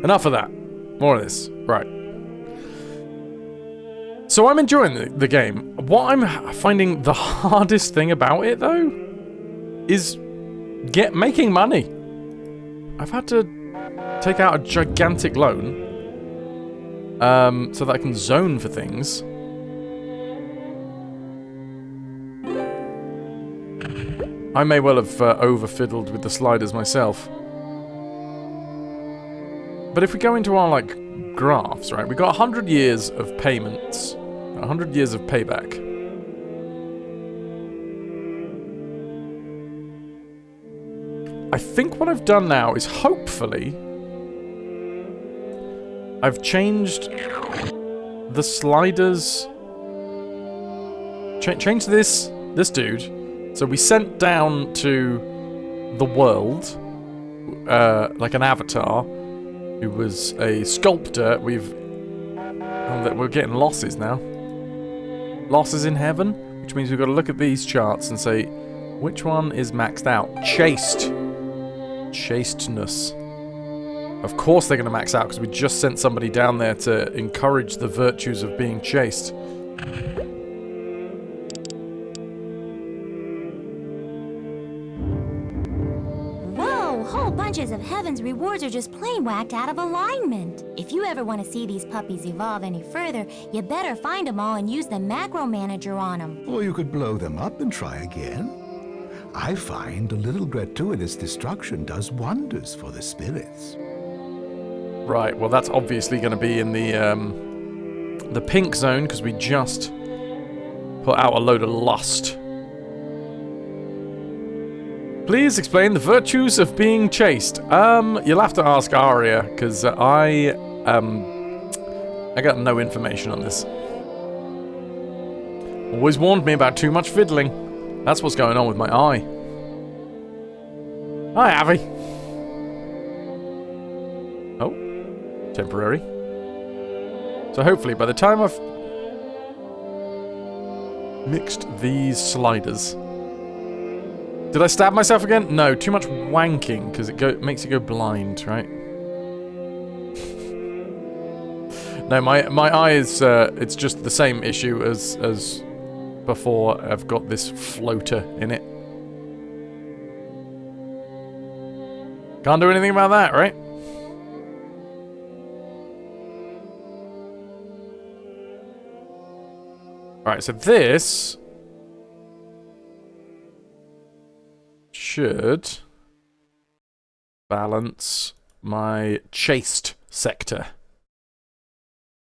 Enough of that. More of this. Right. So I'm enjoying the game. What I'm finding the hardest thing about it, though, is making money. I've had to take out a gigantic loan so that I can zone for things. I may well have over-fiddled with the sliders myself. But if we go into our, like, graphs, right? We've got 100 years of payments. 100 years of payback. I think what I've done now is hopefully I've changed the sliders. Changed this dude. So we sent down to the world, like an avatar, who was a sculptor. We're getting losses now. Losses in heaven, which means we've got to look at these charts and say, which one is maxed out? Chaste. Chasteness. Of course they're going to max out, because we just sent somebody down there to encourage the virtues of being chaste. Bunches of heaven's rewards are just plain whacked out of alignment. If you ever want to see these puppies evolve any further, you better find them all and use the macro manager on them. Or you could blow them up and try again. I find a little gratuitous destruction does wonders for the spirits. Right, well that's obviously going to be in the pink zone, because we just put out a load of lust. Please explain the virtues of being chaste. You'll have to ask Arya, because I got no information on this. Always warned me about too much fiddling. That's what's going on with my eye. Hi, Avi. Oh, temporary. So hopefully by the time I've mixed these sliders... Did I stab myself again? No, too much wanking, because it makes you go blind, right? No, my eye is, it's just the same issue as before. I've got this floater in it. Can't do anything about that, right? Alright, so this... should balance my chaste sector.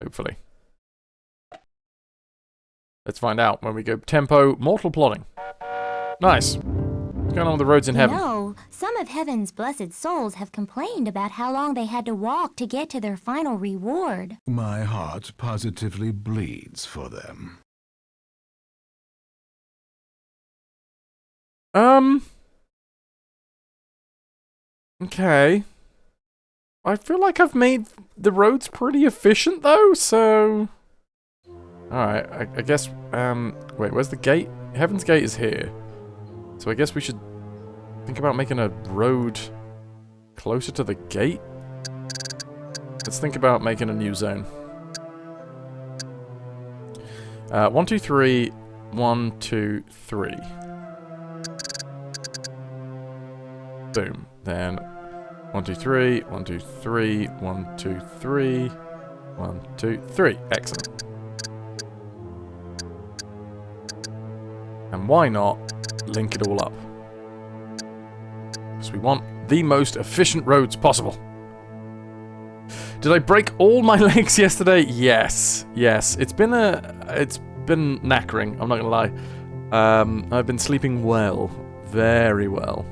Hopefully. Let's find out when we go tempo mortal plotting. Nice. What's going on with the roads in heaven? No, some of heaven's blessed souls have complained about how long they had to walk to get to their final reward. My heart positively bleeds for them. Okay. I feel like I've made the roads pretty efficient, though, so... Alright, I guess, wait, where's the gate? Heaven's Gate is here. So I guess we should think about making a road closer to the gate? Let's think about making a new zone. 1, 2, 3, 1, 2, 3. Boom. Then 1, 2, 3, 1, 2, 3, 1, 2, 3, 1, 2, 3. Excellent. And why not link it all up? Because we want the most efficient roads possible. Did I break all my legs yesterday? Yes. Yes. It's been knackering, I'm not gonna lie. I've been sleeping well. Very well.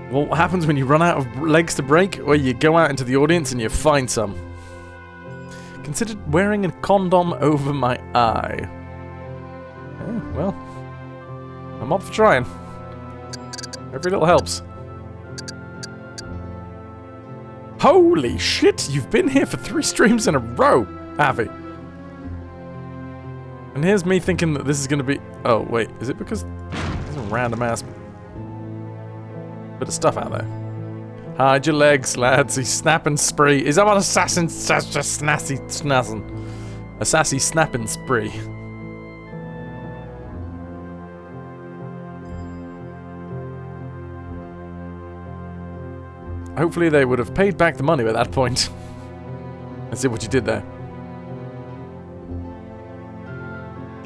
Well, what happens when you run out of legs to break? Well, you go out into the audience and you find some. Considered wearing a condom over my eye. Yeah, well, I'm up for trying. Every little helps. Holy shit, you've been here for 3 streams in a row, Avi. And here's me thinking that this is going to be... Oh, wait, is it because there's a random ass... Bit of stuff out there. Hide your legs, lads. He's snapping spree. Is that what assassin says? Just snassy snazzin'. A sassy snapping spree. Hopefully they would have paid back the money at that point. Let's see what you did there.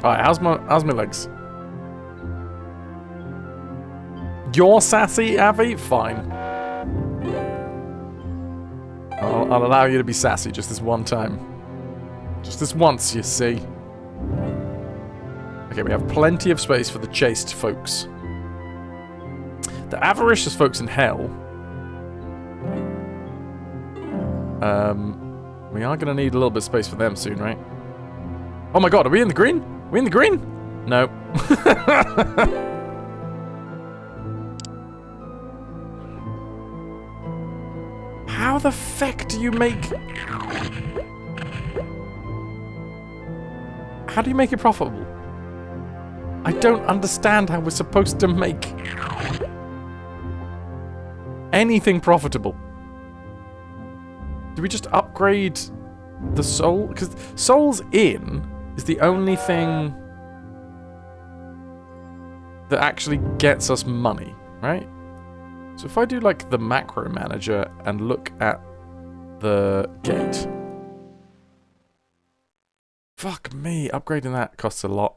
Alright, how's my legs? You're sassy, Avi? Fine. I'll allow you to be sassy just this one time. Just this once, you see. Okay, we have plenty of space for the chaste folks. The avaricious folks in hell. We are going to need a little bit of space for them soon, right? Oh my god, are we in the green? Are we in the green? No. How the feck do you make... How do you make it profitable? I don't understand how we're supposed to make anything profitable. Do we just upgrade the soul? Because Souls In is the only thing that actually gets us money, right? So if I do like the macro manager and look at the gate. Fuck me, upgrading that costs a lot.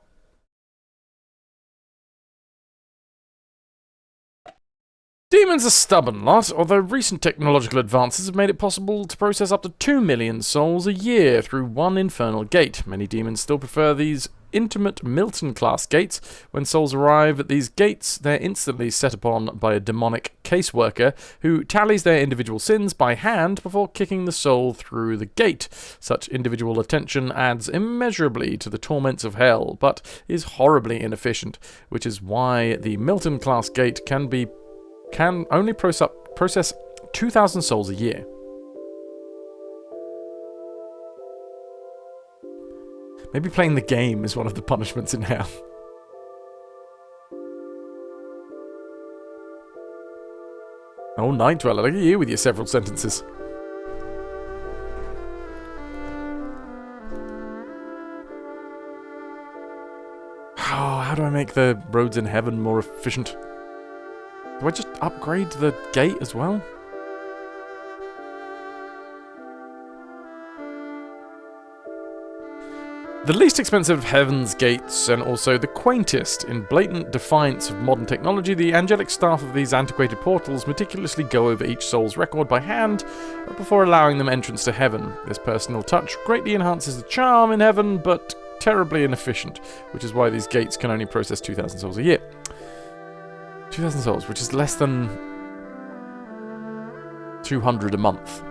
Demons are stubborn lot, although recent technological advances have made it possible to process up to 2 million souls a year through one infernal gate. Many demons still prefer these intimate Milton-class gates. When souls arrive at these gates, they're instantly set upon by a demonic caseworker who tallies their individual sins by hand before kicking the soul through the gate. Such individual attention adds immeasurably to the torments of hell, but is horribly inefficient, which is why the Milton-class gate can only process 2,000 souls a year. Maybe playing the game is one of the punishments in hell. Oh, Night Dweller, look at you with your several sentences. Oh, how do I make the roads in heaven more efficient? Do I just upgrade the gate as well? The least expensive of Heaven's Gates, and also the quaintest. In blatant defiance of modern technology, the angelic staff of these antiquated portals meticulously go over each soul's record by hand before allowing them entrance to heaven. This personal touch greatly enhances the charm in heaven, but terribly inefficient, which is why these gates can only process 2,000 souls a year. 2,000 souls, which is less than 200 a month.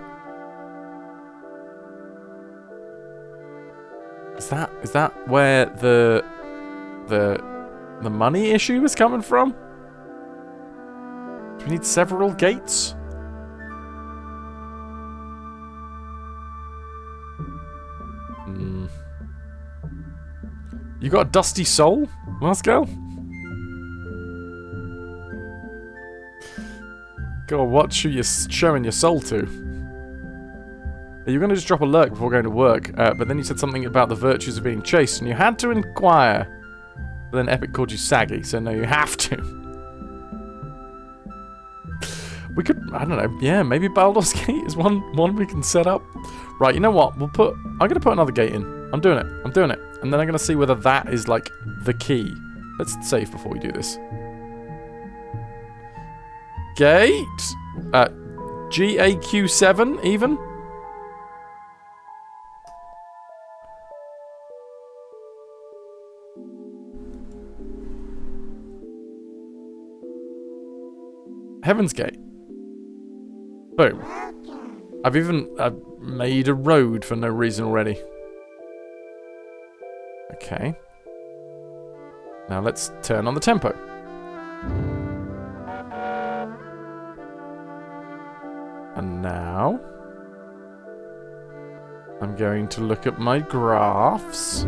Is that where the money issue is coming from? Do we need several gates? You got a dusty soul, last girl? God, what you showing your soul to? You're going to just drop a lurk before going to work, but then you said something about the virtues of being chaste, and you had to inquire. But then Epic called you saggy, so no, you have to. We could, I don't know, yeah, maybe Baldur's Gate is one we can set up. Right, you know what? I'm going to put another gate in. I'm doing it. And then I'm going to see whether that is, like, the key. Let's save before we do this. Gate? GAQ7, even? Heaven's Gate. Boom. I've even made a road for no reason already. Okay. Now let's turn on the tempo. And now I'm going to look at my graphs.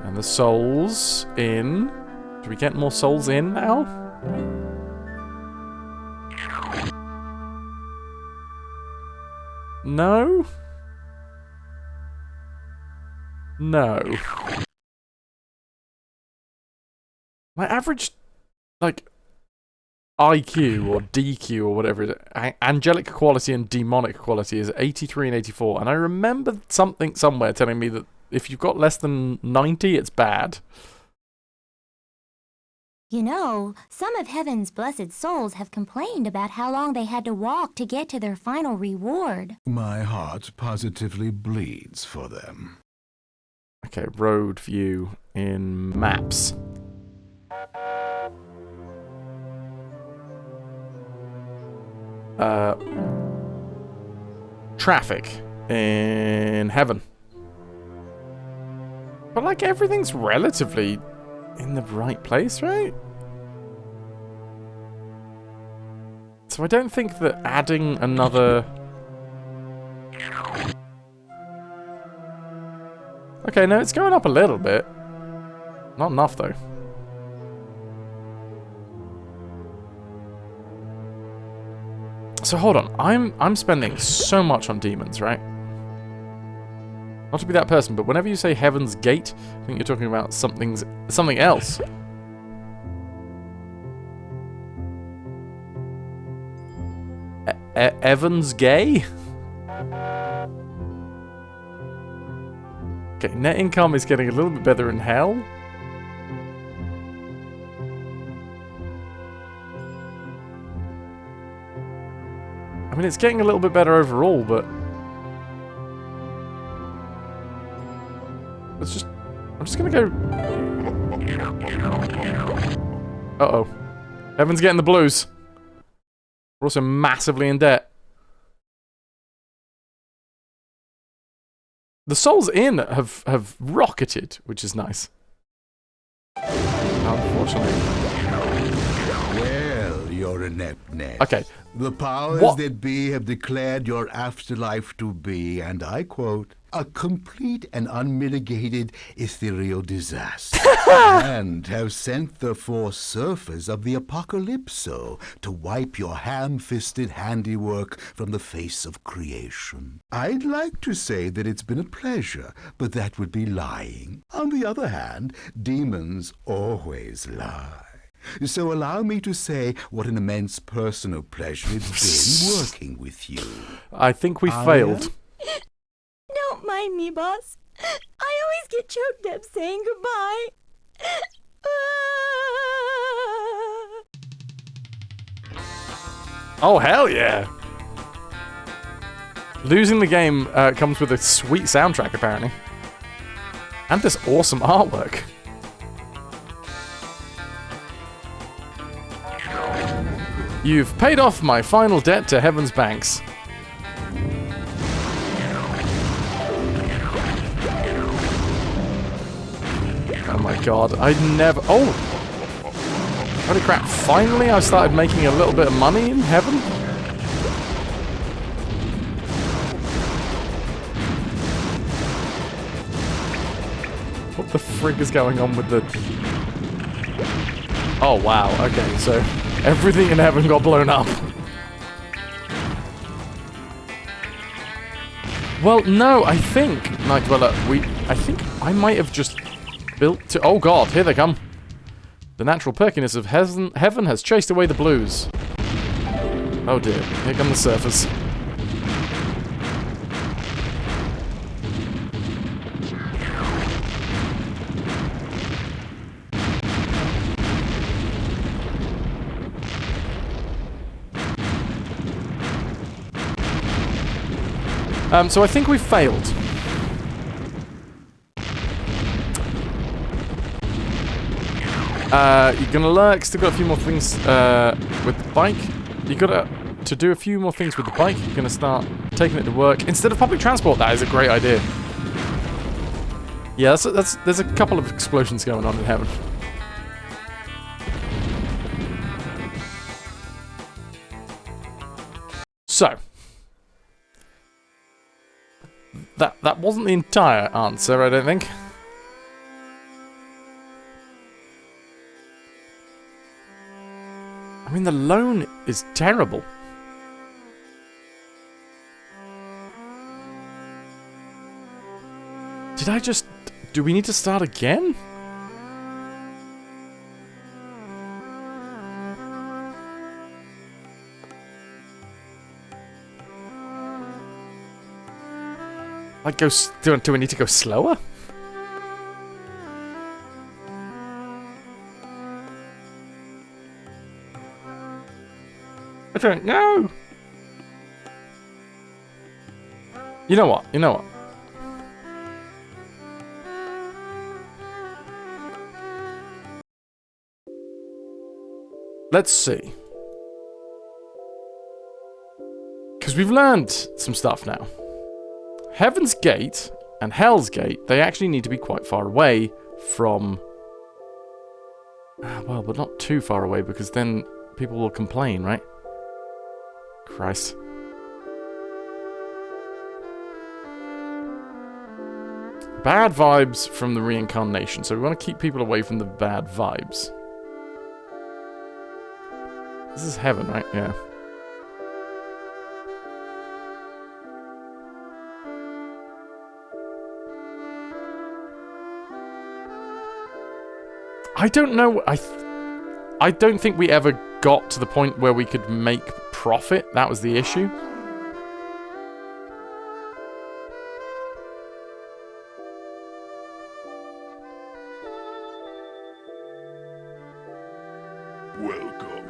And the souls in. Do we get more souls in now? No? No. My average, like, IQ or DQ or whatever it is, angelic quality and demonic quality is 83 and 84. And I remember something somewhere telling me that if you've got less than 90, it's bad. You know, some of heaven's blessed souls have complained about how long they had to walk to get to their final reward. My heart positively bleeds for them. Okay, road view in maps. Traffic in heaven. But like everything's relatively in the right place, right? So I don't think that adding another... Okay, no, it's going up a little bit. Not enough, though. So hold on, I'm spending so much on demons, right? Not to be that person, but whenever you say Heaven's Gate, I think you're talking about something else. Evans Gay? Okay, net income is getting a little bit better in hell. I mean, it's getting a little bit better overall, but... I'm just gonna go... Uh-oh. Heaven's getting the blues. We're also massively in debt. The souls in have rocketed, which is nice. Unfortunately. Well, you're ineptness. Okay. The powers that be have declared your afterlife to be, and I quote, a complete and unmitigated ethereal disaster, and have sent the four surfers of the apocalypso to wipe your ham-fisted handiwork from the face of creation. I'd like to say that it's been a pleasure, but that would be lying. On the other hand, demons always lie. So allow me to say what an immense personal pleasure it's been working with you. I think we failed. Don't mind me, boss. I always get choked up saying goodbye. Oh, hell yeah! Losing the game comes with a sweet soundtrack, apparently. And this awesome artwork. You've paid off my final debt to Heaven's Banks. Oh my god, I'd never... Oh! Holy crap, finally I've started making a little bit of money in heaven? What the frig is going on with the... Oh wow, okay, so everything in heaven got blown up. Well, no, I think, Night Dweller, I think I might have just built to... Oh god, here they come. The natural perkiness of heaven has chased away the blues. Oh dear, here come the surfers. So I think we failed. You're gonna lurk, still got a few more things with the bike. You gotta to do a few more things with the bike. You're gonna start taking it to work instead of public transport. That is a great idea. Yeah, there's a couple of explosions going on in heaven. So that wasn't the entire answer, I don't think. I mean, the loan is terrible. Did I just... Do we need to start again? Like, do we need to go slower? I don't know. You know what? You know what? Let's see. Because we've learned some stuff now. Heaven's Gate and Hell's Gate, they actually need to be quite far away from... Well, but not too far away, because then people will complain, right? Christ. Bad vibes from the reincarnation, so we want to keep people away from the bad vibes. This is heaven, right? Yeah. I don't know. I don't think we ever got to the point where we could make profit. That was the issue. Welcome.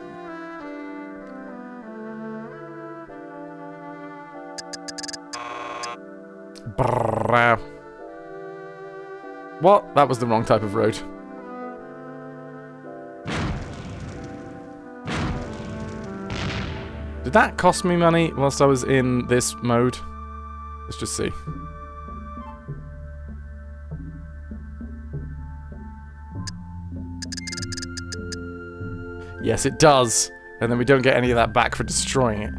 Brrrr. What? That was the wrong type of road. Did that cost me money whilst I was in this mode? Let's just see. Yes, it does. And then we don't get any of that back for destroying it.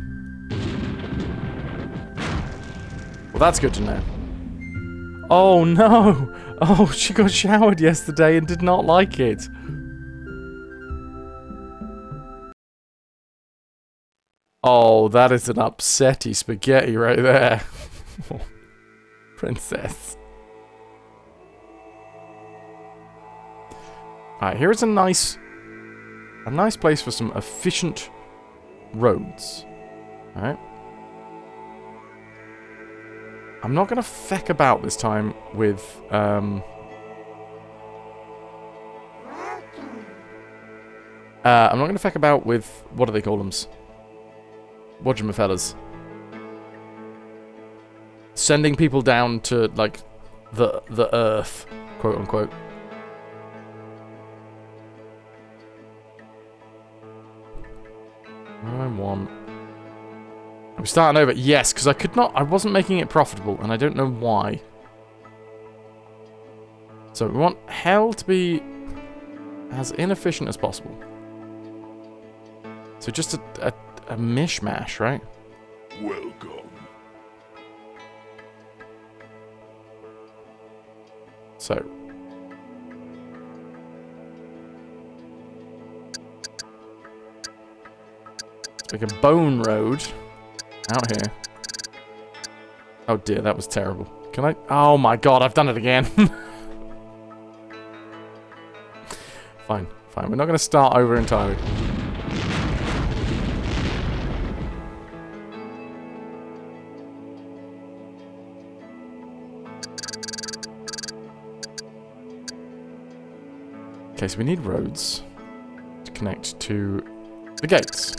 Well, that's good to know. Oh, no! Oh, she got showered yesterday and did not like it. Oh, that is an upsetty spaghetti right there. Princess. Alright, here is a nice place for some efficient roads. Alright. I'm not going to feck about this time with, I'm not going to feck about with, what do they call them? Whatchamafellas. Sending people down to, like, the earth, quote unquote. What do I want? I'm starting over. Yes, because I wasn't making it profitable, and I don't know why. So we want hell to be as inefficient as possible. So just a mishmash, right? Welcome. So. Like a bone road out here. Oh dear, that was terrible. Can I? Oh my god, I've done it again. Fine, fine. We're not going to start over entirely. Okay, so we need roads to connect to the gates.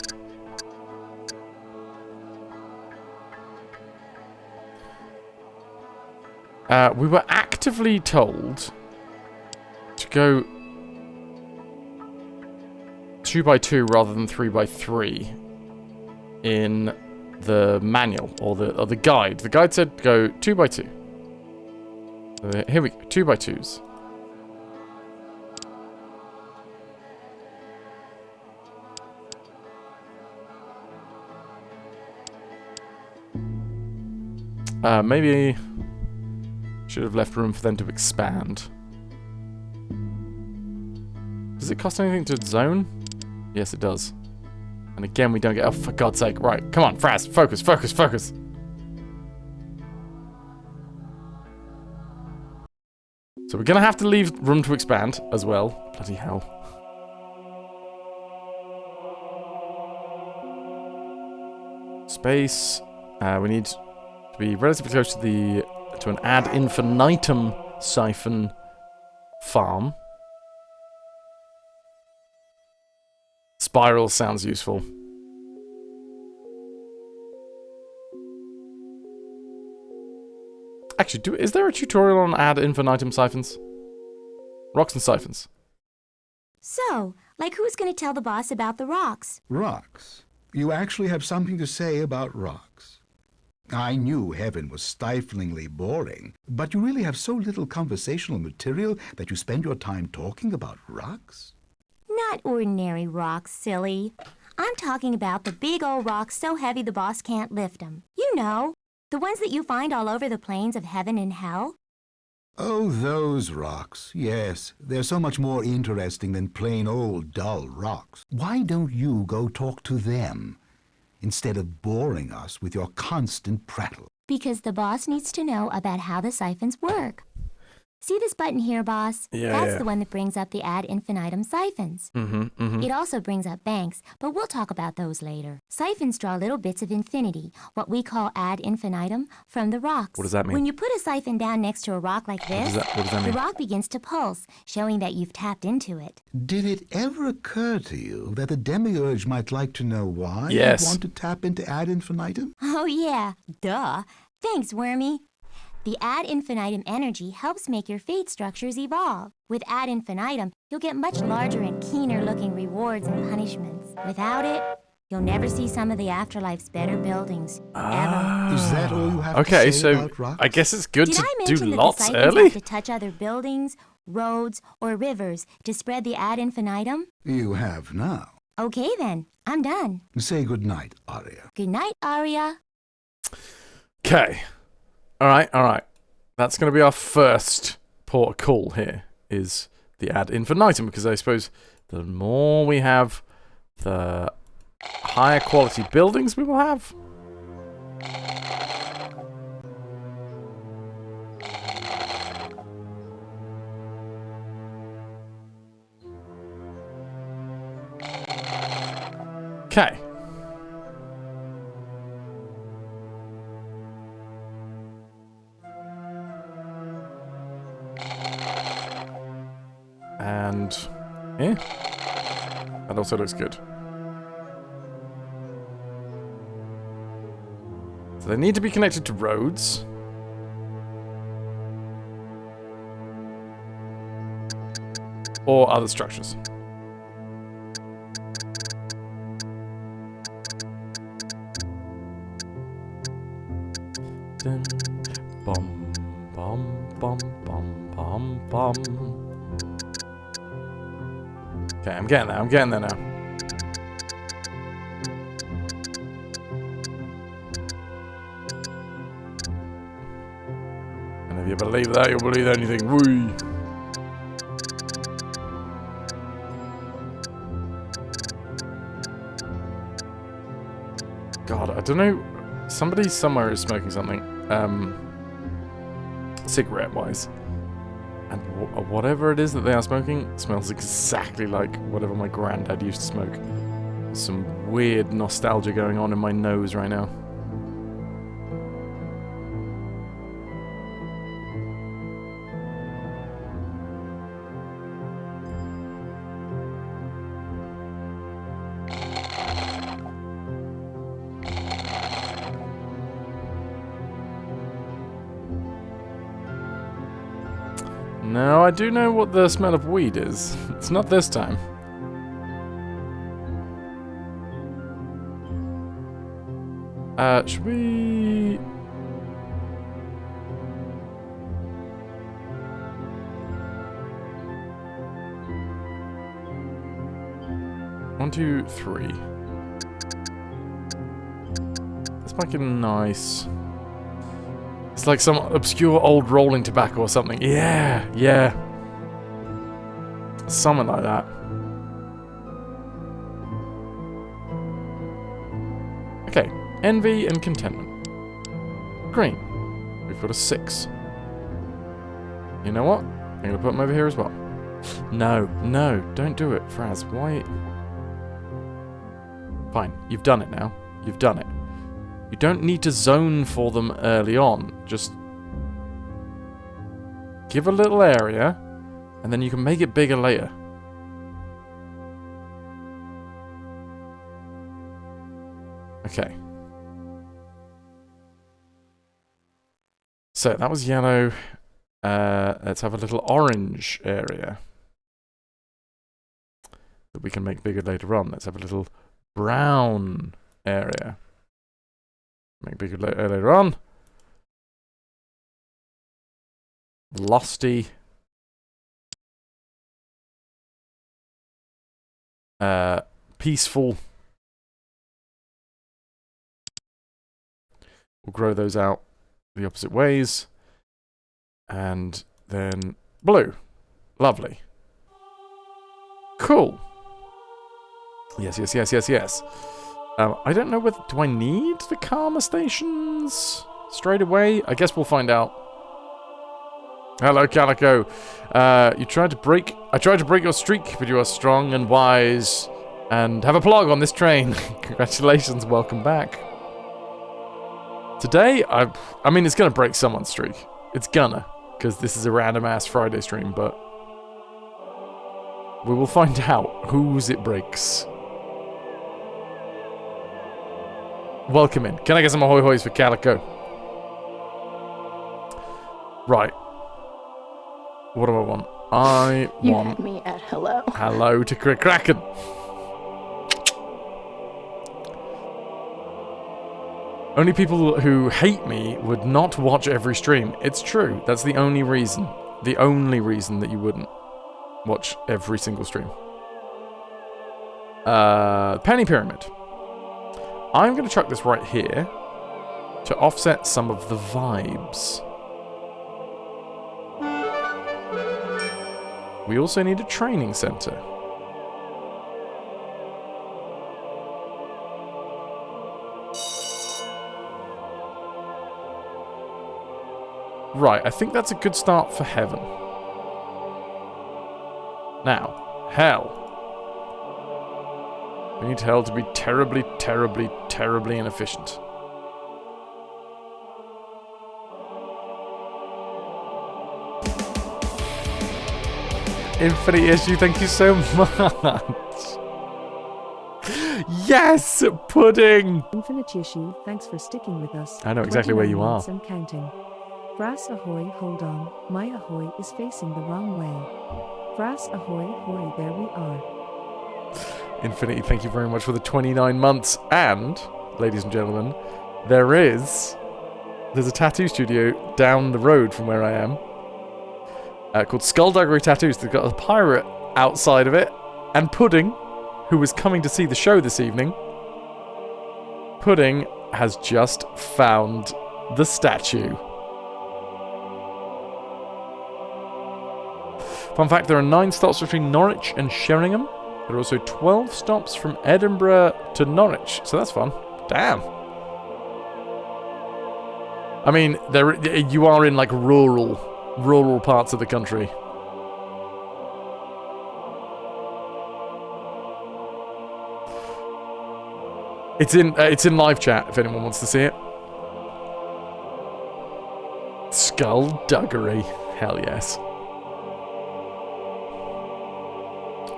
We were actively told to go 2x2 rather than 3x3 in the manual or the guide. The guide said go 2x2. Here we go, 2x2s. Maybe should have left room for them to expand. Does it cost anything to zone? Yes, it does. And again, we don't get... Oh, for God's sake. Right, come on, Fraz. Focus, focus, focus. So we're going to have to leave room to expand as well. Bloody hell. Space. We need to be relatively close to an ad infinitum siphon farm. Spiral sounds useful. Actually, is there a tutorial on ad infinitum siphons? Rocks and siphons. So, like who's going to tell the boss about the rocks? Rocks. You actually have something to say about rocks. I knew heaven was stiflingly boring, but you really have so little conversational material that you spend your time talking about rocks? Not ordinary rocks, silly. I'm talking about the big old rocks so heavy the boss can't lift them. You know, the ones that you find all over the plains of heaven and hell. Oh, those rocks. Yes, they're so much more interesting than plain old dull rocks. Why don't you go talk to them instead of boring us with your constant prattle? Because the boss needs to know about how the siphons work. See this button here, boss? Yeah, That's the one that brings up the ad infinitum siphons. It also brings up banks, but we'll talk about those later. Siphons draw little bits of infinity, what we call ad infinitum, from the rocks. What does that mean? When you put a siphon down next to a rock like this, What does that the mean? rock begins to pulse, showing that you've tapped into it. Did it ever occur to you that the demiurge might like to know why Yes. you want to tap into ad infinitum? Oh yeah, duh. Thanks, Wormy. The ad infinitum energy helps make your fate structures evolve. With ad infinitum, you'll get much larger and keener looking rewards and punishments. Without it, you'll never see some of the afterlife's better buildings, ever. Is that all you have Okay, to say so about rocks? I guess it's good Did to I do mention that the lots siphons early. have to touch other buildings, roads, or rivers to spread the ad infinitum? You have now. Okay then, I'm done. Say good night, Arya. Good night, Arya. Okay. Alright. That's going to be our first port of call here, is the ad infinitum, because I suppose the more we have, the higher quality buildings we will have. Okay. And yeah, that also looks good. So they need to be connected to roads. Or other structures. Dun, bum, bum, bum, bum, bum, bum. Okay, I'm getting there now. And if you believe that, you'll believe anything. Whee! God, I don't know. Somebody somewhere is smoking something. Cigarette-wise. And whatever it is that they are smoking smells exactly like whatever my granddad used to smoke. There's some weird nostalgia going on in my nose right now. No, I do know what the smell of weed is. It's not this time. Should we... One, two, three. Let's make it nice. It's like some obscure old rolling tobacco or something. Yeah. Something like that. Okay, envy and contentment. Green. We've got a 6. You know what? I'm I'm gonna put them over here as well. No, no, don't do it, Fraz. Why? Fine, you've done it now. You've done it. You don't need to zone for them early on. Just give a little area, and then you can make it bigger later. Okay. So that was yellow. Let's have a little orange area that we can make bigger later on. Let's have a little brown area. Make bigger later on. Losty. Peaceful. We'll grow those out the opposite ways. And then blue. Lovely. Cool. Yes, yes, yes, yes, yes. I don't know whether... Do I need the karma stations straight away? I guess we'll find out. Hello, Calico. I tried to break your streak, but you are strong and wise. And have a plug on this train. Congratulations, welcome back. Today, I mean, it's gonna break someone's streak. It's gonna, because this is a random-ass Friday stream, but... we will find out whose it breaks. Welcome in. Can I get some ahoy hoys for Calico? Right. What do I want? I You want... had me at hello. Hello to Kraken. Only people who hate me would not watch every stream. It's true. That's the only reason. The only reason that you wouldn't watch every single stream. Penny Pyramid. I'm going to chuck this right here to offset some of the vibes. We also need a training center. Right, I think that's a good start for heaven. Now, hell. We need hell to be terribly, terribly, terribly inefficient. Infinite issue, thank you so much. Yes, pudding. Infinite issue, thanks for sticking with us. I know exactly where you are. And counting. Brass ahoy, hold on. My ahoy is facing the wrong way. Brass ahoy, hoy, there we are. Infinity, thank you very much for the 29 months. And, ladies and gentlemen, there's a tattoo studio down the road from where I am called Skullduggery Tattoos. They've got a pirate outside of it. And Pudding, who was coming to see the show this evening, Pudding has just found the statue. Fun fact, there are 9 stops between Norwich and Sheringham. There are also 12 stops from Edinburgh to Norwich, so that's fun. Damn. I mean, you are in like rural parts of the country. It's in live chat if anyone wants to see it. Skullduggery, hell yes.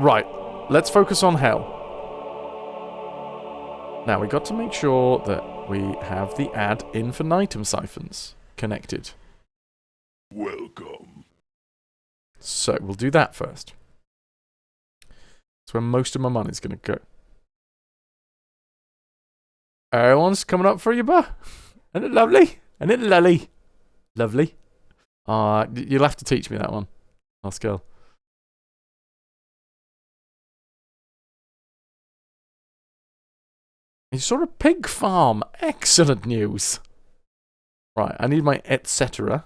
Right. Let's focus on hell. Now, we got to make sure that we have the ad infinitum siphons connected. Welcome. So, we'll do that first. That's where most of my money's going to go. Everyone's coming up for you, buh? Isn't it lovely? Isn't it lolly? Lovely. You'll have to teach me that one, Oscar. You saw a pig farm. Excellent news. Right, I need my etc.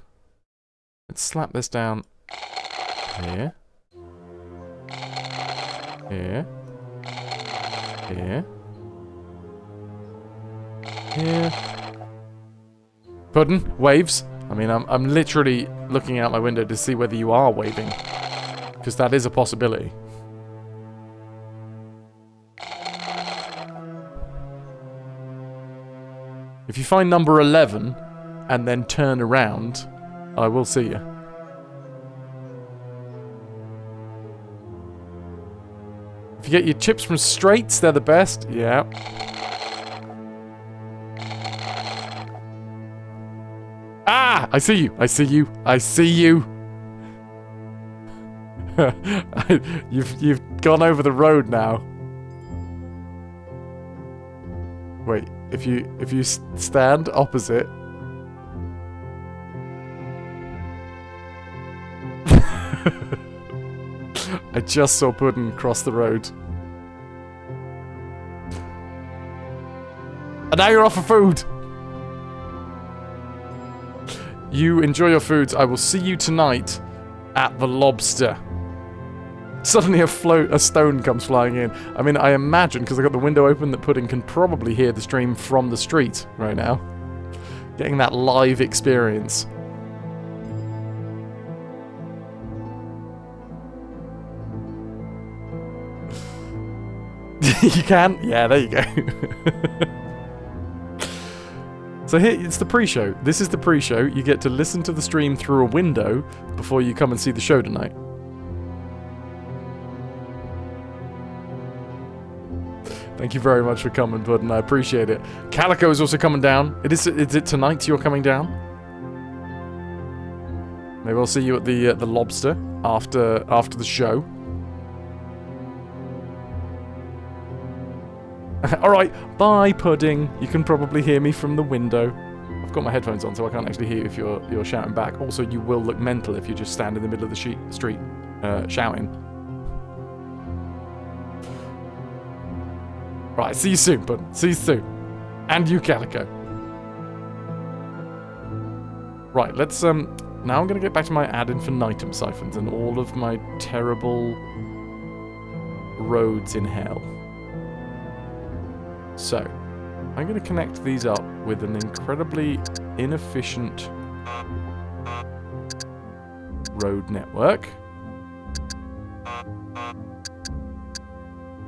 Let's slap this down here. Here. Here. Here. Puddin', waves. I mean, I'm literally looking out my window to see whether you are waving. Because that is a possibility. If you find number 11 and then turn around, I will see you. If you get your chips from Straits, they're the best. Yeah. Ah! I see you. I see you. I see you. You've gone over the road now. Wait, if you stand opposite. I just saw Puddin cross the road. And now you're off for food. You enjoy your foods. I will see you tonight at the Lobster. Suddenly a stone comes flying in. I mean, I imagine, because I got the window open, that Pudding can probably hear the stream from the street right now. Getting that live experience. You can? Yeah, there you go. So here, it's the pre-show. This is the pre-show. You get to listen to the stream through a window before you come and see the show tonight. Thank you very much for coming, Puddin'. I appreciate it. Calico is also coming down. Is it tonight you're coming down? Maybe I'll see you at the Lobster after the show. Alright, bye, Pudding. You can probably hear me from the window. I've got my headphones on, so I can't actually hear you if you're shouting back. Also, you will look mental if you just stand in the middle of the street shouting. Right, see you soon, Puddin'. See you soon. And you, Calico. Right, let's, now I'm gonna get back to my ad infinitum siphons and all of my terrible roads in hell. So, I'm going to connect these up with an incredibly inefficient road network.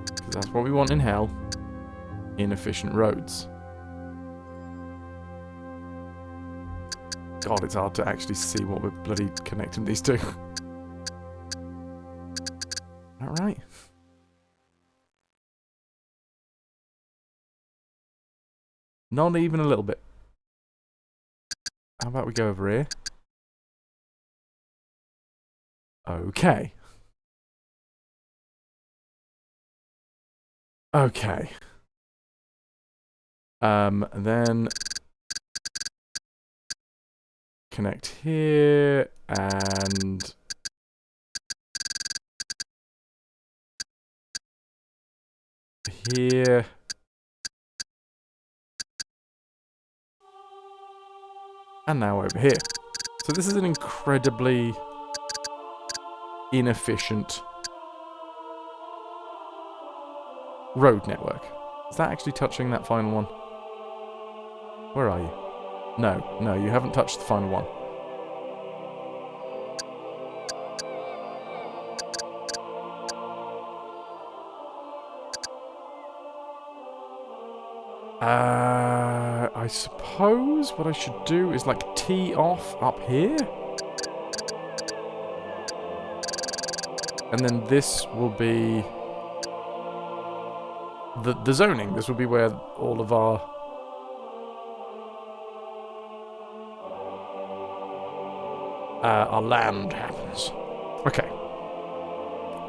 Because that's what we want in hell. Inefficient roads. God, it's hard to actually see what we're bloody connecting these to. Alright. Not even a little bit. How about we go over here? Okay. Okay. Then connect here and here. And now over here. So this is an incredibly inefficient road network. Is that actually touching that final one? Where are you? No, no, you haven't touched the final one. I suppose what I should do is like tee off up here. And then this will be the zoning. This will be where all of our land happens. Okay.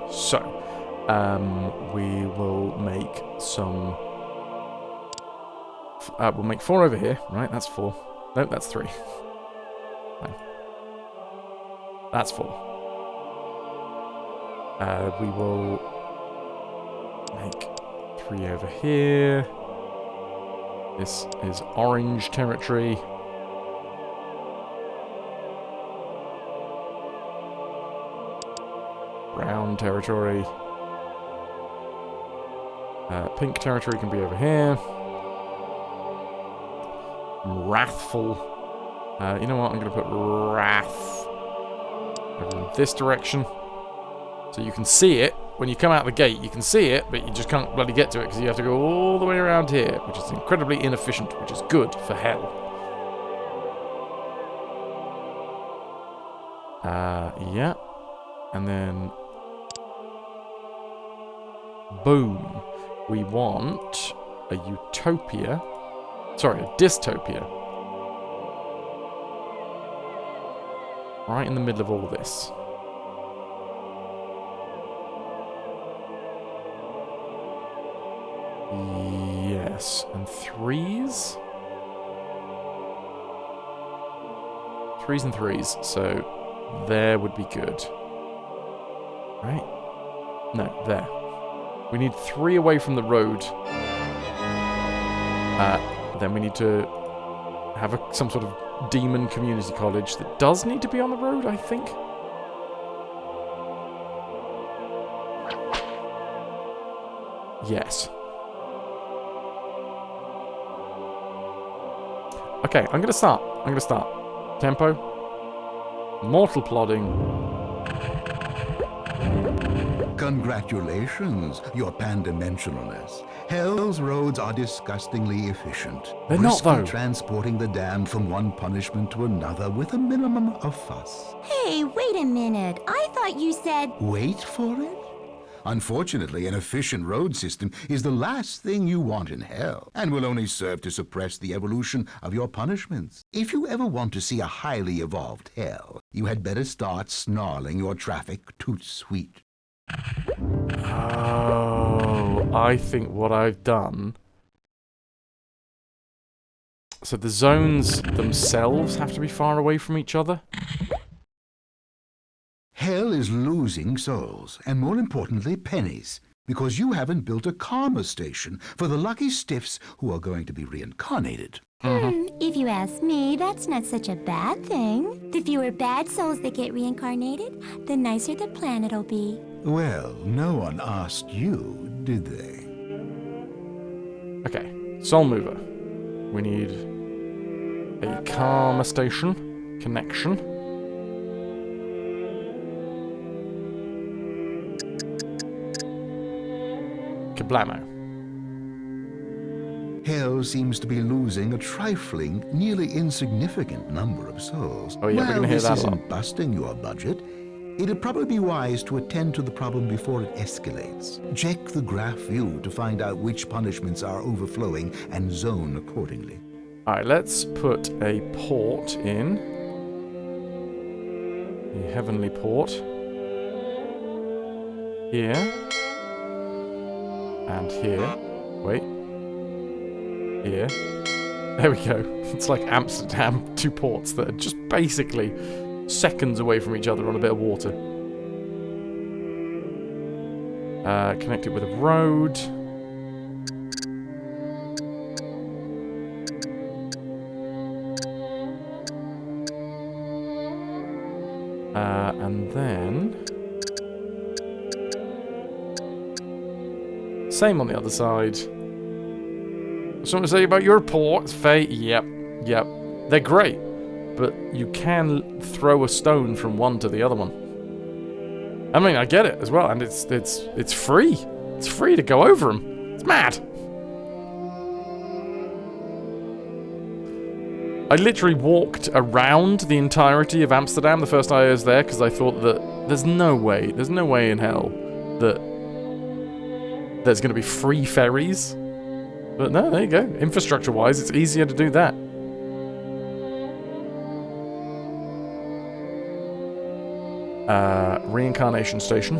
So, we will make some... we'll make 4 over here. Right, that's 4. Nope, that's 3. Fine. That's 4. We will make 3 over here. This is orange territory. Brown territory. Pink territory can be over here. Wrathful You know what? I'm going to put Wrath over in this direction. So you can see it. When you come out the gate, you can see it, but you just can't bloody get to it because you have to go all the way around here, which is incredibly inefficient, which is good for hell. Yeah. And then... boom. We want a utopia. Sorry, a dystopia. Right in the middle of all this. Yes, and 3s? 3s and 3s, so there would be good. Right? No, there. We need 3 away from the road. Then we need to have some sort of demon community college that does need to be on the road, I think. Yes. Okay, I'm gonna start. Tempo. Mortal plodding. Congratulations, your pan-dimensionalness. Hell's roads are disgustingly efficient. They're not, briskly though. transporting the damned from one punishment to another with a minimum of fuss. Hey, wait a minute. I thought you said... Wait for it? Unfortunately, an efficient road system is the last thing you want in hell, and will only serve to suppress the evolution of your punishments. If you ever want to see a highly evolved hell, you had better start snarling your traffic toot sweet. Oh, I think what I've done... So the zones themselves have to be far away from each other? Hell is losing souls, and more importantly, pennies, because you haven't built a karma station for the lucky stiffs who are going to be reincarnated. If you ask me, that's not such a bad thing. The fewer bad souls that get reincarnated, the nicer the planet'll be. Well, no one asked you, did they? Okay, Soul Mover. We need a karma station connection. Kablamo. Hell seems to be losing a trifling, nearly insignificant number of souls. Oh yeah, we're gonna hear that a this lot. isn't busting your budget, it'd probably be wise to attend to the problem before it escalates. Check the graph view to find out which punishments are overflowing and zone accordingly. Alright, let's put a port in. The heavenly port. Here. And here. Wait. Here. There we go. It's like Amsterdam, 2 ports that are just basically seconds away from each other on a bit of water. Connect it with a road. And then... same on the other side. Something to say about your ports, Faye? Yep. They're great, but you can throw a stone from one to the other one. I mean, I get it as well, and it's free. It's free to go over them. It's mad. I literally walked around the entirety of Amsterdam the first time I was there because I thought that there's no way in hell that there's going to be free ferries. But no, there you go. Infrastructure-wise, it's easier to do that. Reincarnation station.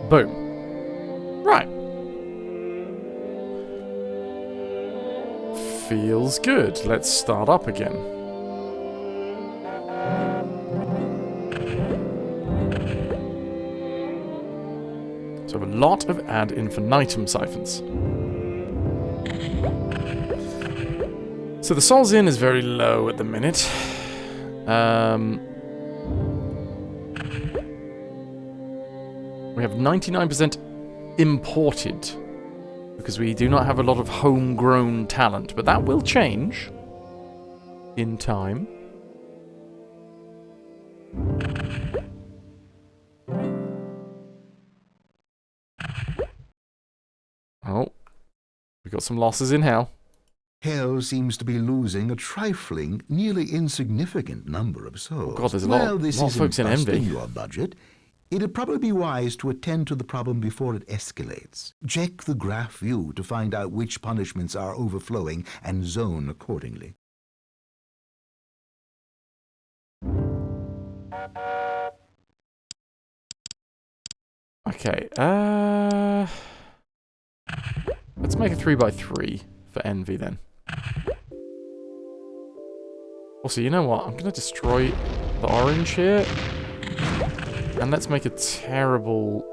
Boom. Right. Feels good. Let's start up again. So a lot of ad infinitum siphons. So the Souls In is very low at the minute. We have 99% imported. Because we do not have a lot of homegrown talent. But that will change. In time. Oh. We got some losses in hell. Hell seems to be losing a trifling, nearly insignificant number of souls. Oh God, there's a Well, lot this of isn't folks in Envy. busting your budget. It'd probably be wise to attend to the problem before it escalates. Check the graph view to find out which punishments are overflowing and zone accordingly. Okay, let's make a 3x3 for Envy then. Also, you know what? I'm going to destroy the orange here. And let's make a terrible,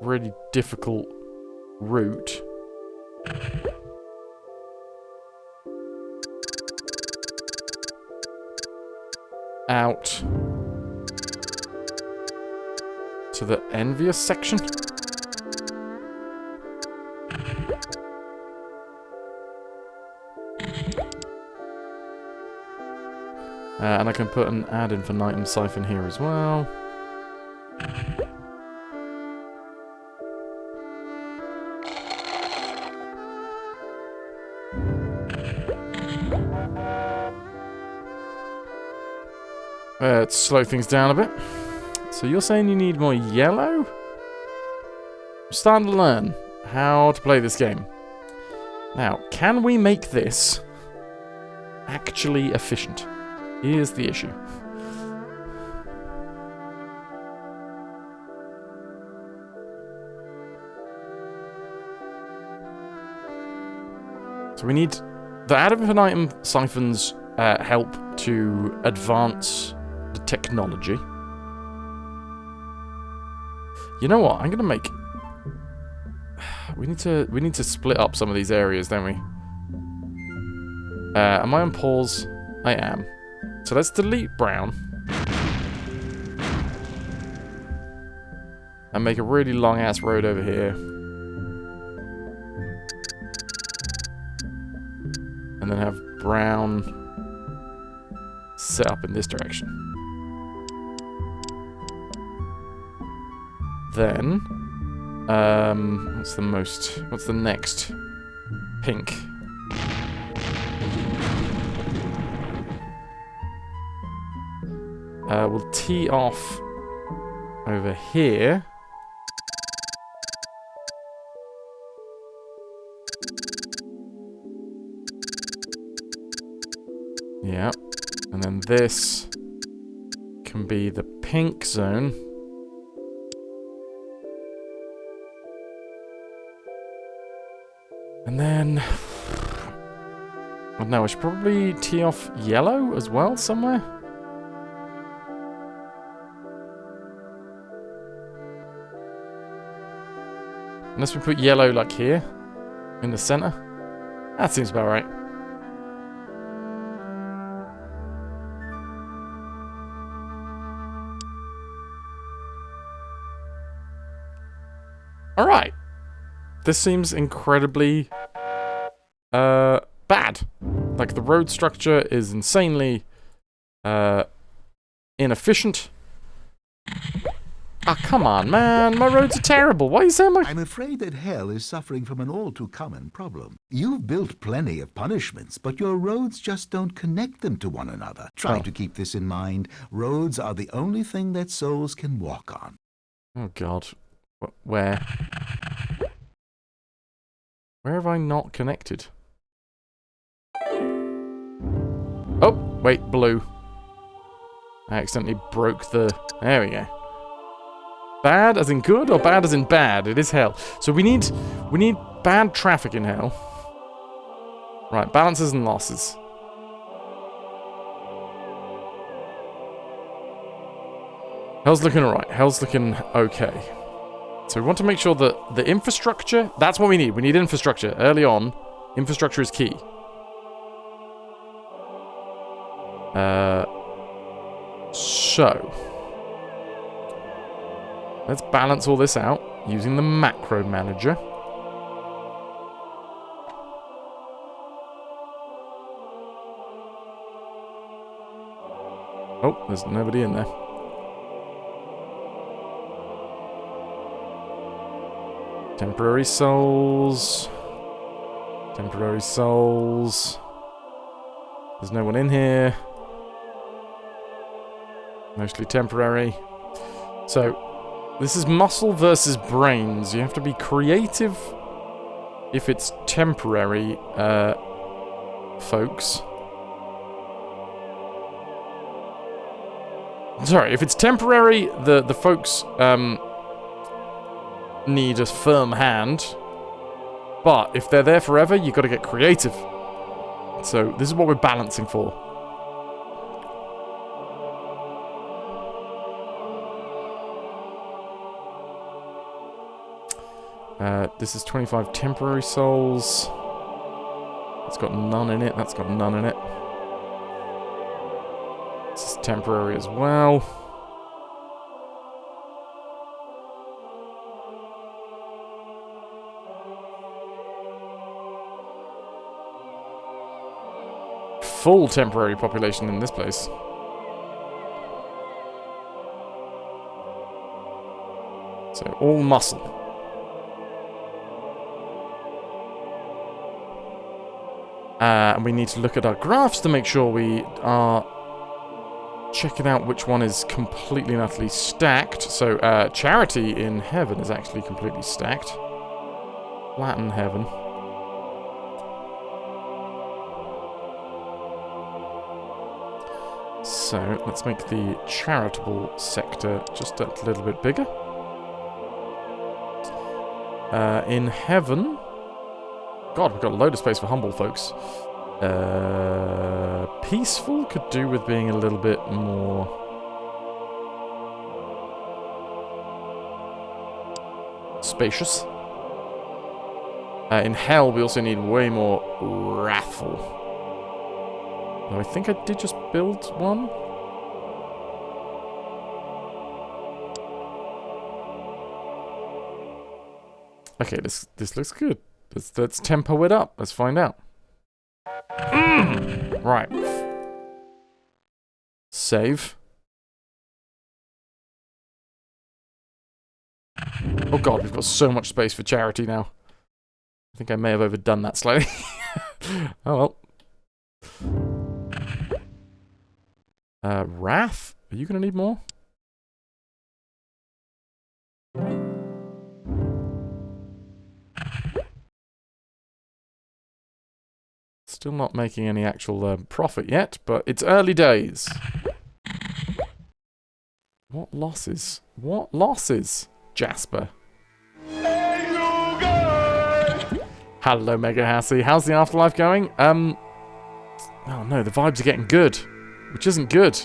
really difficult route. Out to the envious section. And I can put an ad infinitum siphon here as well. Let's slow things down a bit. So you're saying you need more yellow? I'm starting to learn how to play this game. Now, can we make this actually efficient? Here's the issue. So we need the ad infinitum siphons help to advance the technology. You know what? I'm gonna make. We need to split up some of these areas, don't we? Am I on pause? I am. So let's delete brown. And make a really long ass road over here. And then have brown set up in this direction. Then, what's the next? Pink. We'll tee off over here. Yeah. And then this can be the pink zone. And then... well, no, I should probably tee off yellow as well somewhere. Unless we put yellow like here, in the center. That seems about right. Alright. This seems incredibly bad. Like, the road structure is insanely inefficient. Ah, come on, man. My roads are terrible. Why are you saying my... I'm afraid that hell is suffering from an all-too-common problem. You've built plenty of punishments, but your roads just don't connect them to one another. Try to keep this in mind. Roads are the only thing that souls can walk on. Oh, God. Where? Where have I not connected? Oh, wait, blue. I accidentally broke the... There we go. Bad as in good or bad as in bad? It is hell. So we need bad traffic in hell. Right, balances and losses. Hell's looking alright. Hell's looking okay. So we want to make sure that the infrastructure, that's what we need. We need infrastructure early on. Infrastructure is key. So Let's balance all this out using the macro manager. Oh, there's nobody in there. Temporary souls. Temporary souls. There's no one in here. Mostly temporary. So, this is muscle versus brains. You have to be creative if it's temporary, folks. Sorry, if it's temporary, the folks need a firm hand. But if they're there forever, you've got to get creative. So this is what we're balancing for. This is 25 temporary souls. It's got none in it. That's got none in it. This is temporary as well. Full temporary population in this place. So all muscle. And we need to look at our graphs to make sure we are checking out which one is completely and utterly stacked. So charity in heaven is actually completely stacked. Latin heaven. So let's make the charitable sector just a little bit bigger. In heaven... God, we've got a load of space for humble folks. Peaceful could do with being a little bit more... spacious. In hell, we also need way more wrathful. Though I think I did just build one. Okay, this looks good. Let's tempo it up. Let's find out. Right. Save. Oh god, we've got so much space for charity now. I think I may have overdone that slightly. Oh well. Wrath? Are you gonna need more? Still not making any actual profit yet, but it's early days. What losses? What losses, Jasper? Hello, Mega Hassy. How's the Afterlife going? Oh no, the vibes are getting good. Which isn't good.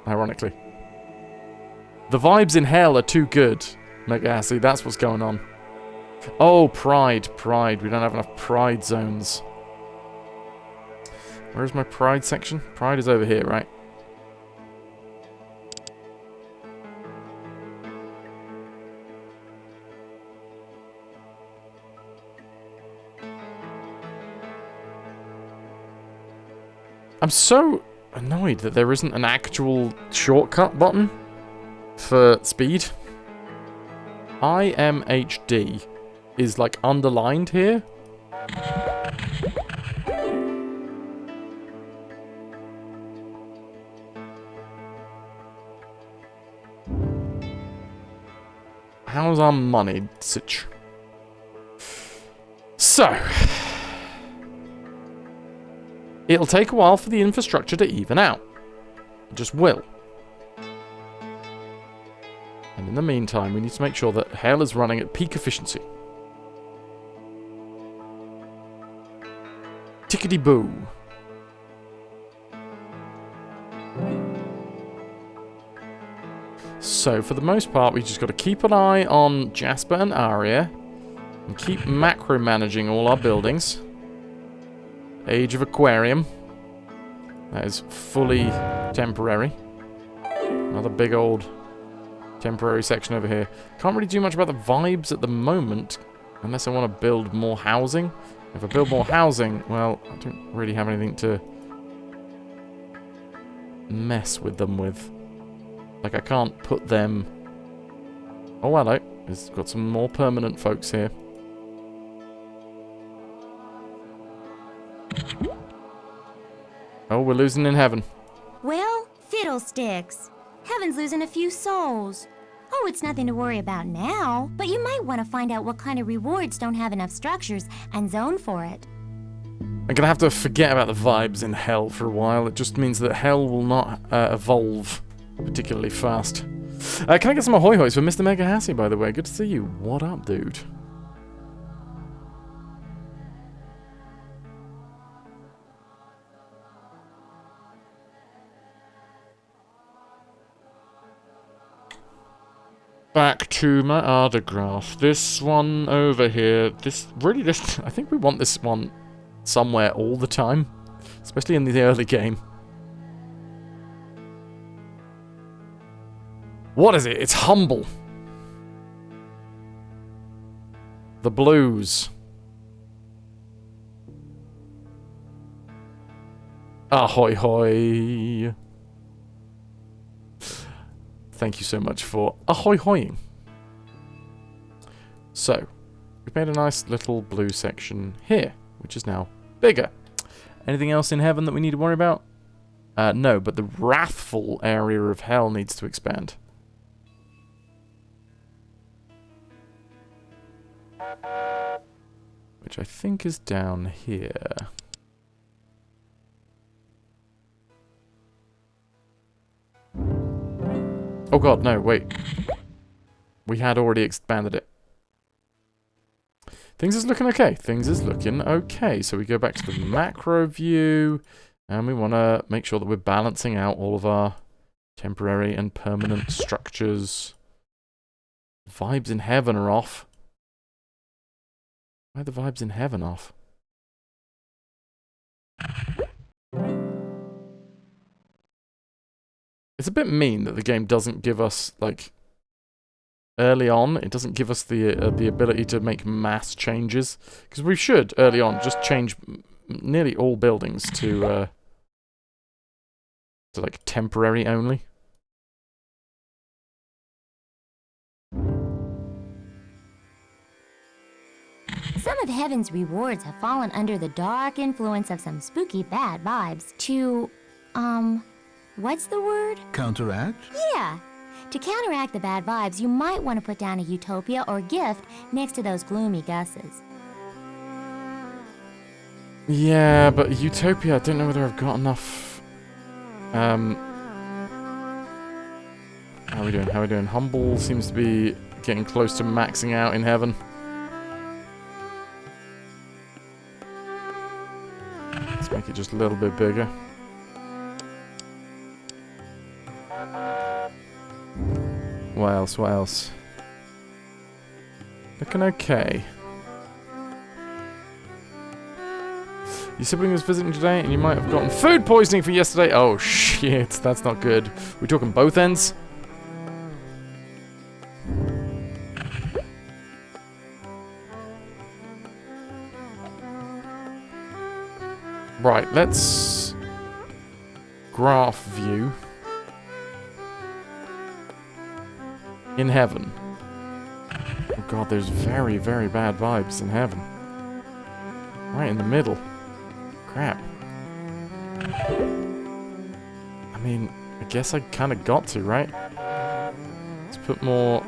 Ironically. The vibes in hell are too good, Mega Hassy. That's what's going on. Oh, pride. Pride. We don't have enough pride zones. Where's my pride section? Pride is over here, right? I'm so annoyed that there isn't an actual shortcut button for speed. IMHD is like underlined here. How's our money sitch? So, it'll take a while for the infrastructure to even out. It just will. And in the meantime, we need to make sure that hell is running at peak efficiency. Tickety-boo. So, for the most part, we just got to keep an eye on Jasper and Aria. And keep macro-managing all our buildings. Age of Aquarium. That is fully temporary. Another big old temporary section over here. Can't really do much about the vibes at the moment, unless I want to build more housing. If I build more housing, well, I don't really have anything to mess with them with. Like, I can't put them... Oh, hello. It's got some more permanent folks here. Oh, we're losing in heaven. Well, fiddlesticks. Heaven's losing a few souls. Oh, it's nothing to worry about now, but you might want to find out what kind of rewards don't have enough structures and zone for it. I'm gonna have to forget about the vibes in hell for a while. It just means that hell will not evolve particularly fast. Can I get some ahoy hoys for Mr. Mega Hassie, by the way? Good to see you. What up, dude? Back to my autograph. This one over here. This I think we want this one somewhere all the time, especially in the early game. What is it? It's humble. The blues. Ahoy hoy. Thank you so much for ahoy hoying. So, we've made a nice little blue section here, which is now bigger. Anything else in heaven that we need to worry about? No, but the wrathful area of hell needs to expand. Which I think is down here. Oh god, no, wait. We had already expanded it. Things is looking okay. Things is looking okay. So we go back to the macro view, and we want to make sure that we're balancing out all of our temporary and permanent structures. Vibes in heaven are off. Why are the vibes in heaven off? It's a bit mean that the game doesn't give us, like, early on, it doesn't give us the ability to make mass changes. Because we should, early on, just change nearly all buildings to like, temporary only. Some of Heaven's rewards have fallen under the dark influence of some spooky bad vibes to, what's the word? Counteract? Yeah. To counteract the bad vibes, you might want to put down a utopia or gift next to those gloomy gusses. Yeah, but utopia, I don't know whether I've got enough. How are we doing? How are we doing? Humble seems to be getting close to maxing out in heaven. Let's make it just a little bit bigger. What else? What else? Looking okay. Your sibling was visiting today and you might have gotten food poisoning for yesterday. Oh shit, that's not good. We're talking both ends? Right, let's graph view in heaven. Oh god, there's very, very bad vibes in heaven. Right in the middle. Crap. I mean, I guess I kind of got to, right? Let's put more...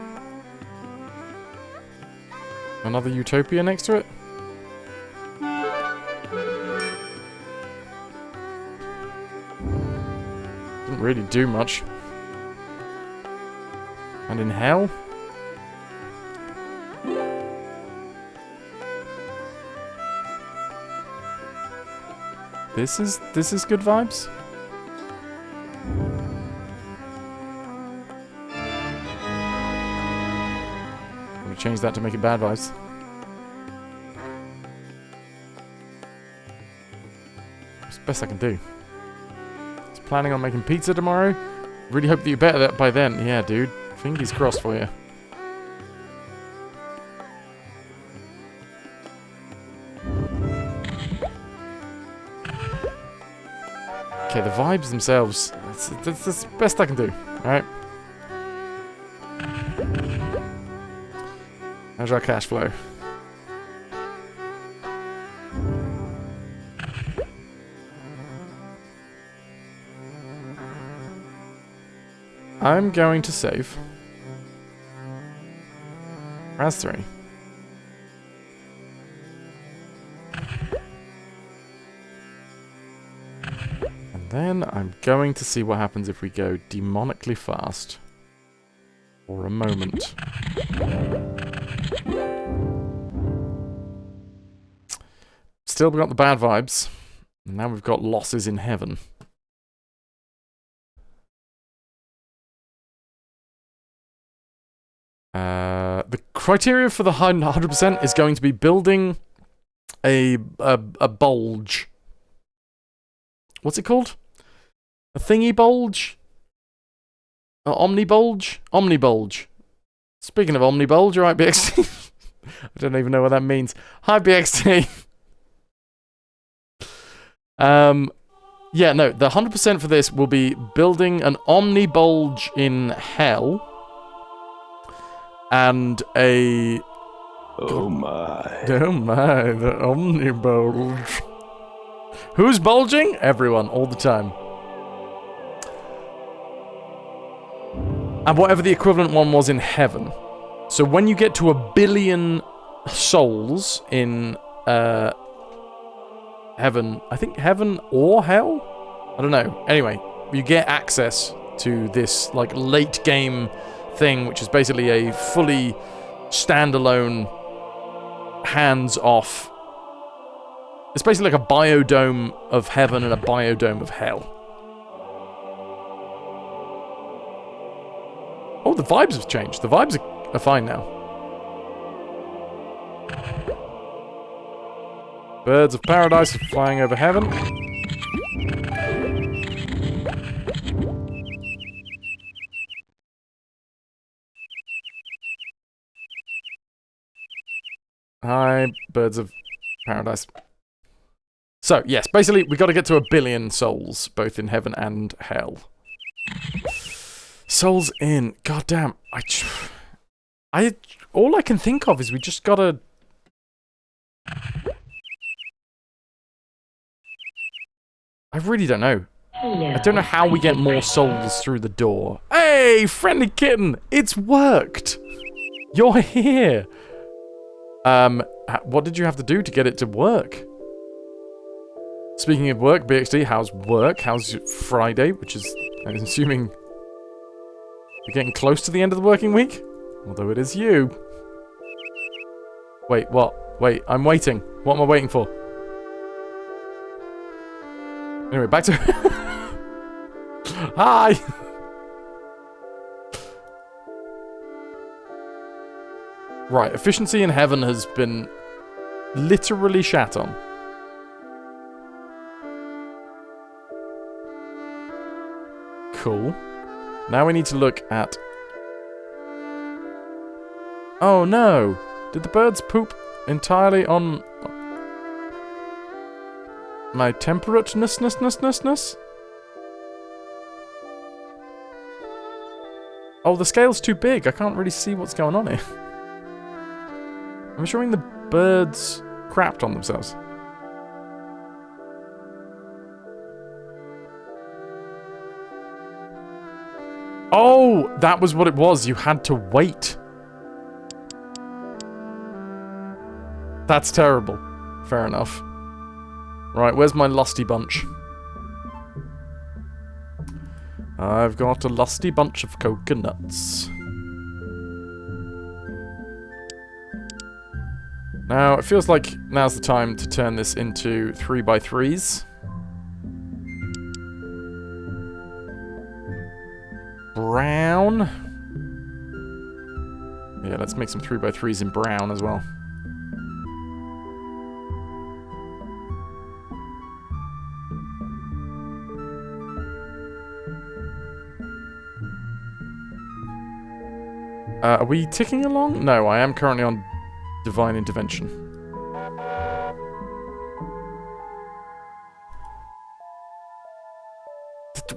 Another utopia next to it? Didn't really do much. And in hell? This is good vibes? I'm gonna change that to make it bad vibes. It's the best I can do. Planning on making pizza tomorrow. Really hope that you're better by then. Yeah, dude. Fingers crossed for you. Okay, the vibes themselves, that's the best I can do, alright? How's our cash flow? I'm going to save. Raz 3. And then I'm going to see what happens if we go demonically fast. For a moment. Still got the bad vibes. And now we've got losses in heaven. The criteria for the 100% is going to be building a bulge. What's it called? A thingy bulge? An omni-bulge? Omni-bulge. Speaking of omni-bulge, right, BXT? I don't even know what that means. Hi, BXT. Yeah, no, the 100% for this will be building an omni-bulge in hell. And a... Oh my. Oh my, the omni-bulge. Who's bulging? Everyone, all the time. And whatever the equivalent one was in heaven. So when you get to 1 billion souls in heaven, I think heaven or hell? I don't know. Anyway, you get access to this like late game thing, which is basically a fully standalone, hands-off. It's basically like a biodome of heaven and a biodome of hell. Oh, the vibes have changed. The vibes are fine now. Birds of paradise are flying over heaven. Hi, birds of paradise. So, yes, basically, we got to get to 1 billion souls, both in heaven and hell. Souls in. Goddamn. All I can think of is we just gotta... I really don't know. I don't know how we get more souls through the door. Hey, friendly kitten! It's worked! You're here! What did you have to do to get it to work? Speaking of work, BXD, how's work? How's Friday? Which is, I'm assuming, you're getting close to the end of the working week? Although it is you. Wait, what? Wait, I'm waiting. What am I waiting for? Anyway, back to... Hi! Right, efficiency in heaven has been literally shat on. Cool. Now we need to look at... Oh no! Did the birds poop entirely on... my temperateness? Oh, the scale's too big. I can't really see what's going on here. I'm assuming the birds crapped on themselves. Oh, that was what it was. You had to wait. That's terrible. Fair enough. Right, where's my lusty bunch? I've got a lusty bunch of coconuts. Now, it feels like now's the time to turn this into 3x3s. Brown. Yeah, let's make some 3x3s in brown as well. Are we ticking along? No, I am currently on divine intervention.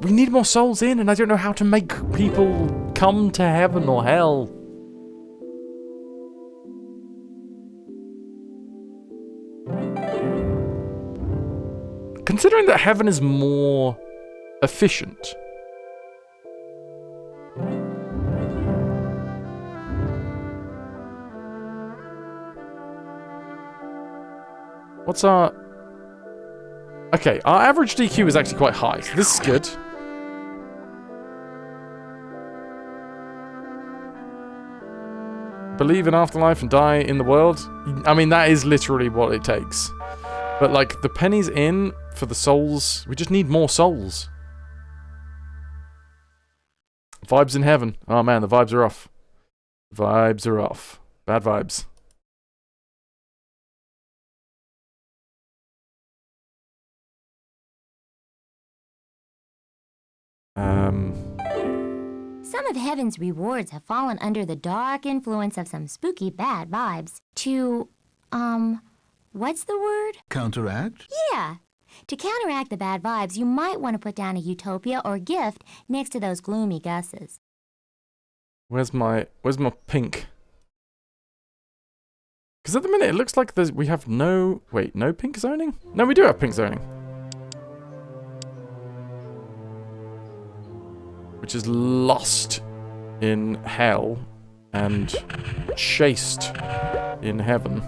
We need more souls in, and I don't know how to make people come to heaven or hell. Considering that heaven is more efficient. What's our... Okay, our average DQ is actually quite high, so this is good. Believe in afterlife and die in the world. I mean, that is literally what it takes. But, like, the penny's in for the souls. We just need more souls. Vibes in heaven. Oh, man, the vibes are off. Vibes are off. Bad vibes. Some of heaven's rewards have fallen under the dark influence of some spooky bad vibes. To, what's the word? Counteract? Yeah. To counteract the bad vibes, you might want to put down a utopia or gift next to those gloomy gusses. Where's my pink? Because at the minute it looks like we have no... Wait, no pink zoning? No, we do have pink zoning. Which is lost in hell and chased in heaven.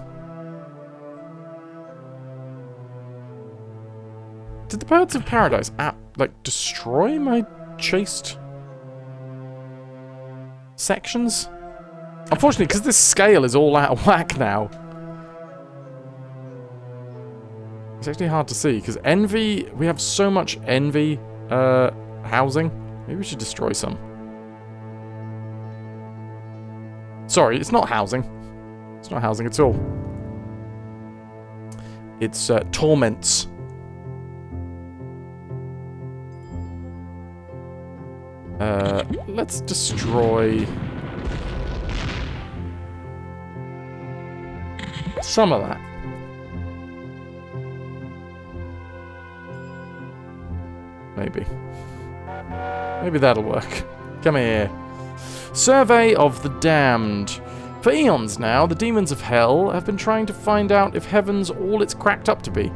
Did the birds of paradise destroy my chased sections? Unfortunately, because this scale is all out of whack now. It's actually hard to see, because envy... We have so much envy housing. Maybe we should destroy some. Sorry, it's not housing. It's not housing at all. It's torments. Let's destroy some of that. Maybe. Maybe that'll work. Come here. Survey of the Damned. For eons now, the demons of hell have been trying to find out if heaven's all it's cracked up to be.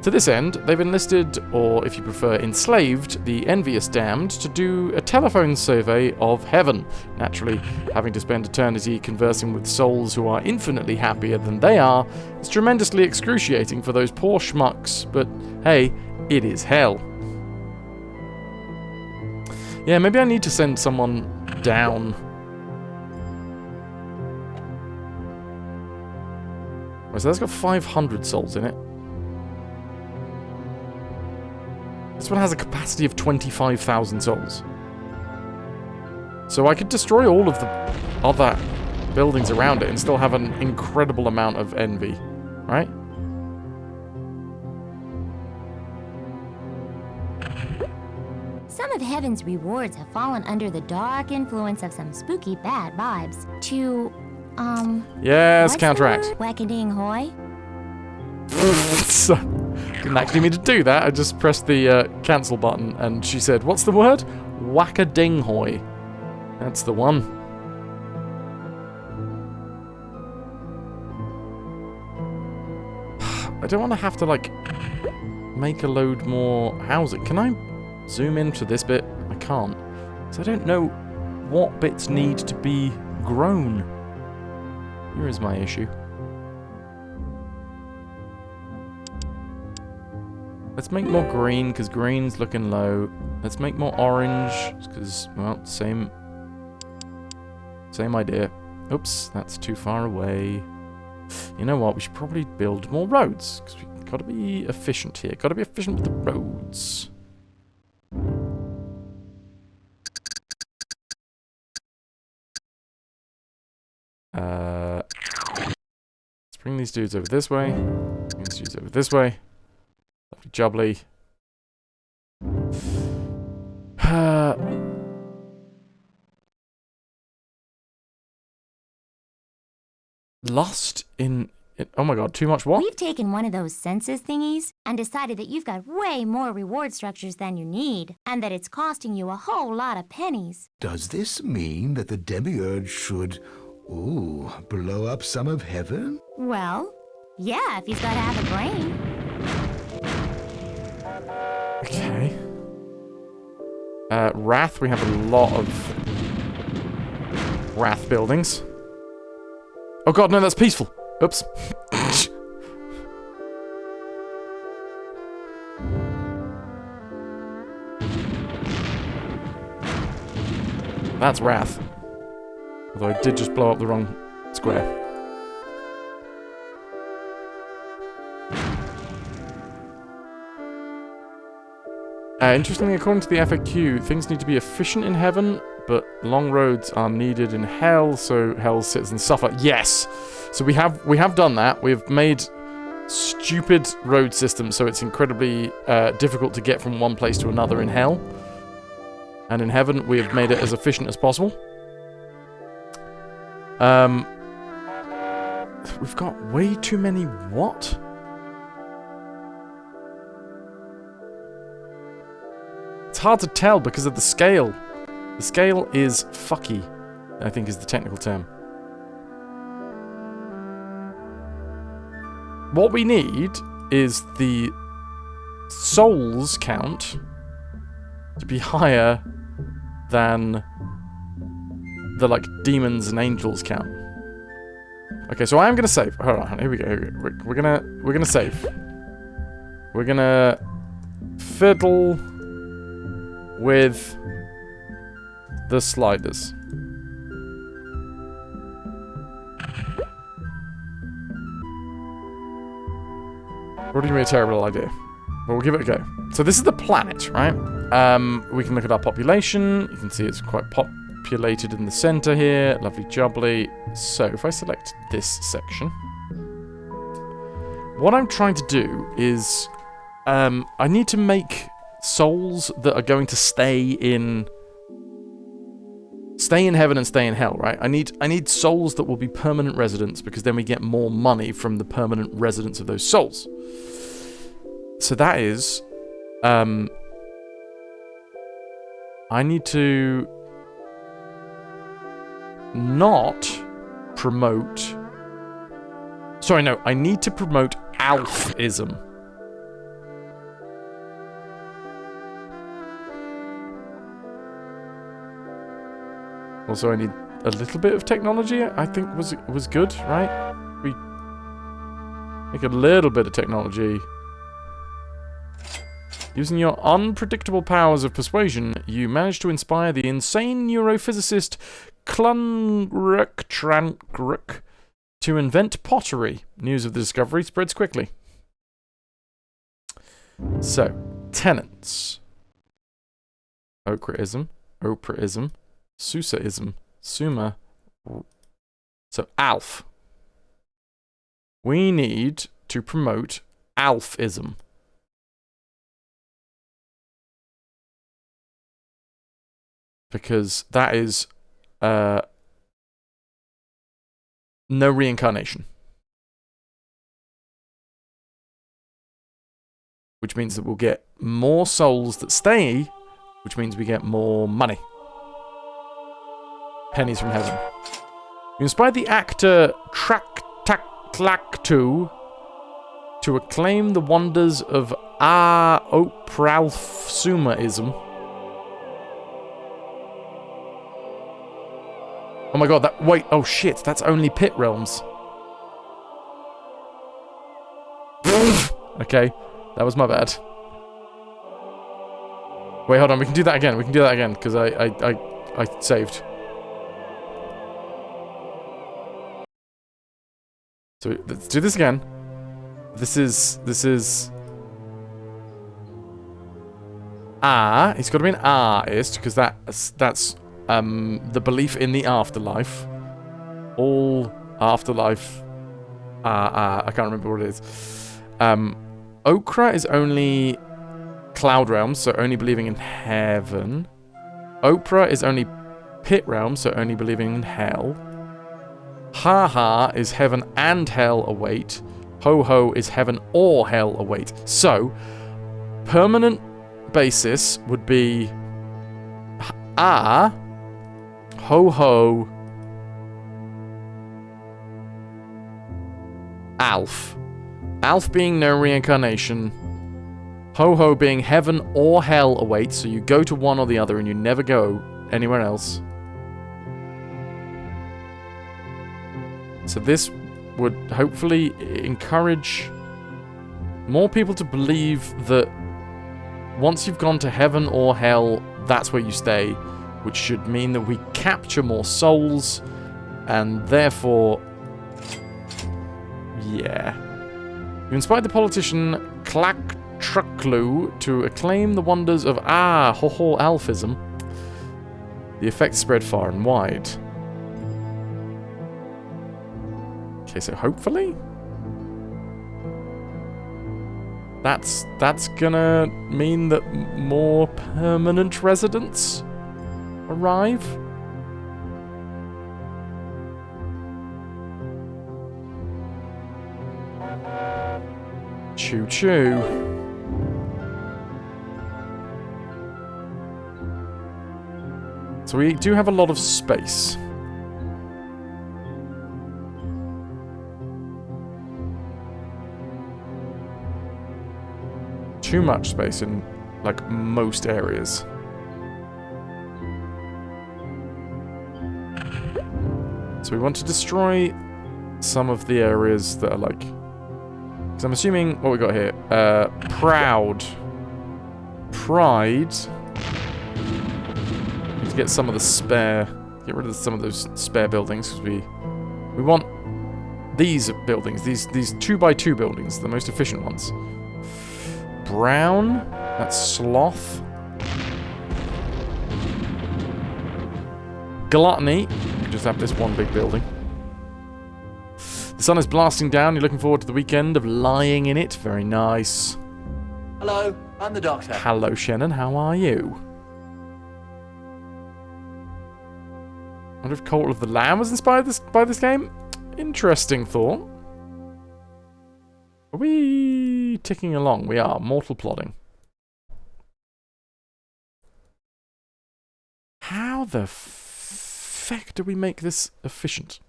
To this end, they've enlisted, or if you prefer enslaved, the envious damned to do a telephone survey of heaven. Naturally, having to spend eternity conversing with souls who are infinitely happier than they are is tremendously excruciating for those poor schmucks, but hey, it is hell. Yeah, maybe I need to send someone down. Oh, so that's got 500 souls in it. This one has a capacity of 25,000 souls. So I could destroy all of the other buildings around it and still have an incredible amount of envy, right? Some of heaven's rewards have fallen under the dark influence of some spooky bad vibes. To, yes, what's counteract. the word? Wackading hoy? Didn't actually mean to do that. I just pressed the cancel button and she said, what's the word? Wackadinghoy. That's the one. I don't want to have to, like, make a load more housing. Can I zoom into this bit? I can't. So I don't know what bits need to be grown. Here is my issue. Let's make more green, because green's looking low. Let's make more orange, because, well, same idea. Oops, that's too far away. You know what, we should probably build more roads, because we've got to be efficient here. Got to be efficient with the roads. Let's bring these dudes over this way. Bring these dudes over this way. Lovely jubbly. lost in... Oh my god, too much what? We've taken one of those census thingies and decided that you've got way more reward structures than you need, and that it's costing you a whole lot of pennies. Does this mean that the demiurge should, blow up some of heaven? Well, yeah, if he's got half a brain. Okay. Wrath, we have a lot of Wrath buildings. Oh god, no, that's peaceful. Oops. That's Wrath. Although I did just blow up the wrong square. Interestingly, according to the FAQ, things need to be efficient in heaven, but long roads are needed in hell, so hell's citizens suffer. Yes! So we have done that. We've made stupid road systems, so it's incredibly difficult to get from one place to another in hell. And in heaven, we have made it as efficient as possible. We've got way too many what? It's hard to tell because of the scale. The scale is fucky, I think is the technical term. What we need is the souls count to be higher than the, like, demons and angels count. Okay, so I am gonna save. Hold on, here we go. We're gonna save. We're gonna fiddle with the sliders. Probably gonna be a terrible idea, but we'll give it a go. So this is the planet, right? We can look at our population. You can see it's quite populated in the center here. Lovely jubbly. So if I select this section, what I'm trying to do is I need to make souls that are going to stay in heaven and stay in hell, right? I need souls that will be permanent residents, because then we get more money from the permanent residents of those souls. So that is I need to not promote... Sorry, no, I need to promote Alfism. Also, I need a little bit of technology, I think was good, right? We make a little bit of technology. Using your unpredictable powers of persuasion, you managed to inspire the insane neurophysicist Klungruk to invent pottery. News of the discovery spreads quickly. So, tenants. Okraism, Opraism, Susaism, Suma. So, Alf. We need to promote Alfism. Because that is no reincarnation. Which means that we'll get more souls that stay, which means we get more money. Pennies from heaven. You inspired the actor Traktaklaktu to acclaim the wonders of Opralfsumaism. Oh my god, that... Wait, oh shit, that's only pit realms. Okay, that was my bad. Wait, hold on, we can do that again, because I saved. So, let's do this again. This is... It's got to be an artist, because that's... the belief in the afterlife. All afterlife. I can't remember what it is. Okra is only cloud realms, so only believing in heaven. Oprah is only pit realms, so only believing in hell. Ha ha is heaven and hell await. Ho ho is heaven or hell await. So, permanent basis would be ho ho, Alf. Alf being no reincarnation. Ho ho being heaven or hell awaits, so you go to one or the other and you never go anywhere else. So this would hopefully encourage more people to believe that once you've gone to heaven or hell, that's where you stay, which should mean that we capture more souls, and therefore, yeah. You inspired the politician Clack Trucklu to acclaim the wonders of ho-ho alphism. The effect spread far and wide. Okay, so hopefully that's gonna mean that more permanent residents arrive. Choo choo. So we do have a lot of space. Too much space in, like, most areas. So we want to destroy some of the areas that are, like... Because I'm assuming what we got here. Proud. Pride. Need to get some of the spare... Get rid of some of those spare buildings, because we want these buildings. These 2x2 buildings, the most efficient ones. Brown. That's sloth. Gluttony. We just have this one big building. The sun is blasting down. You're looking forward to the weekend of lying in it. Very nice. Hello, I'm the doctor. Hello, Shannon. How are you? I wonder if Cult of the Lamb was inspired by this game. Interesting thought. Are we ticking along? We are. Mortal plodding. How the feck do we make this efficient?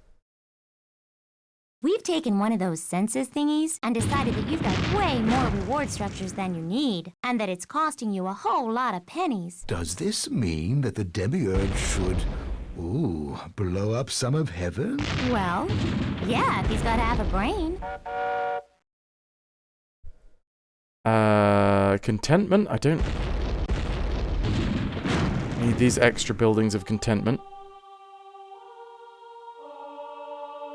We've taken one of those census thingies and decided that you've got way more reward structures than you need, and that it's costing you a whole lot of pennies. Does this mean that the demiurge should, blow up some of heaven? Well, yeah, if he's got half a brain. Contentment? I don't need these extra buildings of contentment.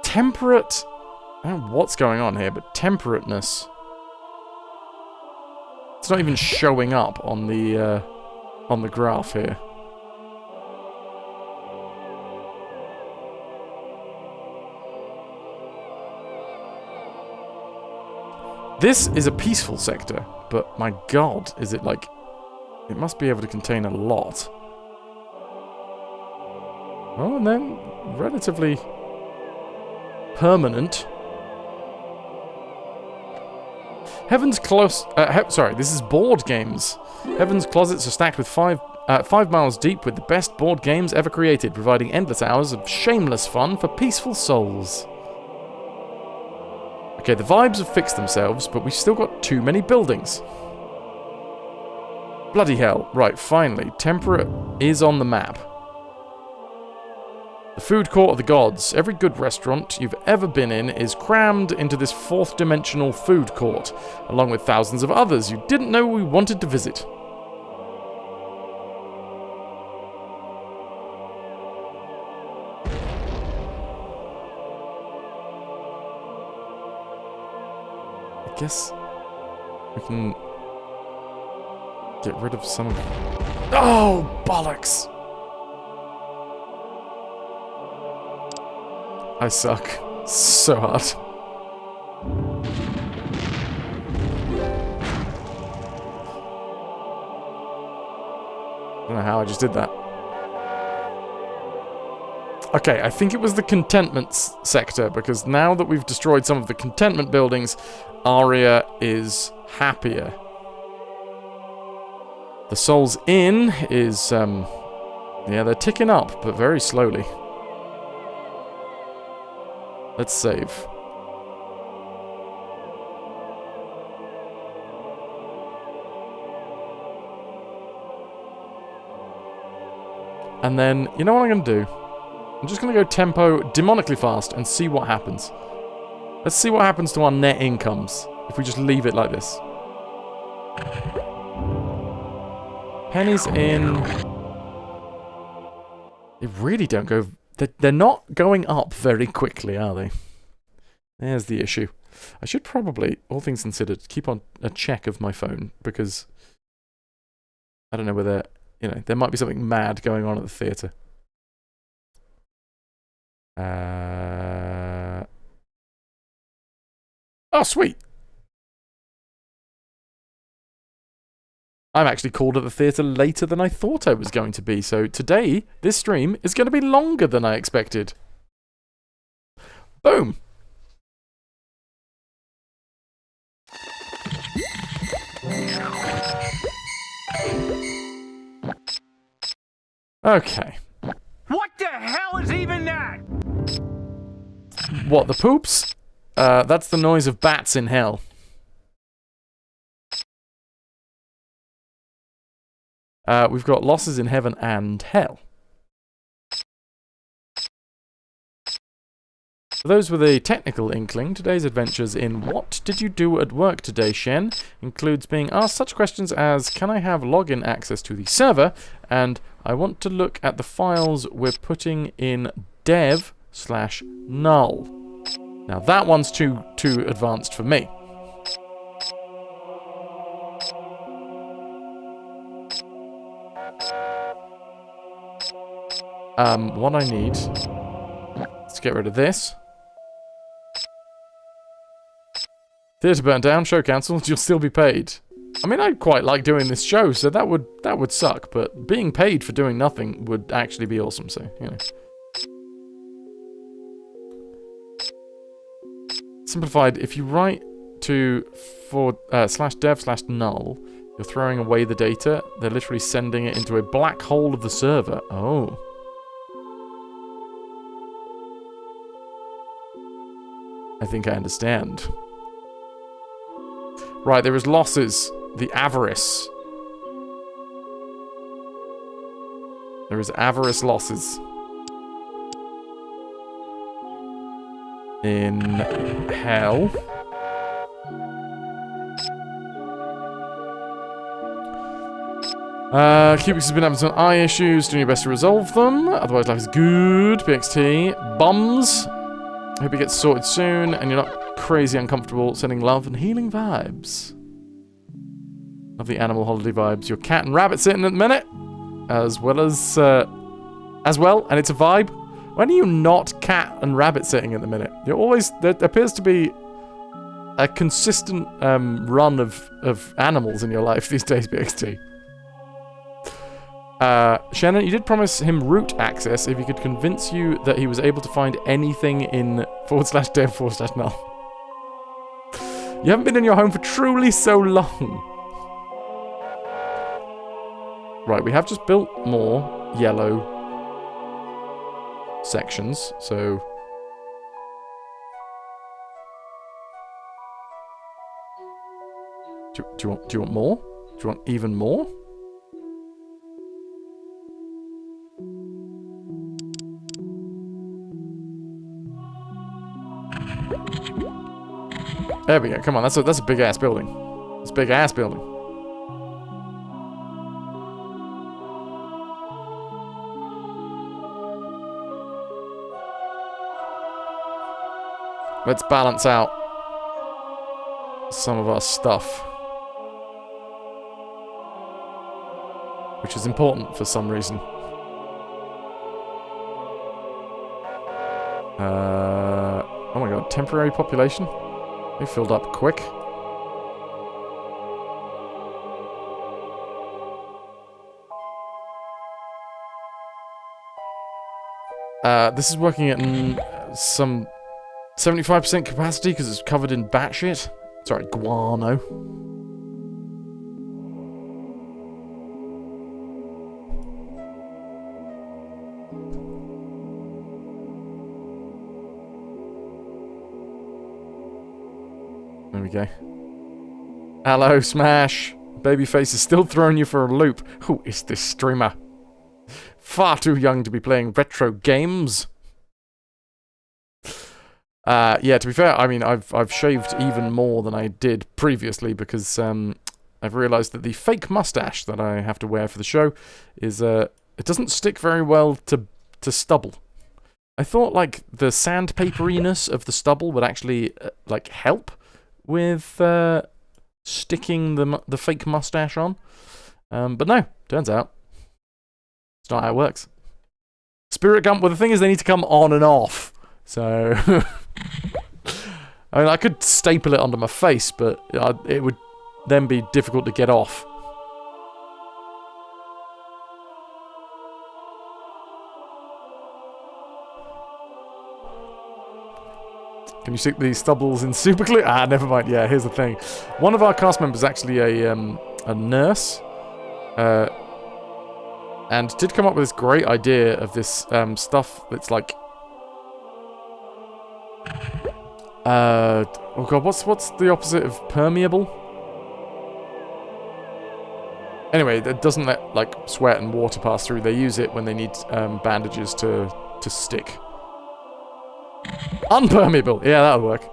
Temperate. I don't know what's going on here, but temperateness. It's not even showing up on the graph here. This is a peaceful sector, but my god, is it like... It must be able to contain a lot. Oh, and then relatively permanent. Heaven's close... sorry, this is board games. Heaven's closets are stacked with 5 miles deep with the best board games ever created, providing endless hours of shameless fun for peaceful souls. Okay, the vibes have fixed themselves, but we've still got too many buildings. Bloody hell. Right, finally. Temperate is on the map. The food court of the gods. Every good restaurant you've ever been in is crammed into this fourth-dimensional food court, along with thousands of others you didn't know we wanted to visit. I guess we can get rid of some of... Oh, bollocks! I suck so hard. I don't know how I just did that. Okay, I think it was the contentment sector, because now that we've destroyed some of the contentment buildings, Arya is happier. The Souls Inn is, yeah, they're ticking up, but very slowly. Let's save. And then, you know what I'm going to do? I'm just going to go tempo demonically fast and see what happens. Let's see what happens to our net incomes if we just leave it like this. Pennies in. They really don't go... They're not going up very quickly, are they? There's the issue. I should probably, all things considered, keep on a check of my phone, because I don't know whether, you know, there might be something mad going on at the theatre. Oh, sweet! I'm actually called at the theatre later than I thought I was going to be, so today, this stream is going to be longer than I expected. Boom! Okay. What the hell is even that? What, the poops? That's the noise of bats in hell. We've got losses in heaven and hell. For those with a technical inkling, today's adventures in What Did You Do at Work Today, Shen? Includes being asked such questions as, can I have login access to the server? And I want to look at the files we're putting in dev/null. Now that one's too advanced for me. What I need... Let's get rid of this. Theatre burnt down, show cancelled, you'll still be paid. I mean, I'd quite like doing this show, so that would suck, but being paid for doing nothing would actually be awesome, so, you know. Simplified, if you write to /dev/null, you're throwing away the data. They're literally sending it into a black hole of the server. Oh. I think I understand. Right, there is losses. The avarice. There is avarice losses. In hell. Cubics has been having some eye issues. Doing your best to resolve them. Otherwise, life is good. BXT. Bums. Hope it gets sorted soon and you're not crazy uncomfortable. Sending love and healing vibes. Lovely animal holiday vibes. Your cat and rabbit sitting at the minute. As well, and it's a vibe. When are you not cat and rabbit sitting at the minute? You're always... There appears to be a consistent run of animals in your life these days, BXT. Shannon, you did promise him root access if he could convince you that he was able to find anything in /dev/null. You haven't been in your home for truly so long. Right, we have just built more yellow sections, so... Do you want more? Do you want even more? There we go. Come on, that's a big ass building. It's a big ass building. Let's balance out some of our stuff, which is important for some reason. Oh my god, temporary population? They filled up quick. This is working at some 75% capacity because it's covered in batshit. Sorry, guano. There we go. Hello, Smash. Babyface is still throwing you for a loop. Who is this streamer? Far too young to be playing retro games. Yeah, to be fair, I mean, I've shaved even more than I did previously because I've realised that the fake mustache that I have to wear for the show is it doesn't stick very well to stubble. I thought like the sandpaperiness of the stubble would actually like help with sticking the fake mustache on, but no, turns out it's not how it works. Spirit gum. Well, the thing is, they need to come on and off. So, I mean, I could staple it onto my face, but it would then be difficult to get off. Can you stick these stubbles in super glue? Ah, never mind. Yeah, here's the thing. One of our cast members is actually a nurse, and did come up with this great idea of this stuff that's like, oh god, what's the opposite of permeable? Anyway, it doesn't let like sweat and water pass through. They use it when they need bandages to stick. Unpermeable! Yeah, that'll work.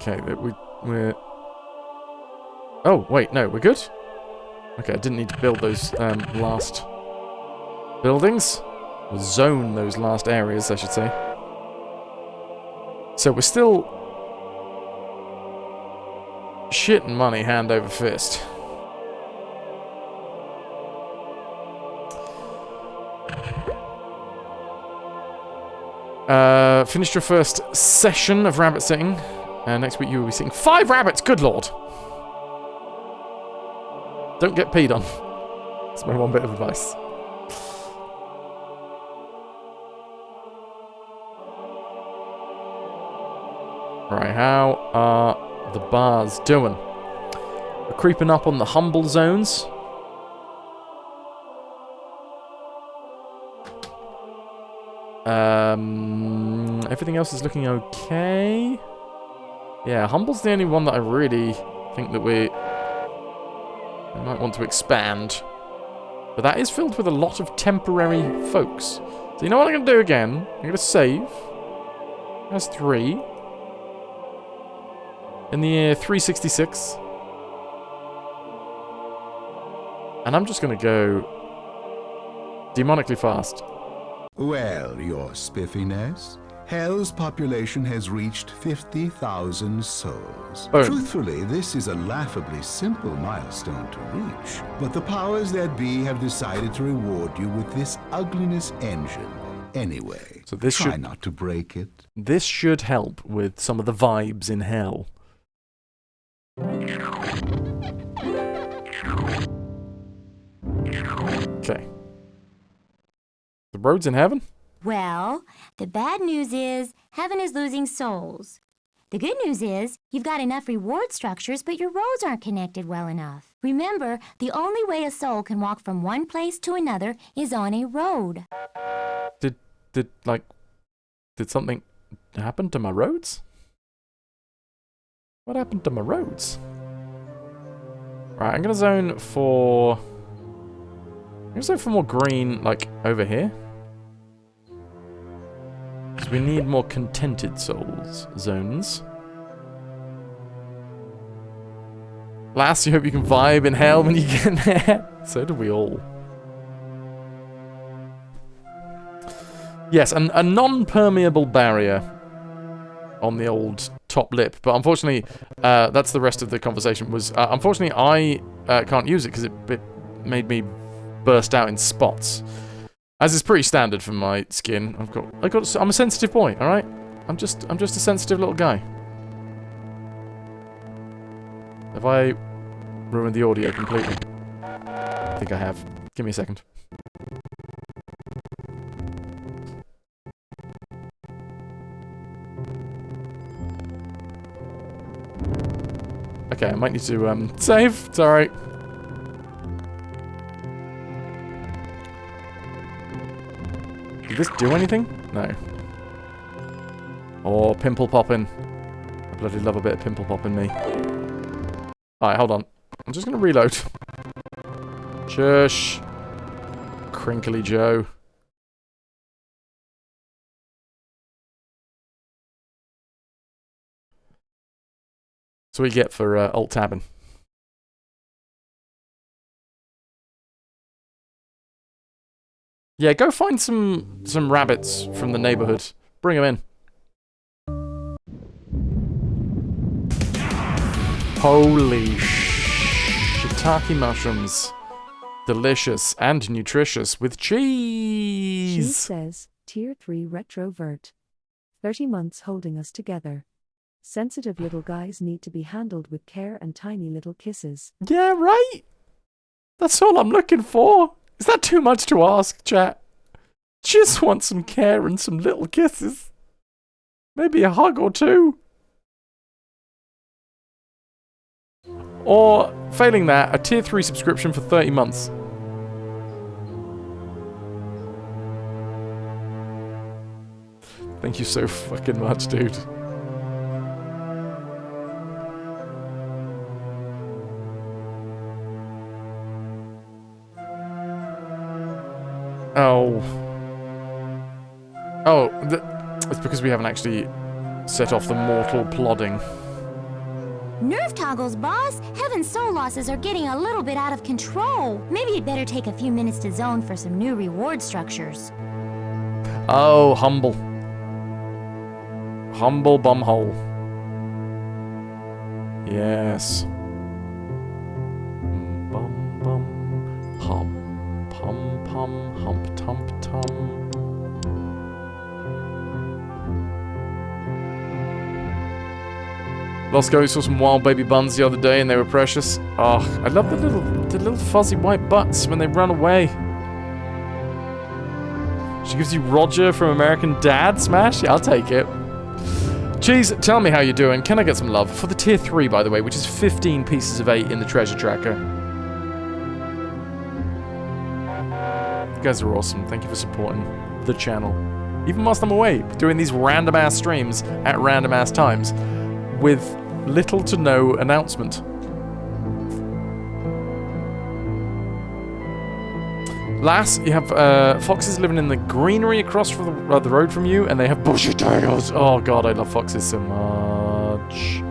Okay, we're... Oh, wait, no, we're good? Okay, I didn't need to build those last buildings. Or zone those last areas, I should say. So we're still... shit and money hand over fist. Finished your first session of rabbit sitting. Next week you will be sitting 5 rabbits, good lord! Don't get peed on. That's my one bit of advice. Right, how are the bars doing? We're creeping up on the humble zones. Everything else is looking okay. Yeah, humble's the only one that I really think that we might want to expand. But that is filled with a lot of temporary folks. So you know what I'm going to do again? I'm going to save. That's 3. In the year 366. And I'm just going to go demonically fast. Well, your spiffiness, Hell's population has reached 50,000 souls. Boom. Truthfully, this is a laughably simple milestone to reach. But the powers that be have decided to reward you with this ugliness engine. Anyway, so this try not to break it. This should help with some of the vibes in Hell. Okay. The road's in heaven? Well, the bad news is heaven is losing souls. The good news is you've got enough reward structures, but your roads aren't connected well enough. Remember, the only way a soul can walk from one place to another is on a road. Did something happen to my roads? What happened to my roads? Right, I'm gonna zone for more green, like, over here. Because we need more contented souls zones. Lass, you hope you can vibe in Hell when you get there. So do we all. Yes, a non-permeable barrier on the old top lip. But unfortunately, that's the rest of the conversation. Was unfortunately, I can't use it because it made me burst out in spots. As is pretty standard for my skin. I'm a sensitive boy, alright? I'm just a sensitive little guy. Have I ruined the audio completely? I think I have. Give me a second. Okay, I might need to save. It's alright. Did this do anything? No. Or pimple popping. I bloody love a bit of pimple popping me. Alright, hold on. I'm just gonna reload. Shush. Crinkly Joe. That's what you get for alt-tabbing. Yeah, go find some rabbits from the neighborhood. Bring them in. Holy shiitake mushrooms. Delicious and nutritious with cheese. She says, Tier 3 retrovert. 30 months holding us together. Sensitive little guys need to be handled with care and tiny little kisses. Yeah, right? That's all I'm looking for. Is that too much to ask, chat? Just want some care and some little kisses. Maybe a hug or two. Or, failing that, a tier 3 subscription for 30 months. Thank you so fucking much, dude. Oh. Oh, it's because we haven't actually set off the mortal plodding. Nerve toggles, boss! Heaven's soul losses are getting a little bit out of control. Maybe you'd better take a few minutes to zone for some new reward structures. Oh, humble. Humble bumhole. Yes. Bum bum. Hum pum pum. Hump tump tum. Lost Go saw some wild baby buns the other day and they were precious. Oh, I love the little fuzzy white butts when they run away. She gives you Roger from American Dad Smash? Yeah, I'll take it. Cheese, tell me how you're doing. Can I get some love? For the tier 3, by the way, which is 15 pieces of 8 in the treasure tracker. You guys are awesome. Thank you for supporting the channel. Even whilst I'm away, doing these random ass streams at random ass times with little to no announcement. Lass, you have foxes living in the greenery across from the road from you, and they have bushy tails. Oh god, I love foxes so much.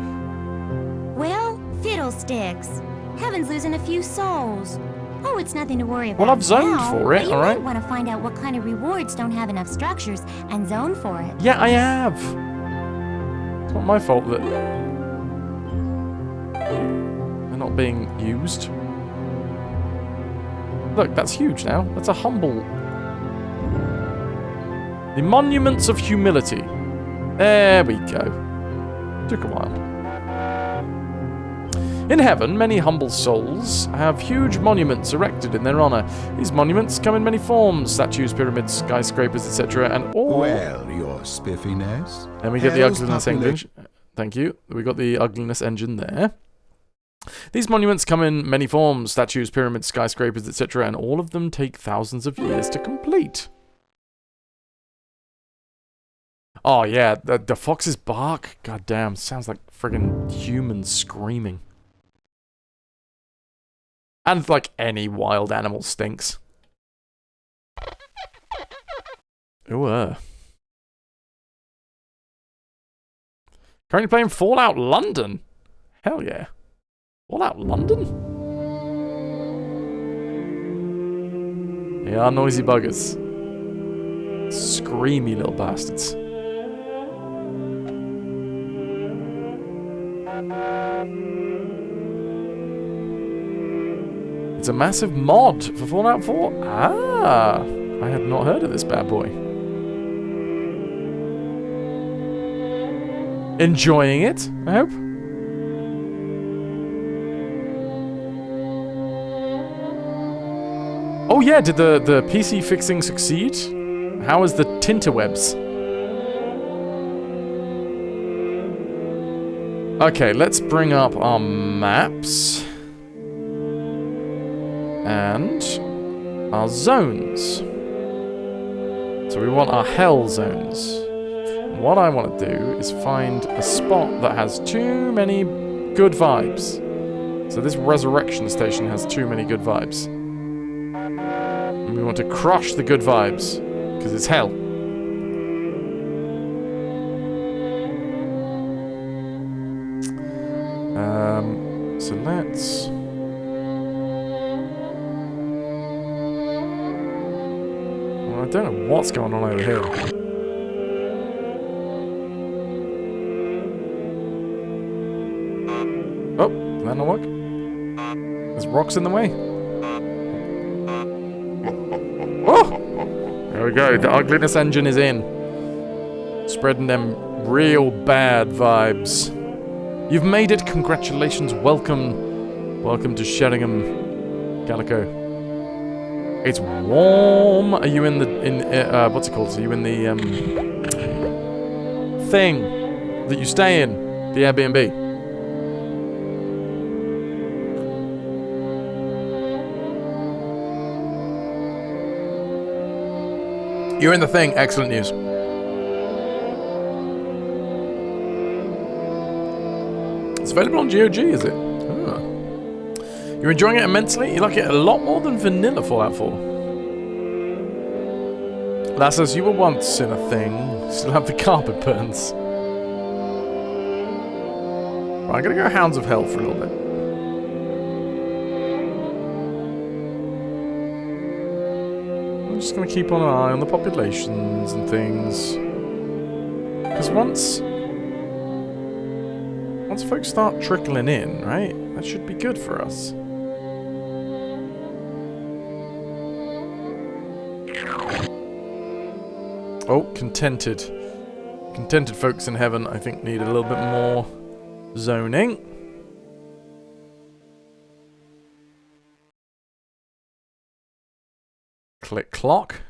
Well, fiddlesticks. Heaven's losing a few souls. Oh, it's nothing to worry about. Well, I've zoned now, for it, but you alright? might want to find out what kind of rewards don't have enough structures and zone for it. Yeah, I have. It's not my fault that they're not being used. Look, that's huge now. That's a humble... The Monuments of Humility. There we go. Took a while. In heaven, many humble souls have huge monuments erected in their honor. These monuments come in many forms: statues, pyramids, skyscrapers, etc. And all... Well, your spiffiness. And we get the Hell's ugliness popula- engine. Thank you. We got the ugliness engine there. These monuments come in many forms: statues, pyramids, skyscrapers, etc. And all of them take thousands of years to complete. Oh yeah, the fox's bark. God damn, sounds like friggin' humans screaming. And like any wild animal stinks. Ooh, Currently playing Fallout London. Hell yeah. Fallout London? They are noisy buggers. Screamy little bastards. It's a massive mod for Fallout 4. Ah, I had not heard of this bad boy. enjoying it, I hope. Oh yeah, did the PC fixing succeed? How is the tinterwebs? Okay, let's bring up our maps. And our zones. So we want our hell zones. What I want to do is find a spot that has too many good vibes. So this resurrection station has too many good vibes. And we want to crush the good vibes, because it's hell. So let's... Well, I don't know what's going on over here. Oh, did that not work? There's rocks in the way. Oh! There we go, the ugliness engine is in. Spreading them real bad vibes. You've made it, congratulations, welcome. Welcome to Sheringham, Calico. It's warm. Are you in the, what's it called? Are you in the, thing that you stay in? The Airbnb? You're in the thing, excellent news. It's available on GOG, is it? Ah. You're enjoying it immensely? You like it a lot more than vanilla Fallout 4. That says you were once in a thing. Still have the carpet burns. Right, I'm gonna go Hounds of Hell for a little bit. I'm just gonna keep on an eye on the populations and things. Because once folks start trickling in, right? That should be good for us. Oh, contented. Contented folks in heaven, I think, need a little bit more zoning. Click clock.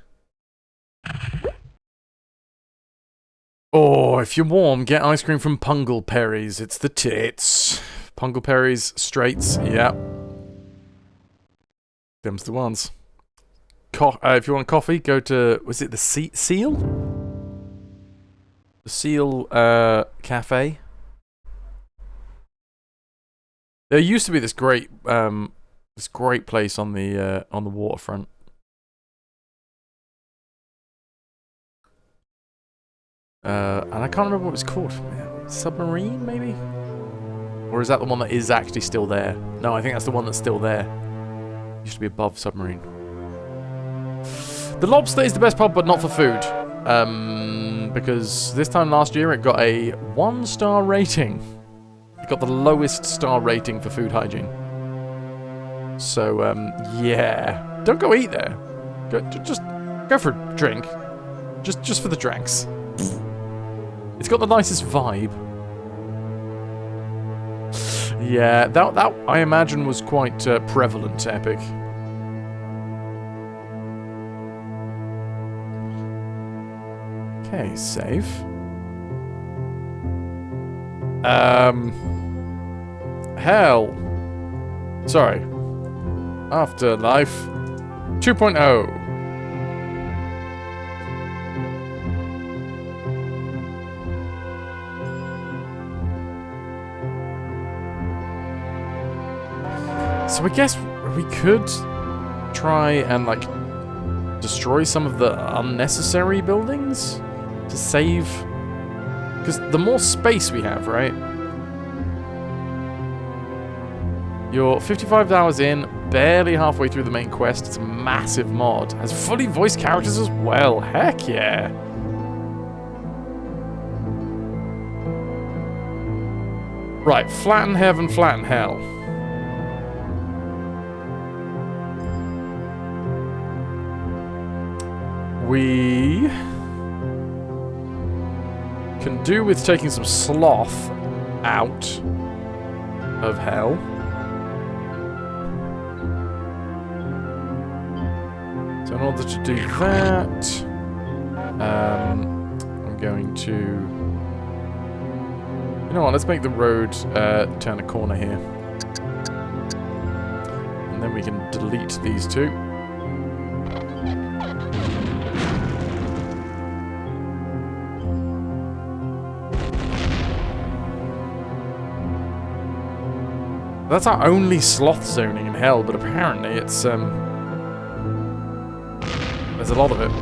Oh, if you're warm, get ice cream from Pungle Perry's. It's the tits. Pungle Perry's, Straits, yeah. Them's the ones. If you want coffee, go to, was it the Seal? The Seal Cafe. There used to be this great place on the waterfront. And I can't remember what it's called. Submarine, maybe? Or is that the one that is actually still there? No, I think that's the one that's still there. It used to be above Submarine. The Lobster is the best pub, but not for food. Because this time last year it got a 1-star rating. It got the lowest star rating for food hygiene. So, yeah. Don't go eat there. Just go for a drink. Just for the drinks. It's got the nicest vibe. Yeah, that I imagine was quite prevalent, Epic. Okay, save. Hell. Sorry. Afterlife 2.0. So I guess we could try and, like, destroy some of the unnecessary buildings to save... Because the more space we have, right? You're 55 hours in, barely halfway through the main quest. It's a massive mod. Has fully voiced characters as well. Heck yeah. Right, flatten heaven, flatten hell. Can do with taking some sloth out of hell. So in order to do that, I'm going to... You know what, let's make the road turn a corner here. And then we can delete these two. That's our only sloth zoning in hell, but apparently it's, there's a lot of it.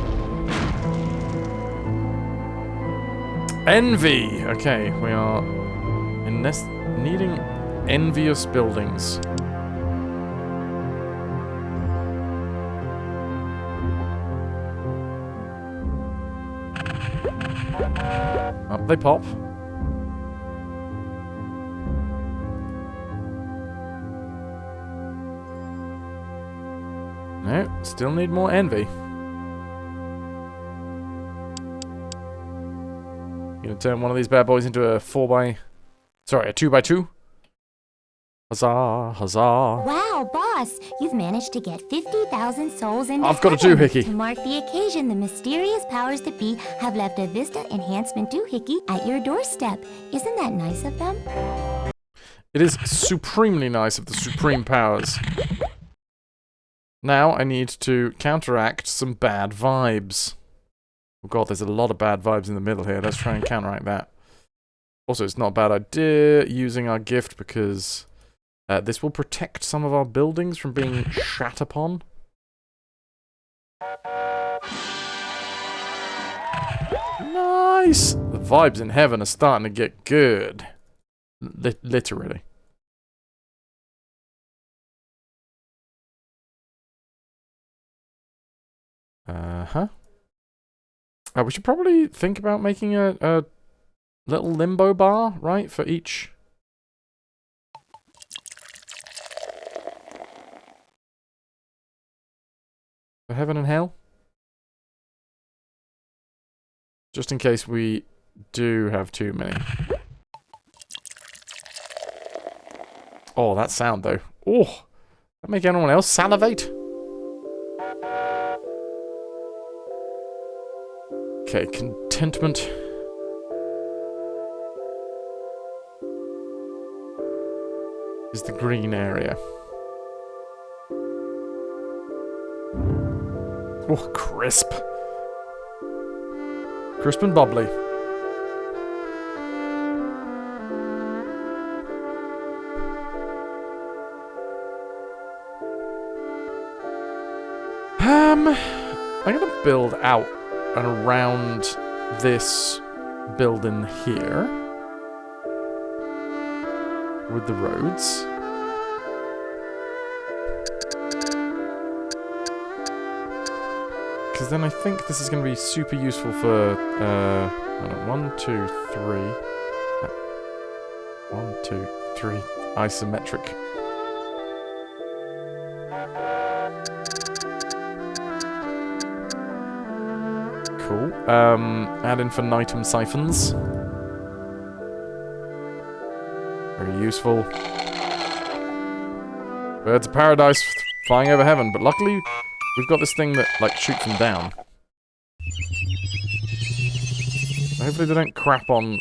Envy! Okay, we are needing envious buildings. Up they pop. No, still need more envy. Gonna turn one of these bad boys into a 2x2. Huzzah, huzzah. Wow, boss, you've managed to get 50,000 souls into I've got a heaven. doohickey. To mark the occasion, the mysterious powers that be have left a Vista Enhancement doohickey at your doorstep. Isn't that nice of them? It is supremely nice of the supreme powers. Now I need to counteract some bad vibes. Oh god, there's a lot of bad vibes in the middle here. Let's try and counteract that. Also, it's not a bad idea using our gift because this will protect some of our buildings from being shat upon. Nice! The vibes in heaven are starting to get good. Literally. We should probably think about making a little limbo bar, right, for each. For heaven and hell. Just in case we do have too many. Oh, that sound though. Oh, that make anyone else salivate? Okay, contentment. Is the green area. Oh, crisp. Crisp and bubbly. I'm gonna build out and around this building here with the roads. Because then I think this is going to be super useful for, hold on, 1, 2, 3. 1, 2, 3. Isometric. Cool. Ad infinitum siphons. Very useful. Birds of paradise flying over heaven, but luckily we've got this thing that, like, shoots them down. Hopefully they don't crap on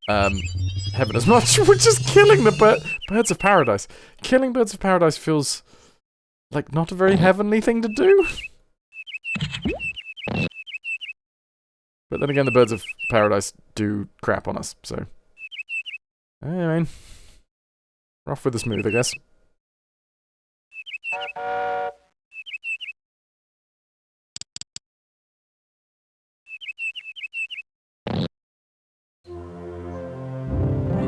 heaven as much. We're just killing the birds of paradise. Killing birds of paradise feels like not a very heavenly thing to do. But then again, the birds of paradise do crap on us, so... Anyway. Rough with the smooth, I guess.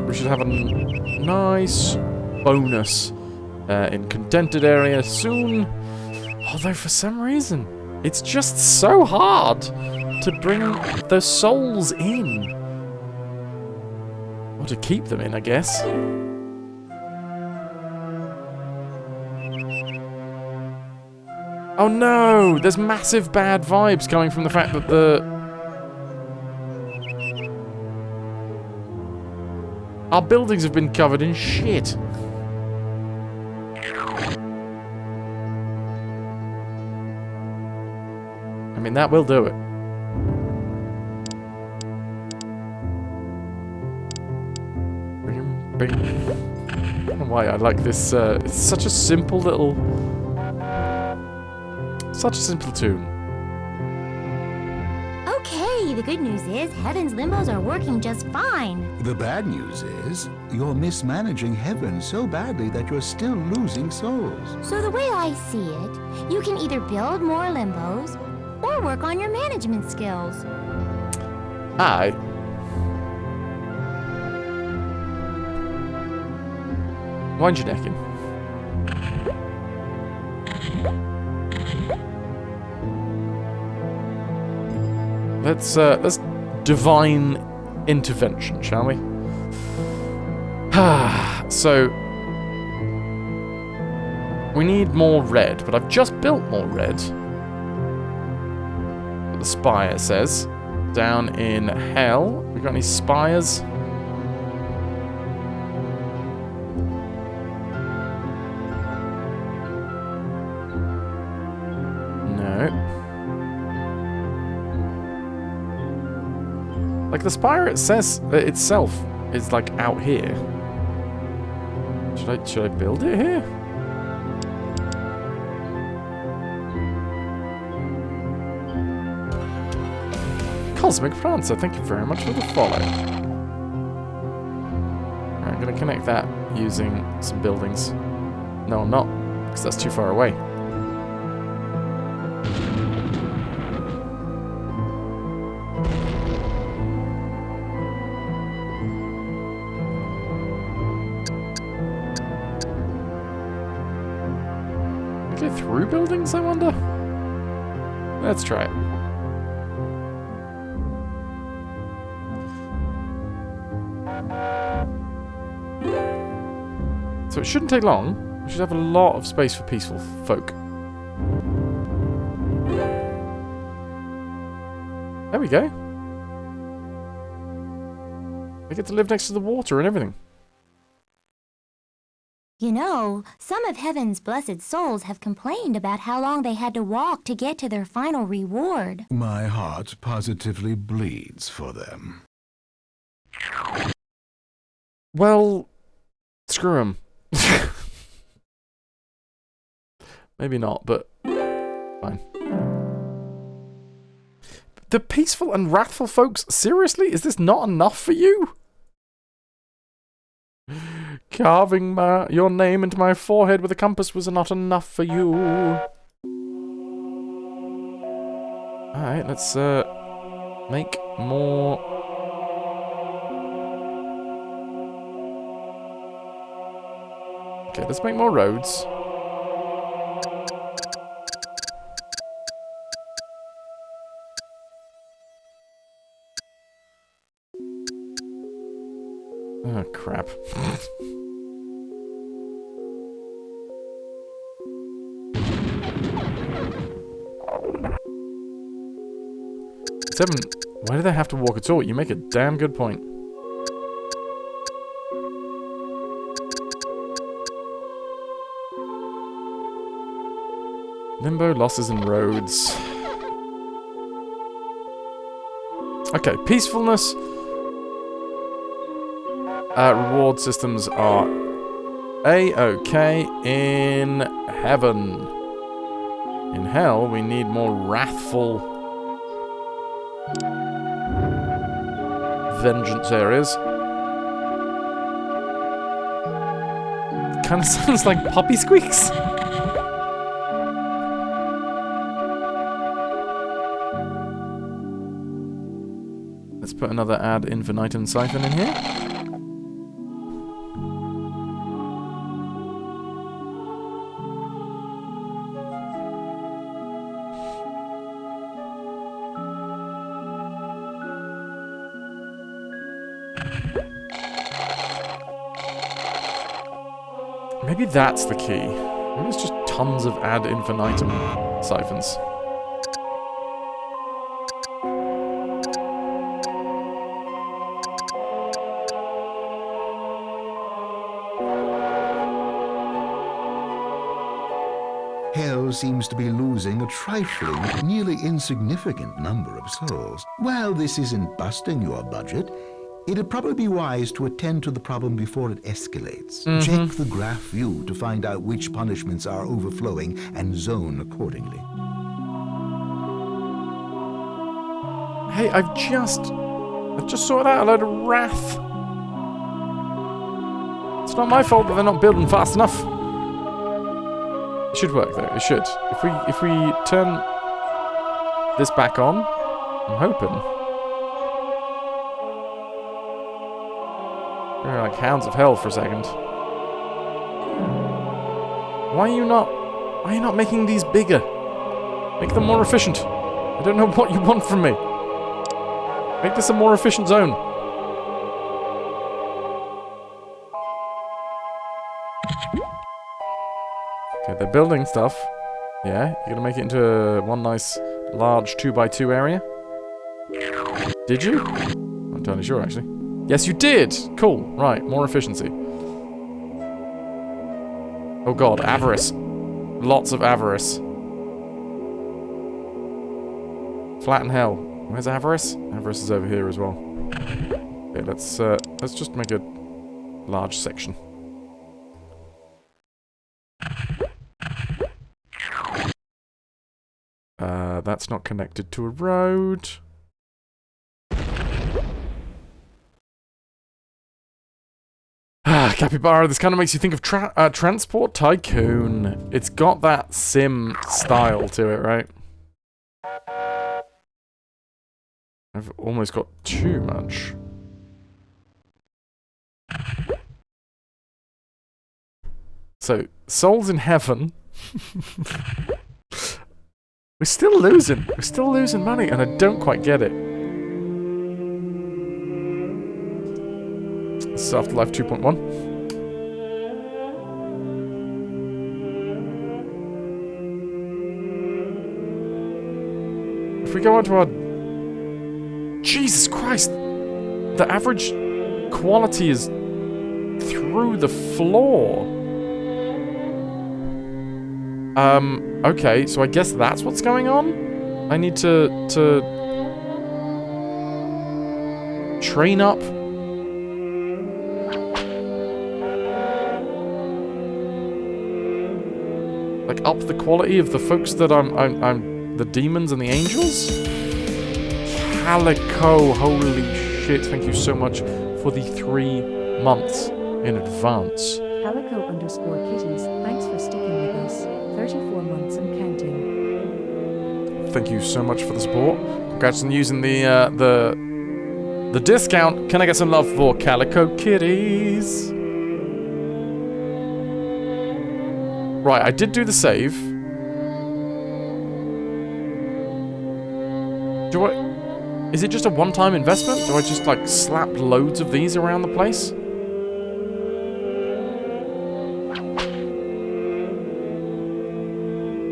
We should have a nice bonus in contented area soon. Although for some reason, it's just so hard to bring the souls in. Or to keep them in, I guess. Oh no! There's massive bad vibes coming from the fact that Our buildings have been covered in shit. I mean, that will do it. I don't know why I like this. It's such a simple little... Such a simple tune. Okay, the good news is Heaven's limbos are working just fine. The bad news is you're mismanaging heaven so badly that you're still losing souls. So the way I see it, you can either build more limbos or work on your management skills. Aye. Wind your neck in. Let's divine intervention, shall we? So we need more red, but I've just built more red. What the spire says. Down in hell. We got any spires? Like, the spire, it says itself is, like, out here. Should I build it here? Cosmic Prancer, thank you very much for the follow. Alright, I'm gonna connect that using some buildings. No, I'm not, because that's too far away. Go through buildings, I wonder? Let's try it. So it shouldn't take long. We should have a lot of space for peaceful folk. There we go. They get to live next to the water and everything. You know, some of Heaven's blessed souls have complained about how long they had to walk to get to their final reward. My heart positively bleeds for them. Well, screw 'em. Maybe not, but fine. The peaceful and wrathful folks, seriously? Is this not enough for you? Carving your name into my forehead with a compass was not enough for you. Alright, let's make more. Okay, let's make more roads. Oh, crap. Seven. Why do they have to walk at all? You make a damn good point. Limbo, losses, and roads. Okay, peacefulness. Reward systems are A-OK in heaven. In hell, we need more wrathful vengeance areas. Kind of sounds like puppy squeaks. Let's put another ad infinitum siphon in here. Maybe that's the key. Maybe it's just tons of ad infinitum siphons. hell seems to be losing a trifling, nearly insignificant number of souls. While this isn't busting your budget, it'd probably be wise to attend to the problem before it escalates. Check the graph view to find out which punishments are overflowing and zone accordingly. Hey, I've just sorted out a load of wrath. It's not my fault that they're not building fast enough. It should work though. It should. If we turn this back on, I'm hoping. We're like hounds of hell for a second. Why are you not making these bigger? Make them more efficient. I don't know what you want from me. Make this a more efficient zone. Okay, they're building stuff. Yeah, you're gonna make it into one nice, large 2x2 area? Did you? I'm not entirely sure, actually. Yes, you did! Cool. Right, more efficiency. Oh god, avarice. Lots of avarice. Flatten hell. Where's avarice? Avarice is over here as well. Okay, let's just make a large section. That's not connected to a road. Capybara, this kind of makes you think of Transport Tycoon. It's got that sim style to it, right? I've almost got too much. So, souls in heaven. We're still losing. We're still losing money, and I don't quite get it. This is Afterlife 2.1. If we go on to our... Jesus Christ! The average quality is through the floor. Okay, so I guess that's what's going on? I need to train up. Like, up the quality of the folks that I'm the demons and the angels? Calico, holy shit, thank you so much for the 3 months in advance. Calico_kitties, thanks for sticking with us. 34 months and counting. Thank you so much for the support. Congrats on using the discount. Can I get some love for Calico Kitties? Right, I did do the save. Is it just a one-time investment? Do I just, like, slap loads of these around the place?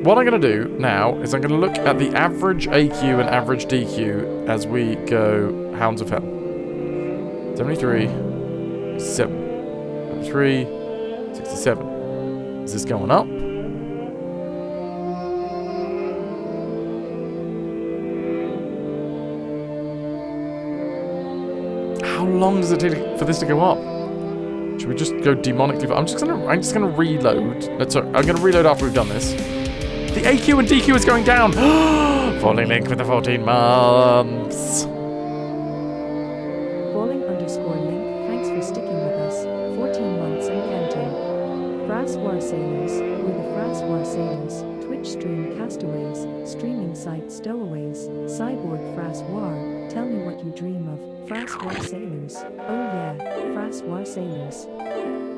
What I'm going to do now is I'm going to look at the average AQ and average DQ as we go Hounds of Hell. 73, 67, 73, 67. Is this going up? How long does it take for this to go up? Should we just go demonically? I'm just gonna reload. Sorry, I'm gonna reload after we've done this. The AQ and DQ is going down. Falling Link with the 14 months. Falling_Link, thanks for sticking with us. 14 months and counting. FrasWhar Sailors, we're the FrasWhar Sailors. Twitch stream castaways, streaming site stowaways. Cyborg FrasWhar, tell me what you dream of. FrasWhar Sailors. Oh yeah, FrasWhar Sailors.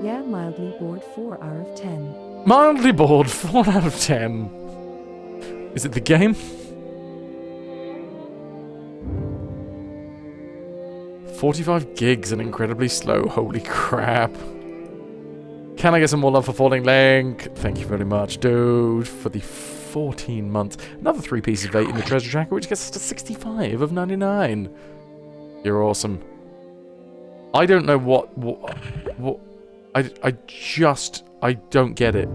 Yeah, mildly bored 4 out of 10. Mildly bored 4 out of 10. Is it the game? 45 gigs and incredibly slow. Holy crap. Can I get some more love for Falling Link? Thank you very much, dude, for the 14 months. Another 3 pieces of 8 in the treasure tracker, which gets us to 65 of 99. You're awesome. I don't know what I don't get it.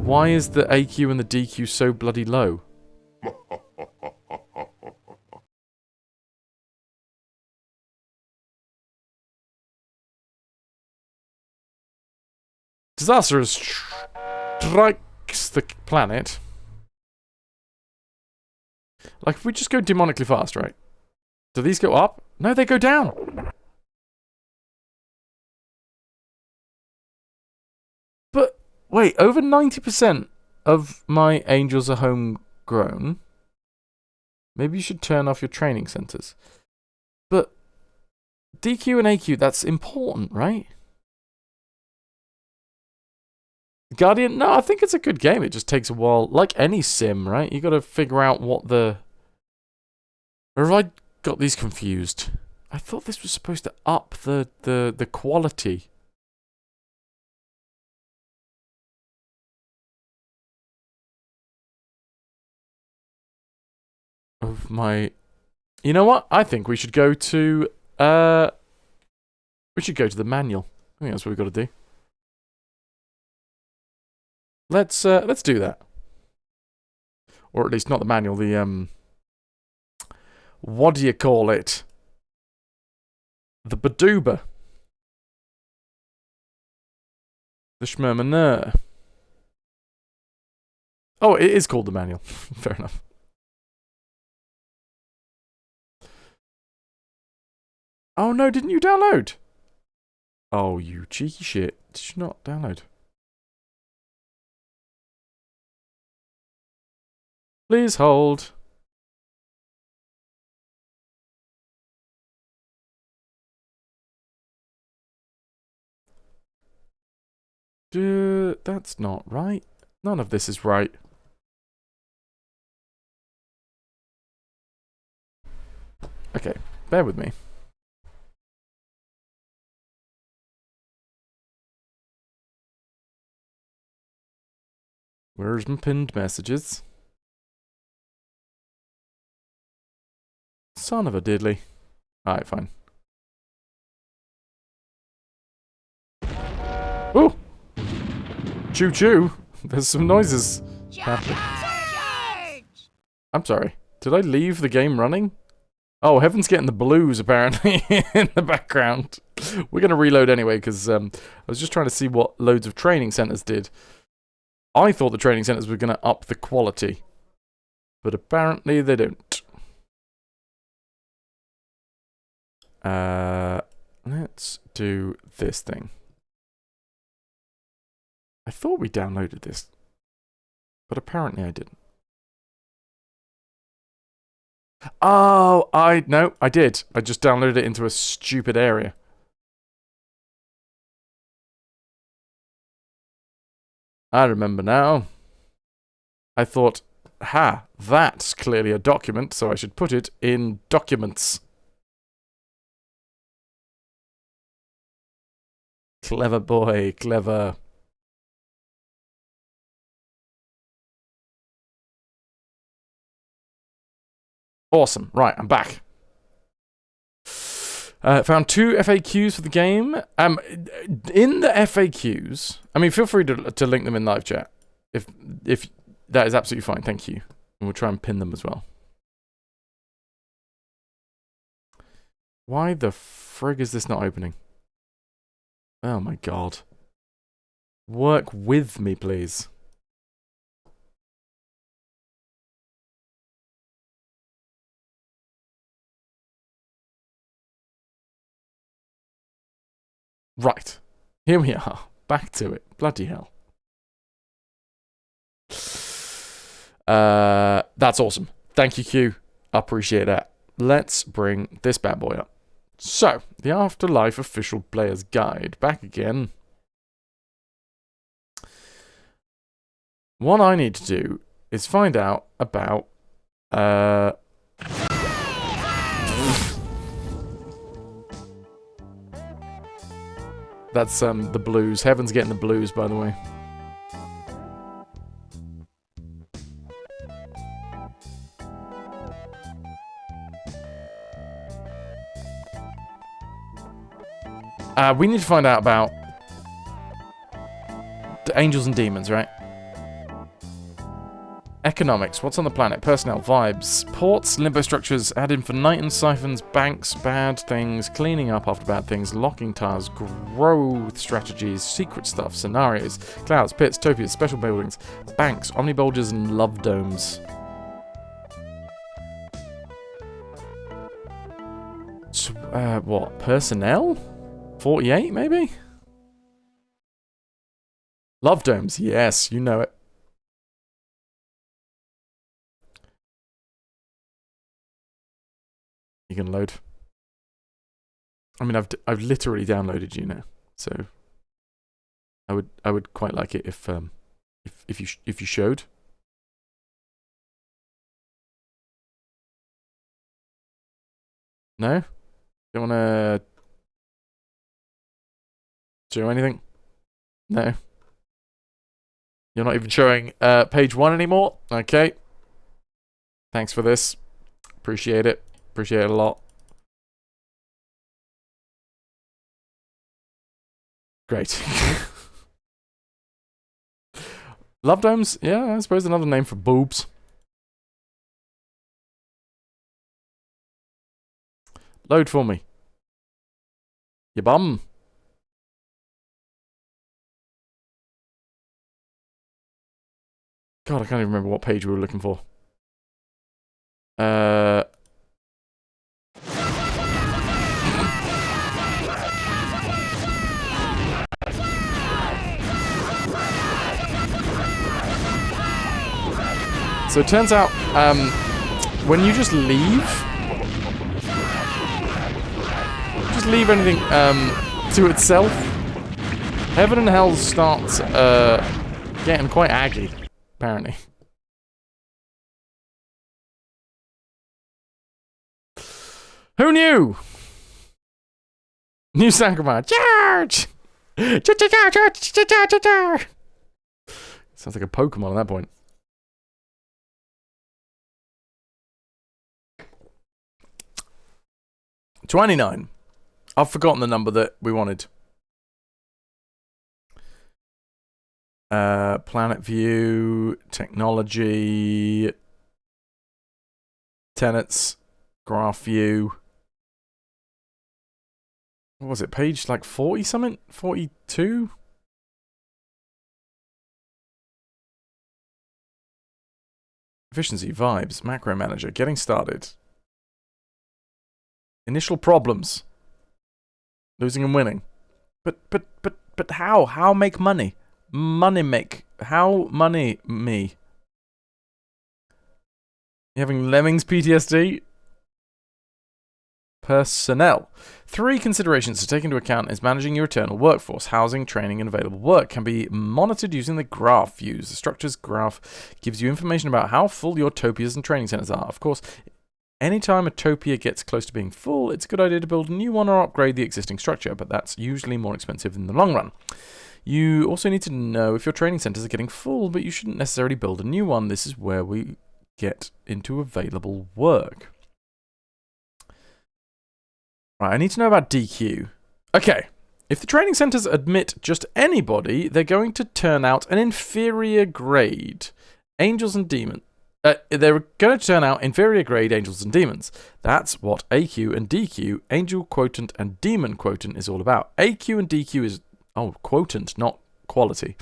Why is the AQ and the DQ so bloody low? Disaster strikes the planet. Like, if we just go demonically fast, right? Do these go up? No, they go down. But, wait, over 90% of my angels are homegrown. Maybe you should turn off your training centers. But, DQ and AQ, that's important, right? Guardian? No, I think it's a good game. It just takes a while. Like any sim, right? You gotta figure out what the... Or have I got these confused? I thought this was supposed to up the quality. Of my... You know what? I think we should go to... We should go to the manual. I think that's what we've got to do. Let's do that. Or at least not the manual, the, what do you call it? The Badooba. The Schmermanur. Oh, it is called the manual. Fair enough. Oh no, didn't you download? Oh, you cheeky shit. Did you not download? Please hold. That's not right. None of this is right. Okay, bear with me. Where's my pinned messages? Son of a diddly. Alright, fine. Ooh! Choo choo! There's some noises happening. I'm sorry. Did I leave the game running? Oh, Heaven's getting the blues, apparently, in the background. We're going to reload anyway, because I was just trying to see what loads of training centers did. I thought the training centers were going to up the quality. But apparently they don't. Let's do this thing. I thought we downloaded this. But apparently I didn't. Oh, no, I did. I just downloaded it into a stupid area. I remember now. I thought, ha, that's clearly a document, so I should put it in documents. Clever boy, clever. Awesome. Right, I'm back. Found 2 FAQs for the game. In the FAQs, I mean, feel free to link them in live chat. If that is absolutely fine, thank you. And we'll try and pin them as well. Why the frig is this not opening? Oh my god. Work with me, please. Right. Here we are. Back to it. Bloody hell. That's awesome. Thank you, Q. Appreciate that. Let's bring this bad boy up. So, the Afterlife official player's guide. Back again. What I need to do is find out about... That's the blues. Heaven's getting the blues, by the way. We need to find out about the angels and demons, right? Economics. What's on the planet? Personnel. Vibes. Ports. Limbo structures. Ad infinitum. Siphons. Banks. Bad things. Cleaning up after bad things. Locking tires. Growth strategies. Secret stuff. Scenarios. Clouds. Pits. Topias. Special buildings. Banks. Omnibulges and love domes. What? Personnel? 48, maybe? Love domes. Yes, you know it. You can load. I mean, I've literally downloaded you now, so I would quite like it if you showed. No? Don't wanna show anything? No. You're not even showing page 1 anymore? Okay. Thanks for this. Appreciate it. Appreciate it a lot. Great. Love domes? Yeah, I suppose another name for boobs. Load for me. You bum. God, I can't even remember what page we were looking for. So it turns out, when you just leave anything to itself, heaven and hell starts getting quite aggy, apparently. Who knew? New Sancomar. Charge! Sounds like a Pokemon at that point. $29. I've forgotten the number that we wanted. Planet view, technology, tenants, graph view. What was it? Page like 40 something? 42? Efficiency, vibes, macro manager, getting started. Initial problems. Losing and winning. But how? How make money? Money make. How money me? You having Lemmings PTSD? Personnel. 3 considerations to take into account is managing your eternal workforce. Housing, training, and available work can be monitored using the graph views. The structures graph gives you information about how full your topias and training centers are. Of course, anytime a topia gets close to being full, it's a good idea to build a new one or upgrade the existing structure, but that's usually more expensive in the long run. You also need to know if your training centers are getting full, but you shouldn't necessarily build a new one. This is where we get into available work. Right, I need to know about DQ. Okay, if the training centers admit just anybody, they're going to turn out an inferior grade. Angels and demons. They're going to turn out inferior grade angels and demons. That's what AQ and DQ, angel quotient and demon quotient, is all about. AQ and DQ is, quotient, not quality.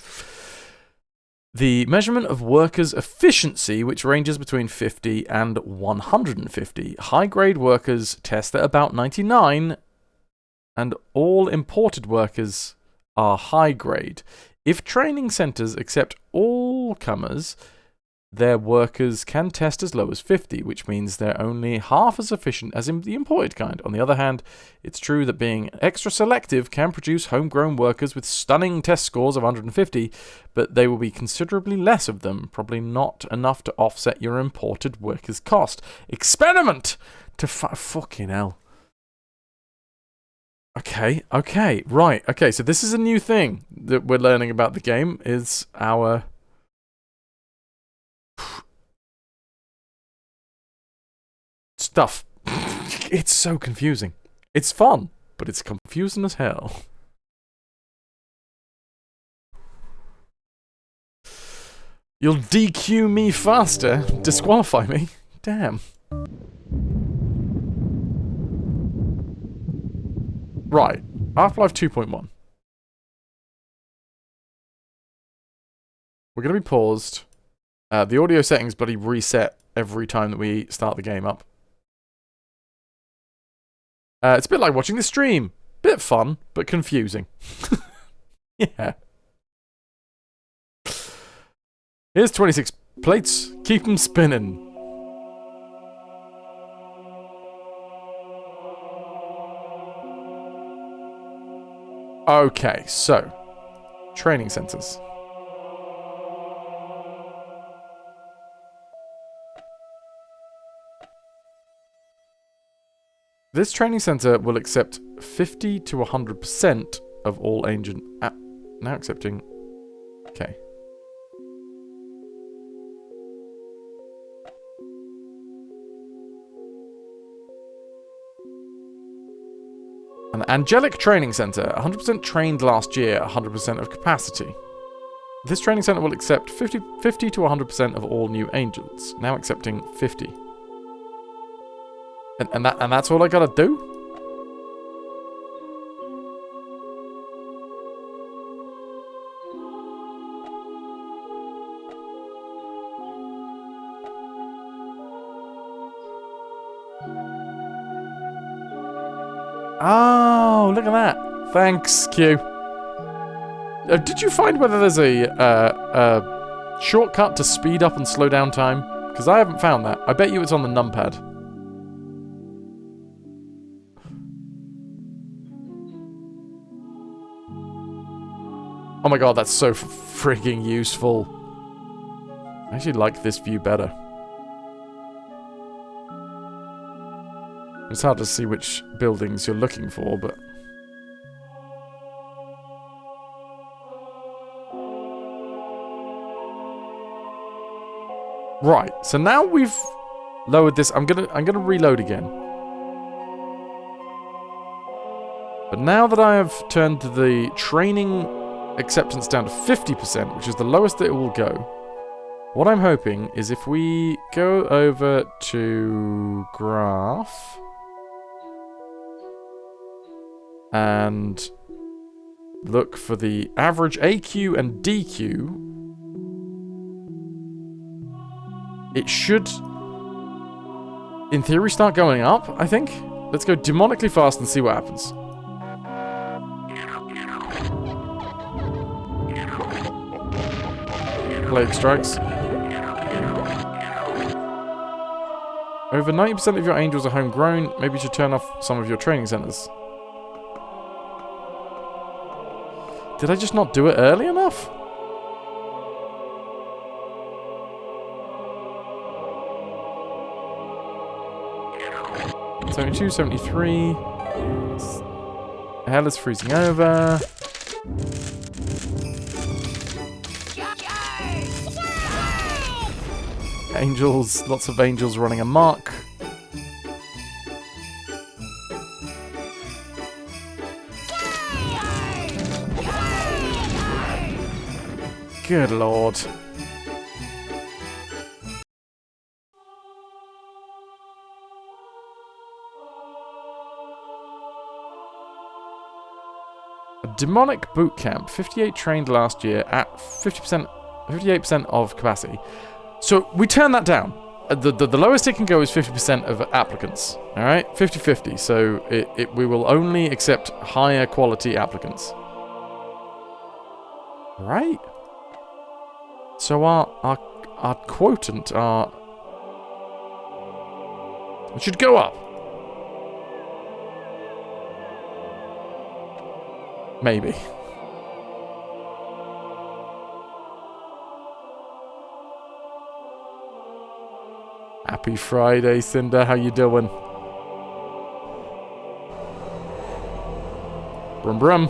The measurement of workers' efficiency, which ranges between 50 and 150. High-grade workers test at about 99, and all imported workers are high-grade. If training centers accept all comers, their workers can test as low as 50, which means they're only half as efficient as in the imported kind. On the other hand, it's true that being extra selective can produce homegrown workers with stunning test scores of 150, but they will be considerably less of them, probably not enough to offset your imported workers' cost. Experiment to fucking hell. Okay, right. Okay, so this is a new thing that we're learning about the game, is our stuff. It's so confusing. It's fun, but it's confusing as hell. You'll DQ me faster. Disqualify me. Damn. Right. Half-Life 2.1. We're going to be paused. The audio settings bloody reset every time that we start the game up. It's a bit like watching the stream. Bit fun, but confusing. Yeah. Here's 26 plates. Keep them spinning. Okay, so. Training centers. This training center will accept 50 to 100% of all agent... now accepting... Okay. An angelic training center, 100% trained last year, 100% of capacity. This training center will accept 50 to 100% of all new angels, now accepting 50. And that's all I gotta do? Oh, look at that. Thanks, Q. Did you find whether there's a shortcut to speed up and slow down time? Because I haven't found that. I bet you it's on the numpad. Oh my god, that's so frigging useful. I actually like this view better. It's hard to see which buildings you're looking for, but... Right, so now we've lowered this. I'm gonna reload again. But now that I have turned the training acceptance down to 50%, which is the lowest that it will go, what I'm hoping is if we go over to graph and look for the average AQ and DQ, it should, in theory, start going up, I think. Let's go demonically fast and see what happens. Plague strikes. Over 90% of your angels are homegrown. Maybe you should turn off some of your training centers. Did I just not do it early enough? $72, 73. Hell is freezing over. Angels, lots of angels running amok. Good lord. A demonic boot camp. 58 trained last year at 58% of capacity. So we turn that down. The lowest it can go is 50% of applicants. Alright? 50-50. So we will only accept higher quality applicants. Right? So our quotient, it should go up. Maybe. Happy Friday, Cinder. How you doing? Brum brum.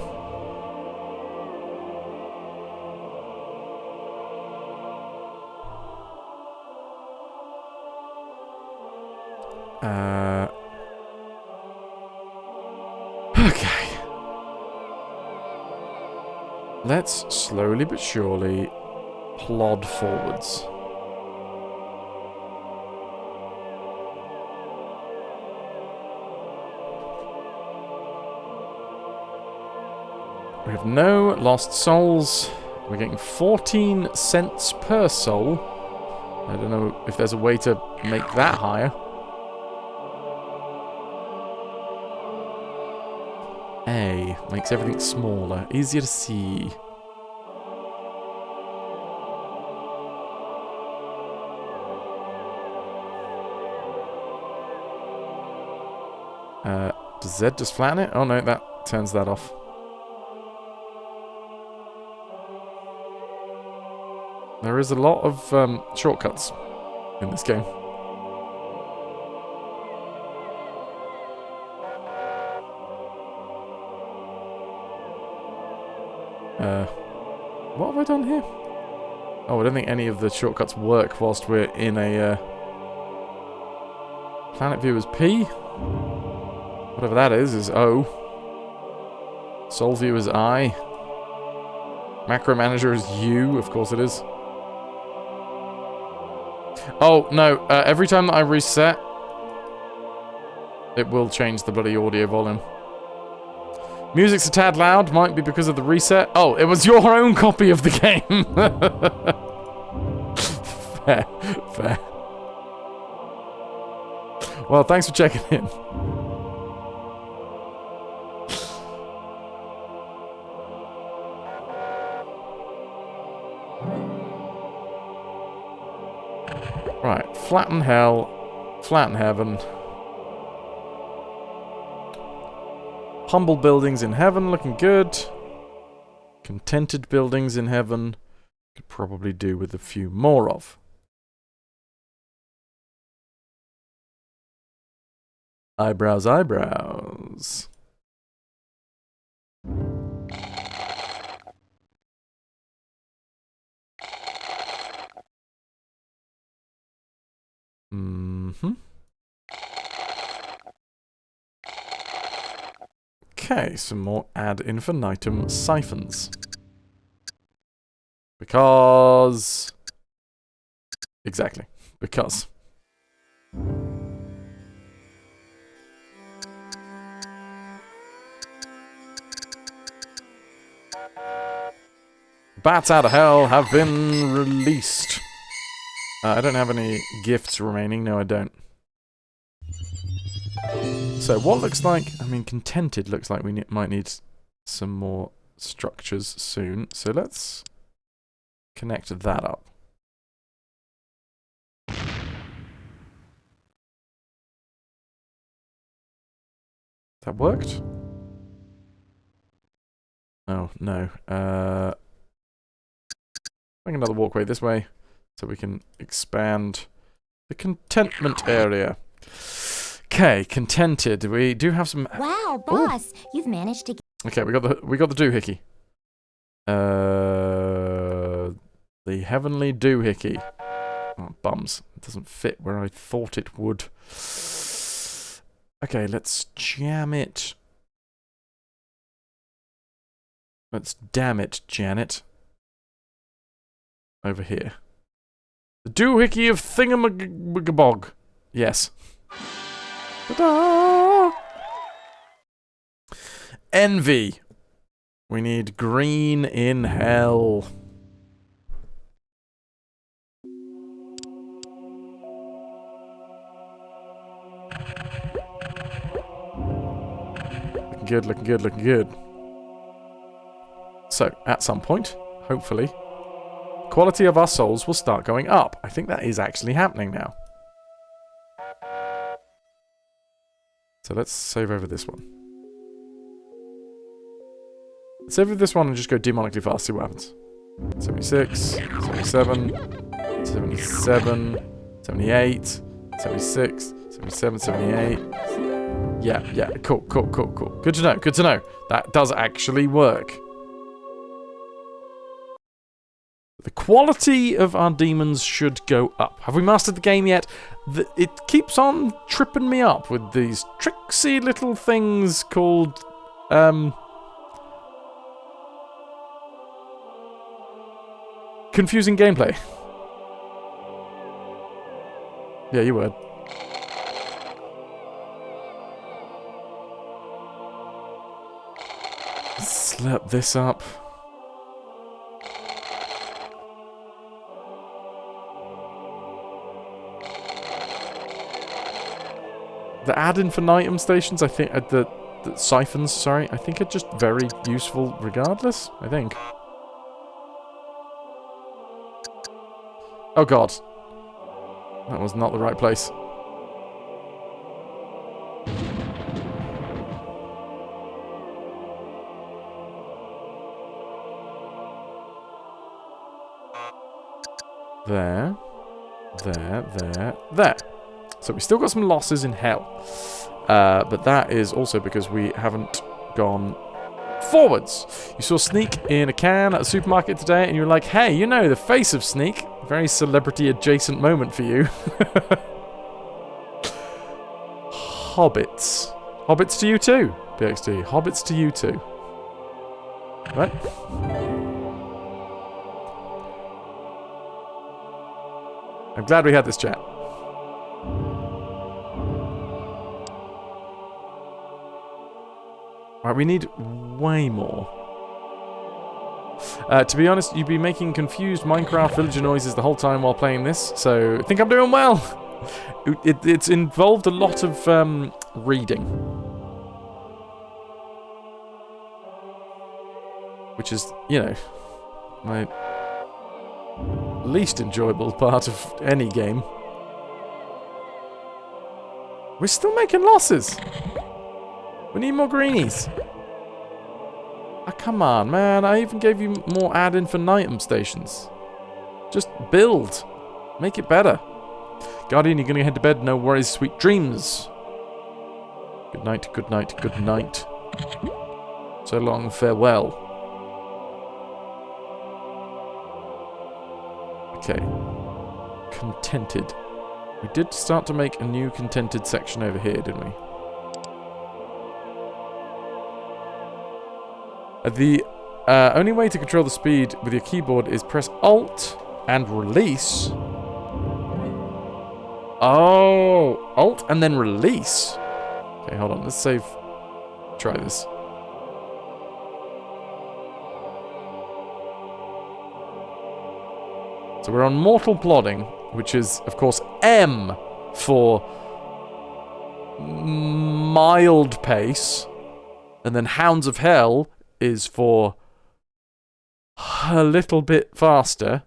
Okay. Let's slowly but surely plod forwards. We have no lost souls. We're getting 14 cents per soul. I don't know if there's a way to make that higher. A makes everything smaller, easier to see. Does Z just flatten it? Oh no, that turns that off. There is a lot of shortcuts in this game. What have I done here? Oh, I don't think any of the shortcuts work whilst we're in a planet view is P. Whatever that is O. Soul view is I. Macro manager is U, of course it is. Oh, no, every time that I reset, it will change the bloody audio volume. Music's a tad loud, might be because of the reset. Oh, it was your own copy of the game. Fair, fair. Well, thanks for checking in. Right, flatten hell, flatten heaven. Humble buildings in heaven, looking good. Contented buildings in heaven. Could probably do with a few more of. Eyebrows, eyebrows. Okay, some more ad infinitum siphons. Because... Exactly. Because. Bats out of hell have been released. I don't have any gifts remaining. No, I don't. So, what looks like... I mean, contented looks like we might need some more structures soon. So, let's connect that up. That worked? Oh, no. Make another walkway this way so we can expand the contentment area. Okay, contented. We do have some... Wow, boss, you've managed to... Okay, we got the doohickey. The heavenly doohickey. Oh, bums. It doesn't fit where I thought it would. Okay, let's jam it. Let's damn it, Janet. Over here. The doohickey of thingamabog. Yes. Ta-da! Envy. We need green in hell. Looking good, looking good, looking good. So, at some point, hopefully, quality of our souls will start going up. I think that is actually happening now. So let's save over this one. Let's save over this one and just go demonically fast, see what happens. 76, 77, 77, 78, 76, 77, 78. Yeah, cool. Good to know, good to know. That does actually work. The quality of our demons should go up. Have we mastered the game yet? It keeps on tripping me up with these tricksy little things called... confusing gameplay. Yeah, you would. Slurp this up. The ad infinitum stations, I think, the siphons, sorry, I think are just very useful regardless, I think. Oh god. That was not the right place. There. There. So we still got some losses in hell. But that is also because we haven't gone forwards. You saw Sneak in a can at a supermarket today, and you were like, hey, you know the face of Sneak. Very celebrity-adjacent moment for you. Hobbits. Hobbits to you too, BXD. Hobbits to you too. Right? I'm glad we had this chat. Right, we need way more. To be honest, you'd be making confused Minecraft villager noises the whole time while playing this, so I think I'm doing well. It's involved a lot of reading. Which is, you know, my least enjoyable part of any game. We're still making losses. We need more greenies. Ah, come on, man. I even gave you more ad infinitum stations. Just build. Make it better. Guardian, you're going to head to bed. No worries. Sweet dreams. Good night, good night, good night. So long, farewell. Okay. Contented. We did start to make a new contented section over here, didn't we? The only way to control the speed with your keyboard is press Alt and release. Oh, Alt and then release. Okay, hold on. Let's save. Try this. So we're on Mortal Plodding, which is, of course, M for mild pace. And then Hounds of Hell is for a little bit faster.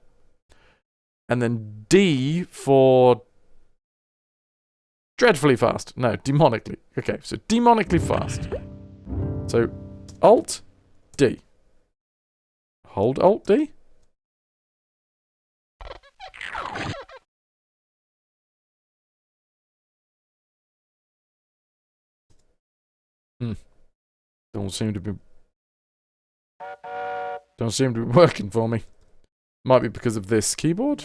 And then D for dreadfully fast. No, demonically. Okay, so demonically fast. So, Alt, D. Hold Alt, D. Don't seem to be working for me. Might be because of this keyboard.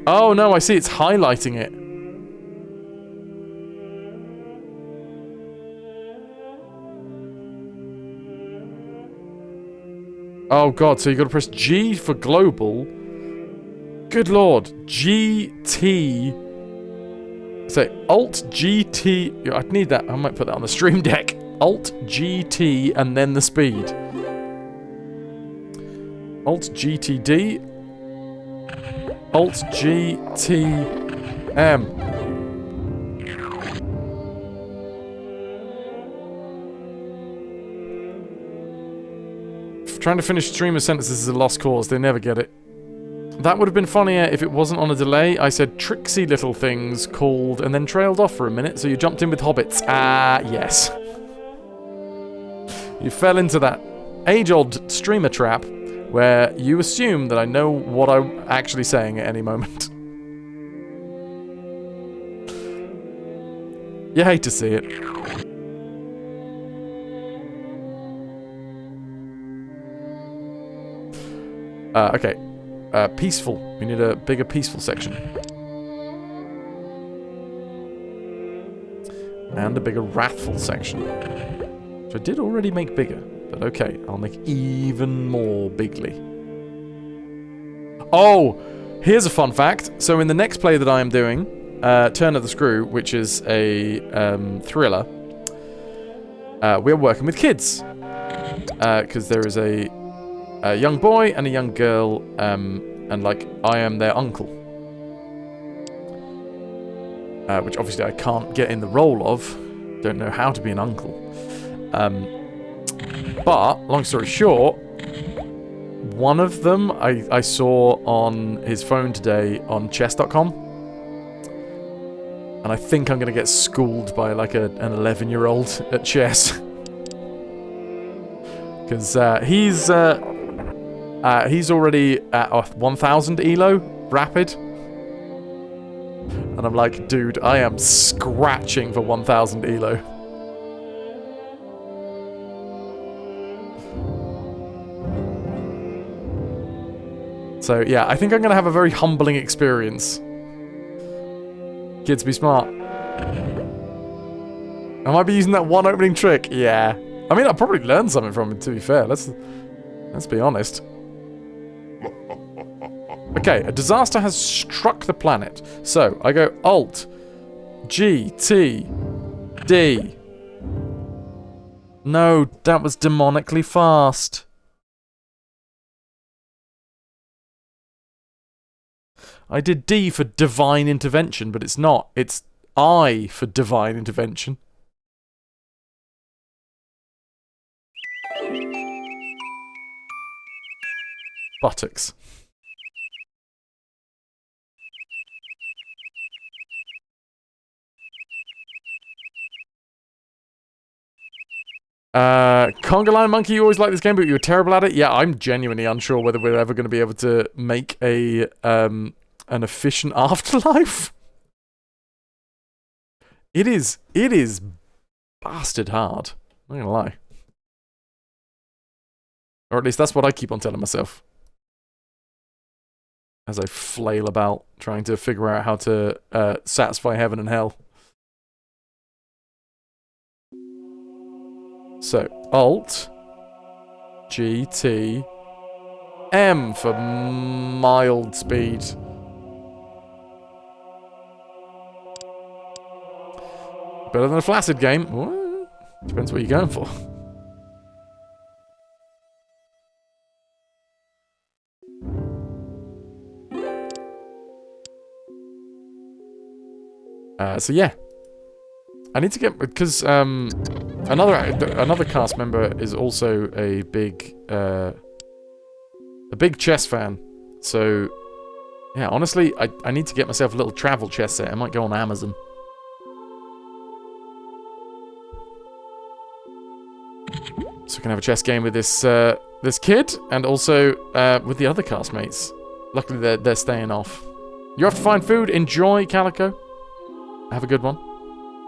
Oh no, I see, it's highlighting it. Oh god, so you gotta press G for global. Good lord. G, T. Say Alt, G, T. I'd need that. I might put that on the stream deck. Alt, G, T, and then the speed. Alt, G, T, D. Alt, G, T, M. Trying to finish streamer sentences is a lost cause. They never get it. That would have been funnier if it wasn't on a delay. I said tricksy little things called and then trailed off for a minute, so you jumped in with hobbits. Ah, yes. You fell into that age-old streamer trap where you assume that I know what I'm actually saying at any moment. You hate to see it. Okay. Peaceful. We need a bigger peaceful section. And a bigger wrathful section. Which I did already make bigger. But okay, I'll make even more bigly. Oh, here's a fun fact. So in the next play that I am doing, Turn of the Screw, which is a thriller, we're working with kids. Because there is a young boy and a young girl, and like I am their uncle. Which obviously I can't get in the role of. Don't know how to be an uncle. But, long story short, one of them I saw on his phone today on chess.com. And I think I'm going to get schooled by like an 11-year-old at chess. Because he's already at 1,000 elo, rapid. And I'm like, dude, I am scratching for 1,000 elo. So, yeah, I think I'm going to have a very humbling experience. Kids, be smart. I might be using that one opening trick. Yeah. I mean, I'll probably learn something from it, to be fair. Let's be honest. Okay, a disaster has struck the planet. So, I go Alt, G, T, D. No, that was demonically fast. I did D for divine intervention, but it's not. It's I for divine intervention. Buttocks. Conga Line Monkey, you always like this game, but you were terrible at it. Yeah, I'm genuinely unsure whether we're ever going to be able to make a an efficient Afterlife. It is bastard hard. I'm not gonna lie. Or at least that's what I keep on telling myself. As I flail about trying to figure out how to satisfy heaven and hell. So, Alt, G, T, M for mild speed. Better than a flaccid game. Well, depends what you're going for. So yeah. I need to get, because another cast member is also a big chess fan. So yeah, honestly, I need to get myself a little travel chess set. I might go on Amazon. So we can have a chess game with this this kid, and also with the other castmates. Luckily, they're staying off. You have to find food. Enjoy, Calico. Have a good one.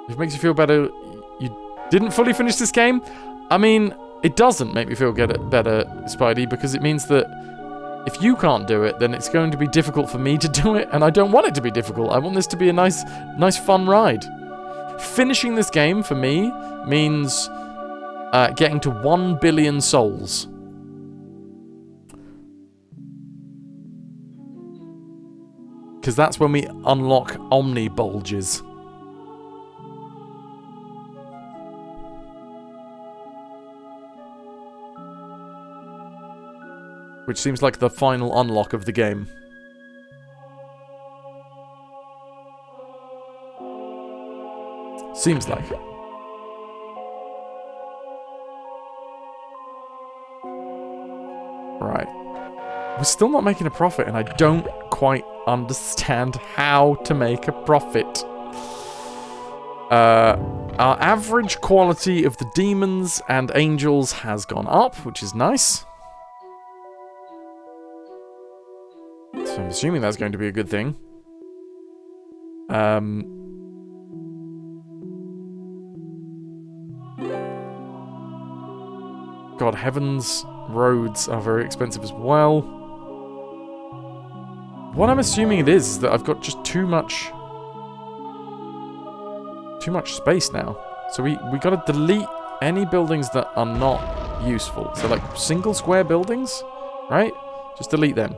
If it makes you feel better, you didn't fully finish this game. I mean, it doesn't make me feel better, Spidey, because it means that if you can't do it, then it's going to be difficult for me to do it, and I don't want it to be difficult. I want this to be a nice, fun ride. Finishing this game, for me, means getting to 1 billion souls. Because that's when we unlock Omni Bulges. Which seems like the final unlock of the game. Seems like. Right. We're still not making a profit, and I don't quite understand how to make a profit. Our average quality of the demons and angels has gone up, which is nice. So I'm assuming that's going to be a good thing. God, Heaven's roads are very expensive as well. What I'm assuming it is that I've got just too much space now. So we gotta delete any buildings that are not useful. So like single square buildings, right? Just delete them.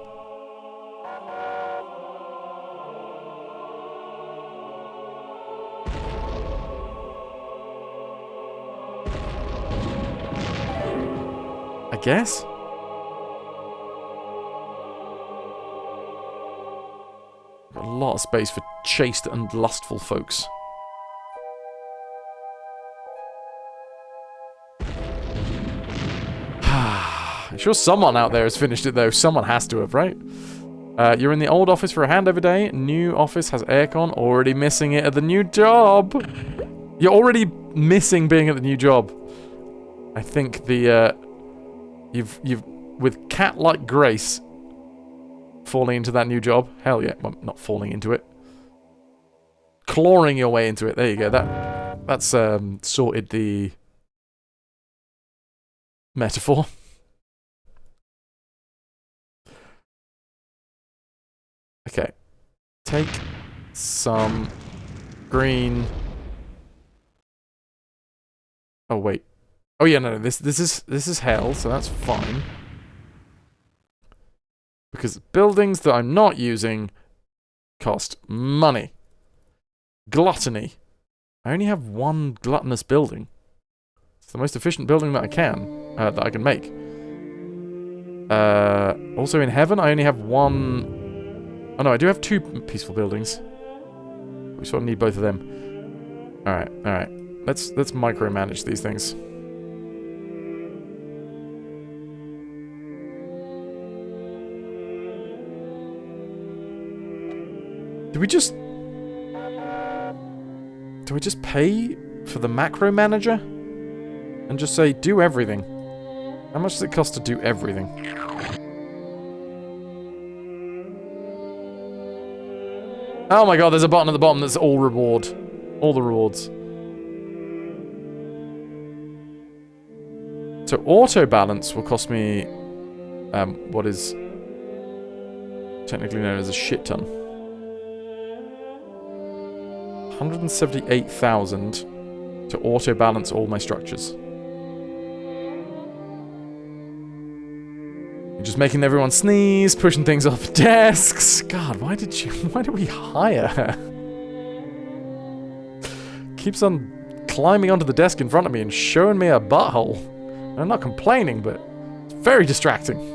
I guess? Got a lot of space for chaste and lustful folks. I'm sure someone out there has finished it, though. Someone has to have, right? You're in the old office for a handover day. New office has aircon. Already missing it at the new job. You're already missing being at the new job. I think the, you've with cat-like grace falling into that new job. Hell yeah. Well, not falling into it. Clawing your way into it. There you go. That's sorted the metaphor. Okay. Take some green. Oh wait. Oh yeah, no, this is hell, so that's fine. Because buildings that I'm not using cost money. Gluttony. I only have one gluttonous building. It's the most efficient building that I can make. Also in heaven, I only have one. Oh no, I do have 2 peaceful buildings. We sort of need both of them. Alright, alright. Let's micromanage these things. Do we just pay for the macro manager? And just say, do everything? How much does it cost to do everything? Oh my god, there's a button at the bottom that's all reward. All the rewards. So auto balance will cost me what is technically known as a shit ton. 178,000 to auto balance all my structures. You're just making everyone sneeze, pushing things off desks. God, why did we hire her? Keeps on climbing onto the desk in front of me and showing me a butthole. I'm not complaining, but it's very distracting.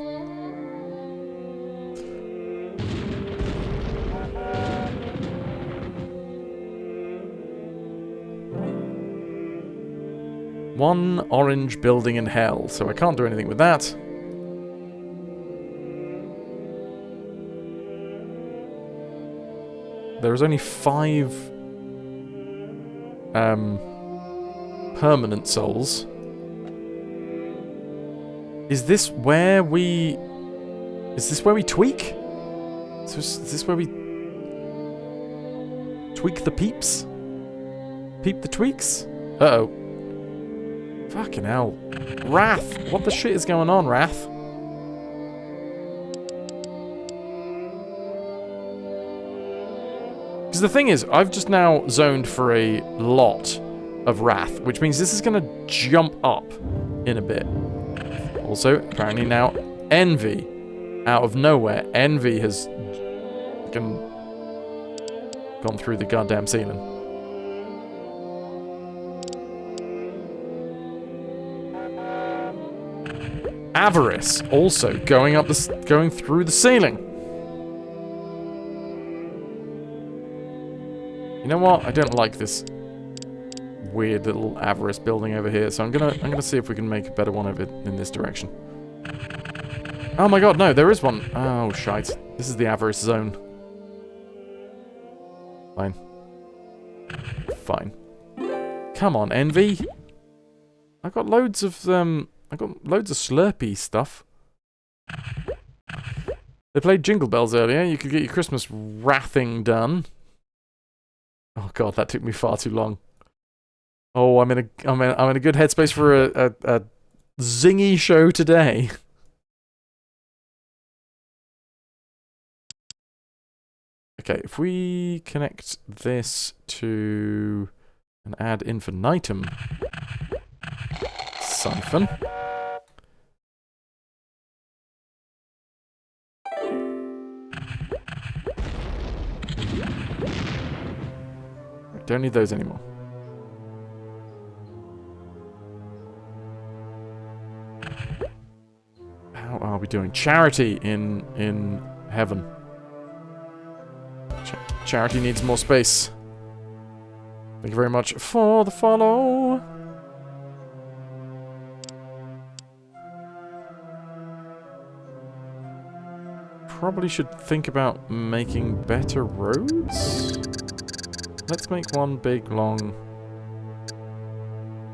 One orange building in hell, so I can't do anything with that. There is only 5 permanent souls. Is this where we tweak? Is this where we tweak the peeps? Peep the tweaks? Uh-oh. Fucking hell. Wrath! What the shit is going on, Wrath? Because the thing is, I've just now zoned for a lot of Wrath, which means this is going to jump up in a bit. Also, apparently now, Envy. Out of nowhere, Envy has gone through the goddamn ceiling. Avarice also going through the ceiling. You know what? I don't like this weird little avarice building over here, so I'm gonna see if we can make a better one of it in this direction. Oh my god, no, there is one. Oh shite. This is the avarice zone. Fine. Fine. Come on, Envy. I've got loads of Slurpee stuff. They played Jingle Bells earlier. You could get your Christmas wrathing done. Oh god, that took me far too long. Oh, I'm in a good headspace for a zingy show today. Okay, if we connect this to an ad infinitum siphon. Don't need those anymore. are we doing? Charity in heaven. Charity needs more space. Thank you very much for the follow. Probably should think about making better roads. Let's make one big long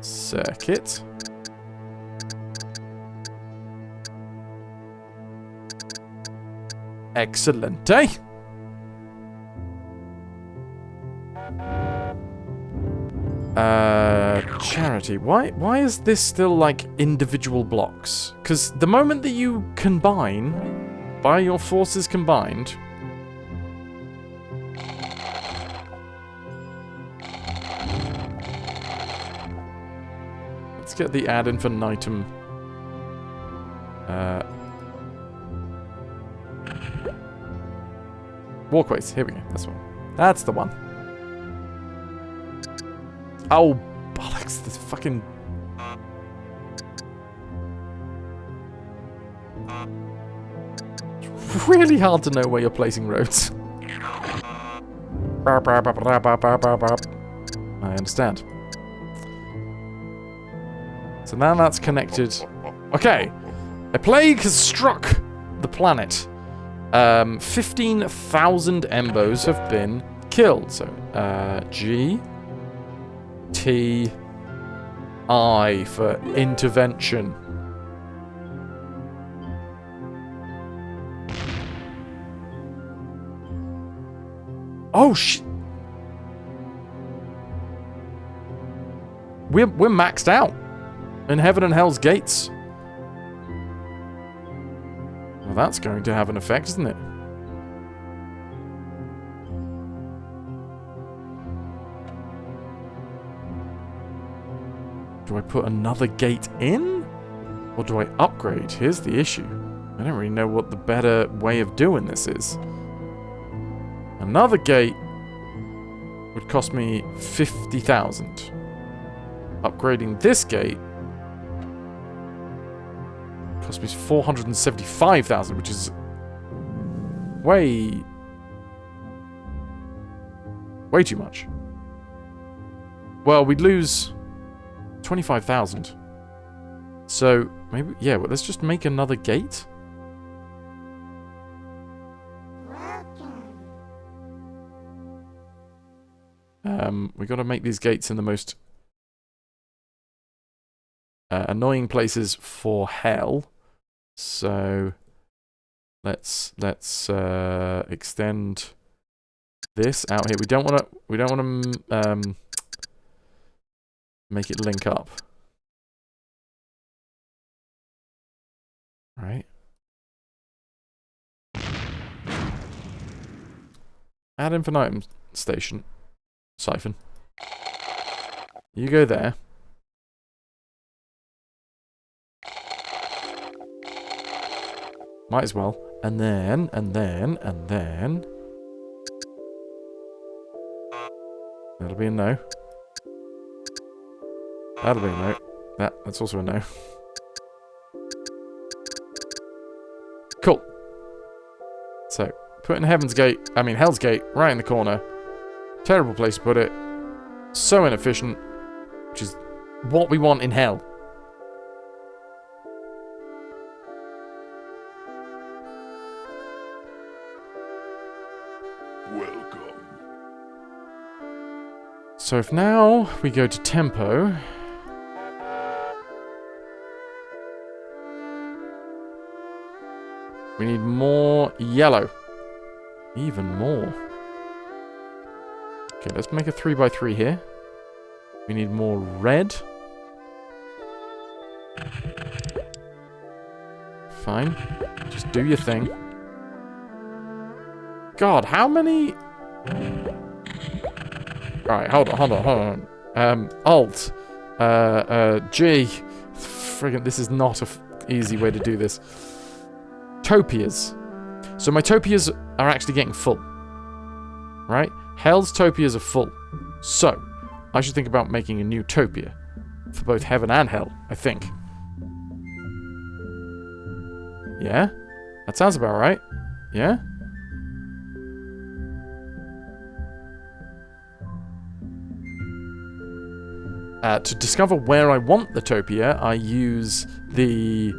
circuit. Excellente. Charity. Why is this still like individual blocks? Because the moment that you combine, by your forces combined, let's get the ad infinitum. Walkways. Here we go. That's one. That's the one. Oh, bollocks. This fucking... It's really hard to know where you're placing roads. I understand. So now that's connected. Okay. A plague has struck the planet. 15,000 Embos have been killed. So, G... T... I for intervention. Oh, shit! We're maxed out in Heaven and Hell's gates. Well, that's going to have an effect, isn't it? Do I put another gate in? Or do I upgrade? Here's the issue. I don't really know what the better way of doing this is. Another gate would cost me 50,000. Upgrading this gate cost me 475,000, which is way too much. Well, we'd lose 25,000. So maybe, yeah. Well, let's just make another gate. We got to make these gates in the most annoying places for hell. So let's extend this out here. We don't want to make it link up. Right. Ad infinitum station. Siphon. You go there. Might as well. And then. That'll be a no. That'll be a no. That's also a no. Cool. So, putting Hell's Gate right in the corner. Terrible place to put it. So inefficient. Which is what we want in hell. Welcome. So if now we go to tempo. We need more yellow. Even more. Okay, let's make a 3x3 here. We need more red. Fine. Just do your thing. God, how many... Alright, hold on. Alt. G. Friggin', this is not an easy way to do this. Topias. So my topias are actually getting full. Right? Hell's topias are full. So, I should think about making a new topia. For both heaven and hell, I think. Yeah? That sounds about right. Yeah? To discover where I want the topia, I use the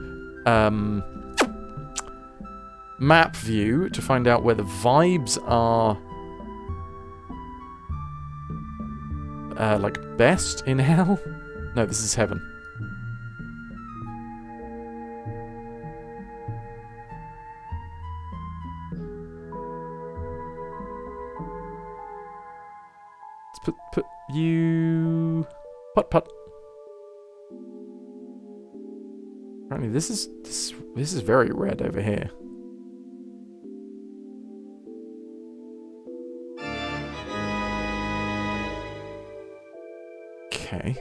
map view to find out where the vibes are like best in hell. No, this is heaven. Let's put you put. Apparently this is very red over here. Okay.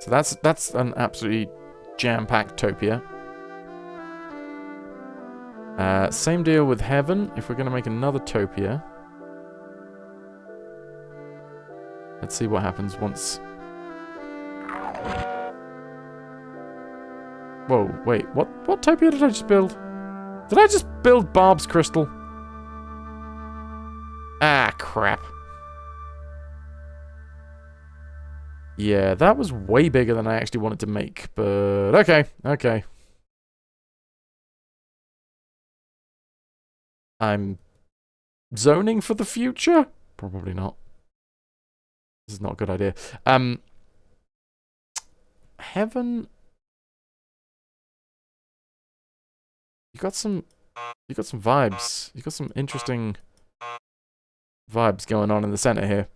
So that's an absolutely jam-packed topia. Same deal with heaven. If we're going to make another topia, let's see what happens once. Whoa, wait, what topia did I just build? Did I just build Barb's crystal? Ah, crap. Yeah, that was way bigger than I actually wanted to make, but okay, okay. I'm zoning for the future? Probably not. This is not a good idea. Heaven. You got some vibes. You got some interesting vibes going on in the center here.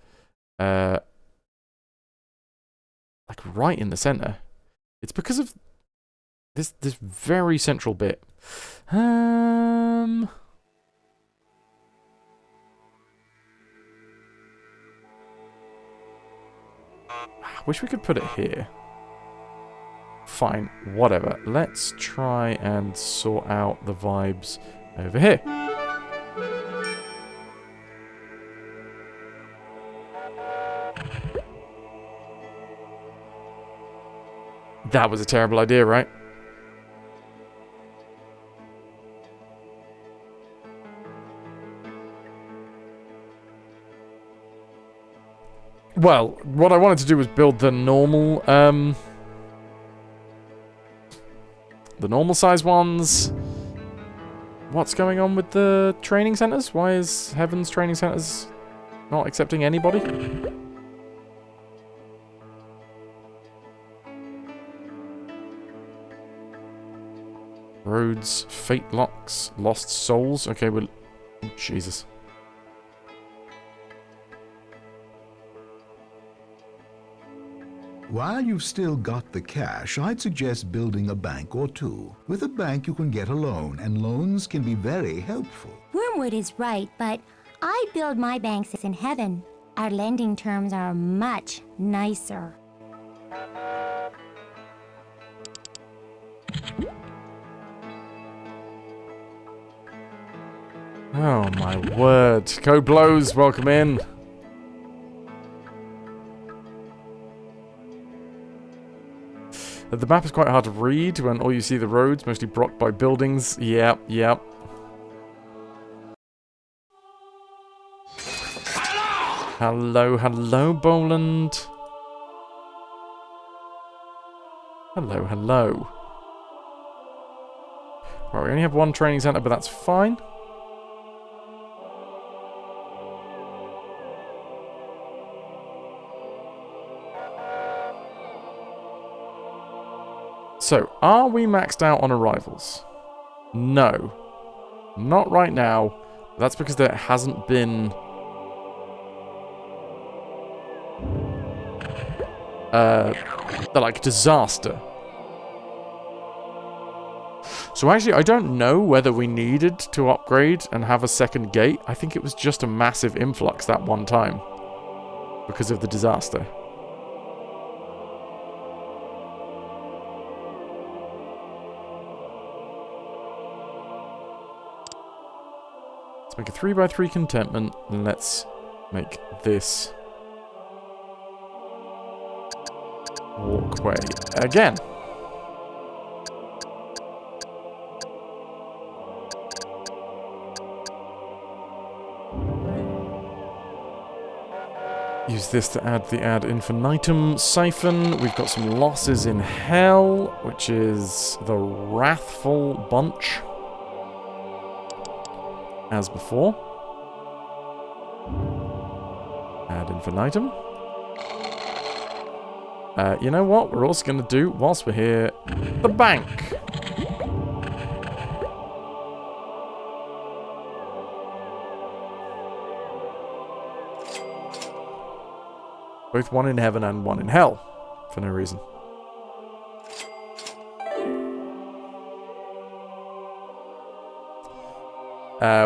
Like right in the center. It's because of this very central bit. I wish we could put it here. Fine, whatever. Let's try and sort out the vibes over here. That was a terrible idea, right? Well, what I wanted to do was build the normal size ones. What's going on with the training centers? Why is Heaven's training centers not accepting anybody? Roads, fate locks, lost souls. Okay, well, oh, Jesus. While you've still got the cash, I'd suggest building a bank or two. With a bank, you can get a loan, and loans can be very helpful. Wormwood is right, but I build my banks in heaven. Our lending terms are much nicer. Oh my word. Code blows, welcome in. The map is quite hard to read when all you see the roads, mostly blocked by buildings. Yep, yep. Hello, hello, Boland. Hello, hello. Right, we only have one training center, but that's fine. So, are we maxed out on arrivals? No. Not right now. That's because there hasn't been... the, like, disaster. So actually, I don't know whether we needed to upgrade and have a second gate. I think it was just a massive influx that one time. Because of the disaster. Make a 3x3 contentment, and let's make this walkway again. Use this to add the ad infinitum siphon. We've got some losses in hell, which is the wrathful bunch. As before. Ad infinitum. You know what? We're also going to do, whilst we're here, the bank. Both one in heaven and one in hell. For no reason.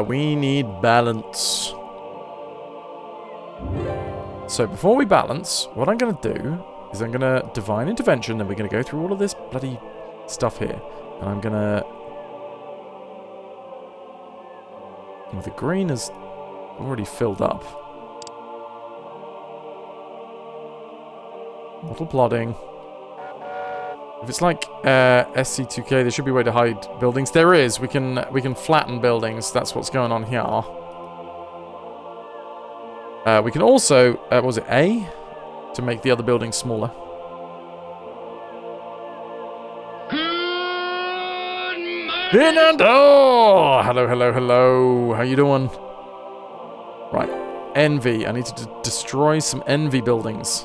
We need balance. So before we balance, what I'm going to do is I'm going to divine intervention, then we're going to go through all of this bloody stuff here. And I'm going to... Well, the green is already filled up. Bottle plodding. If it's like SC2K, there should be a way to hide buildings. There is. We can flatten buildings. That's what's going on here. We can also, what was it, A? To make the other buildings smaller. Fernando! Hello, hello, hello. How you doing? Right. Envy. I need to destroy some envy buildings.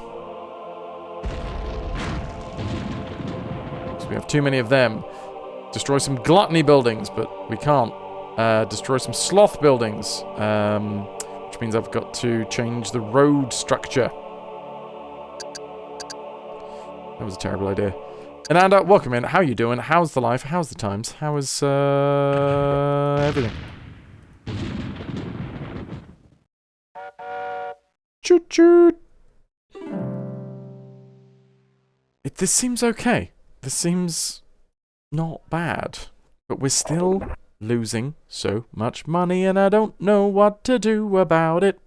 We have too many of them. Destroy some gluttony buildings, but we can't. Destroy some sloth buildings, which means I've got to change the road structure. That was a terrible idea. And welcome in. How you doing? How's the life? How's the times? How is everything? Choot choot. This seems okay. This seems not bad, but we're still losing so much money and I don't know what to do about it.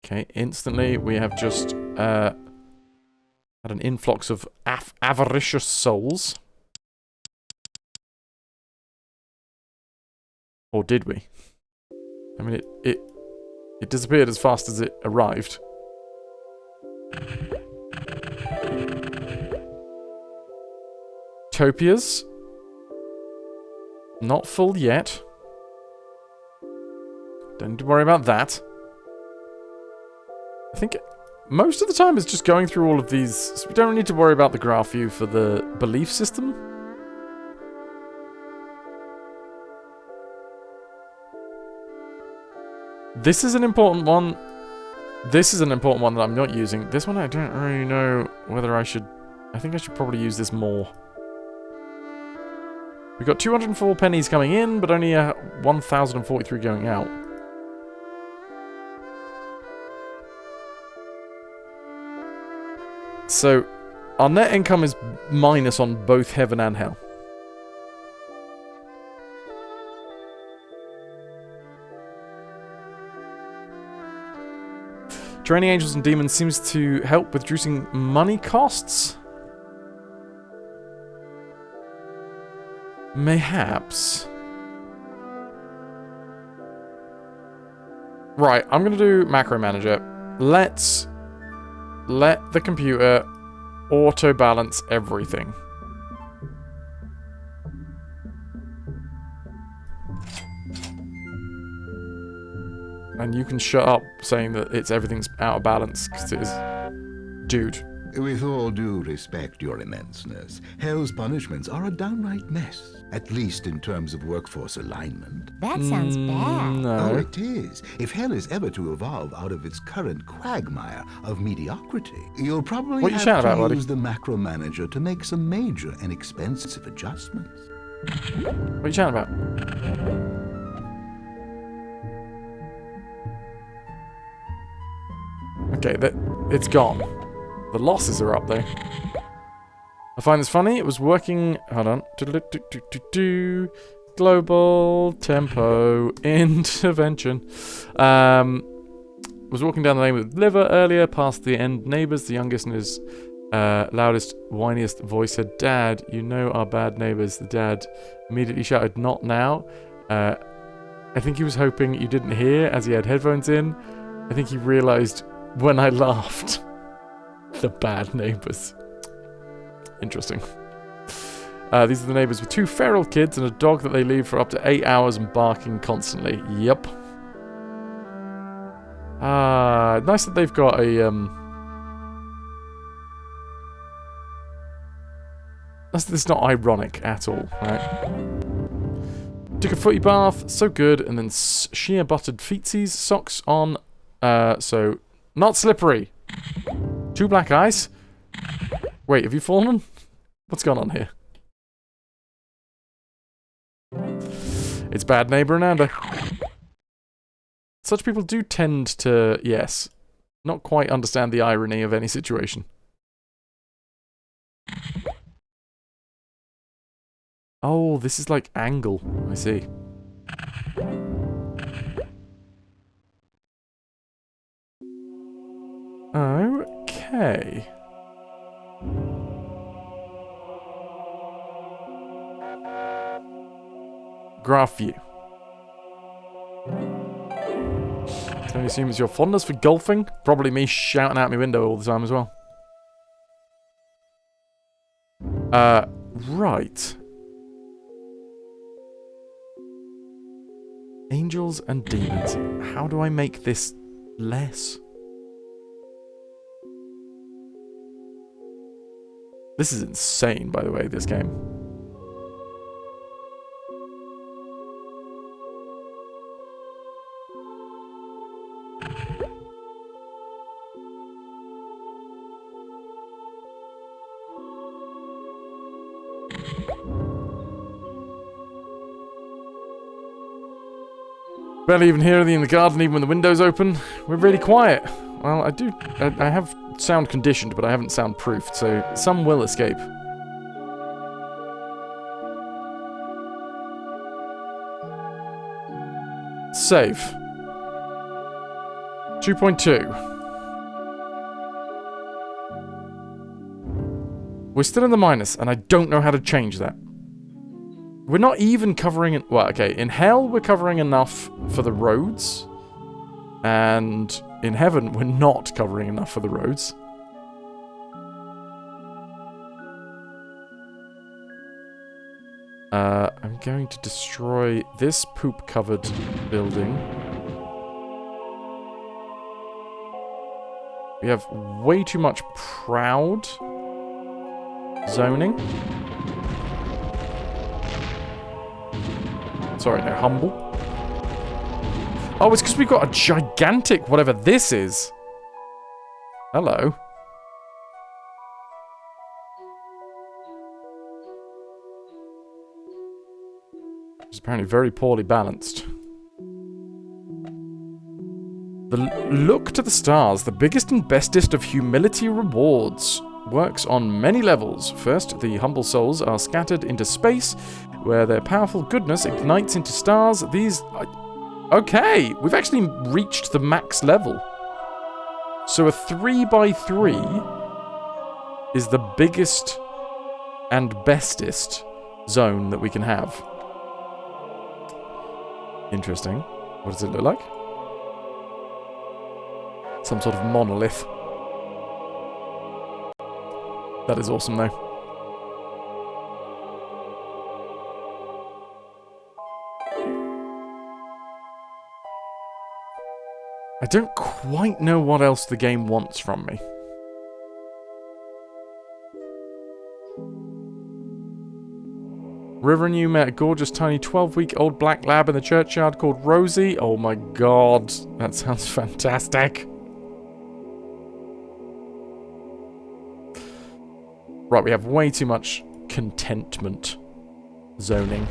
Okay, instantly we have just had an influx of avaricious souls. Or did we? I mean, it disappeared as fast as it arrived. Topias. Not full yet. Don't need to worry about that. I think most of the time it's just going through all of these. So we don't need to worry about the graph view for the belief system. This is an important one. This is an important one that I'm not using. This one I don't really know whether I should... I think I should probably use this more. We've got 204 pennies coming in, but only 1,043 going out. So, our net income is minus on both heaven and hell. Training angels and demons seems to help with reducing money costs. Mayhaps. Right, I'm gonna do macro manager. Let's let the computer auto balance everything. And you can shut up saying that everything's out of balance, because it is. Dude. With all due respect, Your Immenseness, Hell's punishments are a downright mess, at least in terms of workforce alignment. That sounds bad. No. Oh, it is. If Hell is ever to evolve out of its current quagmire of mediocrity, you'll probably What you have shouting to about, buddy? use the macro manager to make some major and expensive adjustments. What are you chatting about? Okay, it's gone. The losses are up though. I find this funny. It was working. Hold on. Global tempo intervention. Was walking down the lane with Liver earlier, past the end neighbours. The youngest and his loudest, whiniest voice said, "Dad, you know our bad neighbours." The dad immediately shouted, "Not now." I think he was hoping you didn't hear, as he had headphones in. I think he realised when I laughed. The bad neighbours. Interesting. These are the neighbours with 2 feral kids and a dog that they leave for up to 8 hours and barking constantly. Yep. Nice that they've got a, This is not ironic at all, right? Took a footy bath, so good, and then sheer buttered feetsies, socks on, so not slippery. 2 black eyes. Wait, have you fallen? What's going on here? It's bad neighbour Ananda. Such people do tend to, yes, not quite understand the irony of any situation. Oh, this is like angle. I see. Okay. Graph view. Can I assume it's your fondness for golfing? Probably me shouting out my window all the time as well. Right. Angels and demons. How do I make this less? This is insane, by the way, this game. Barely even hear anything in the garden, even when the window's open. We're really quiet. Well, I have sound conditioned, but I haven't sound proofed, so some will escape. Save. 2.2. We're still in the minus, and I don't know how to change that. We're not even covering it. Well, okay, in hell we're covering enough for the roads. And in heaven we're not covering enough for the roads. I'm going to destroy this poop-covered building. We have way too much proud zoning. Sorry, no, humble. Oh, it's because we've got a gigantic whatever this is. Hello. It's apparently very poorly balanced. Look to the stars, the biggest and bestest of humility rewards. Works on many levels. First, the humble souls are scattered into space, where their powerful goodness ignites into stars. These... Okay, we've actually reached the max level. So a 3x3 is the biggest and bestest zone that we can have. Interesting. What does it look like? Some sort of monolith. That is awesome, though. I don't quite know what else the game wants from me. River and you met a gorgeous, tiny 12-week-old black lab in the churchyard called Rosie. Oh my god, that sounds fantastic. Right, we have way too much contentment zoning.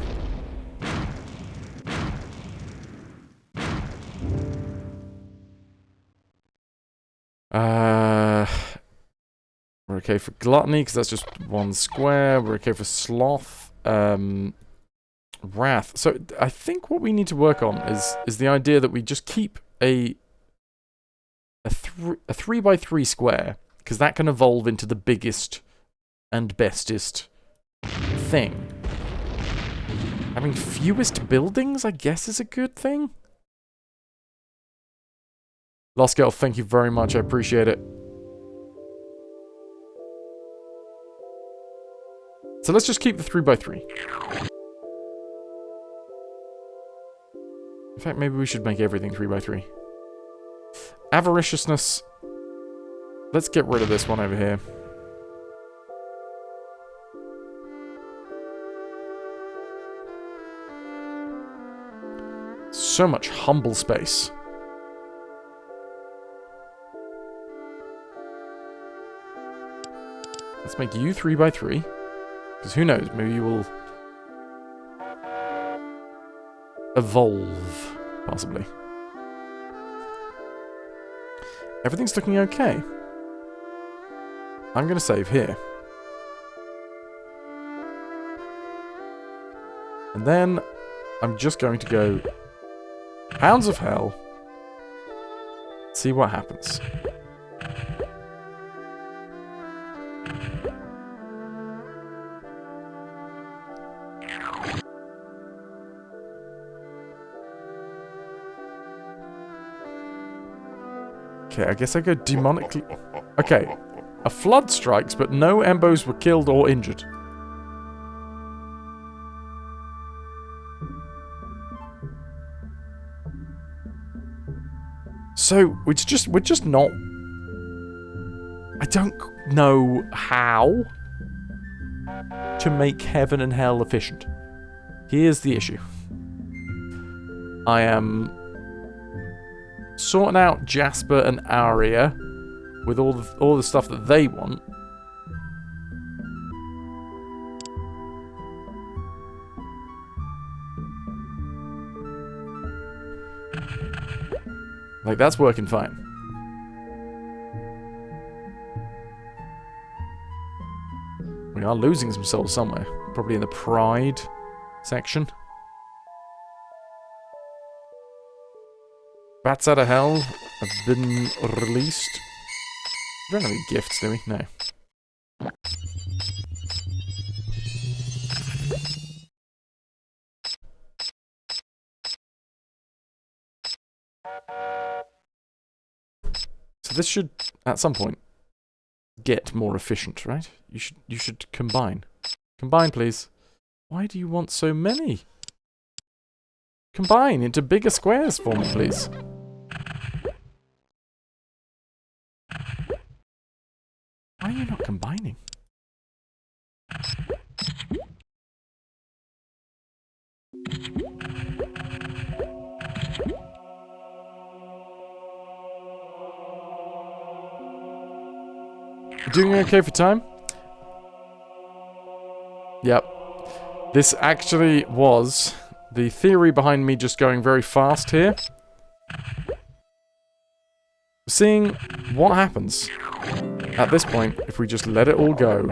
We're okay for gluttony, because that's just one square. We're okay for sloth. Wrath. So I think what we need to work on is the idea that we just keep a 3x3 square, because that can evolve into the biggest and bestest thing. Having fewest buildings, I guess, is a good thing. Lost Girl, thank you very much. I appreciate it. So let's just keep the 3x3. In fact, maybe we should make everything 3x3. Avariciousness. Let's get rid of this one over here. So much humble space. Let's make you 3x3. Because who knows, maybe you will evolve, possibly. Everything's looking okay. I'm going to save here. And then I'm just going to go Hounds of Hell. See what happens. Okay, I guess I go demonically... Okay, a flood strikes, but no Embos were killed or injured. So, we're just not... I don't know how to make heaven and hell efficient. Here's the issue. I am sorting out Jasper and Aria with all the stuff that they want. Like, that's working fine. We are losing some souls somewhere. Probably in the pride section. Bats out of hell have been released. We don't have any gifts, do we? No. So this should, at some point, get more efficient, right? You should combine. Combine, please. Why do you want so many? Combine into bigger squares for me, please. Why are you not combining? Doing okay for time? Yep. This actually was the theory behind me just going very fast here. Seeing what happens at this point if we just let it all go.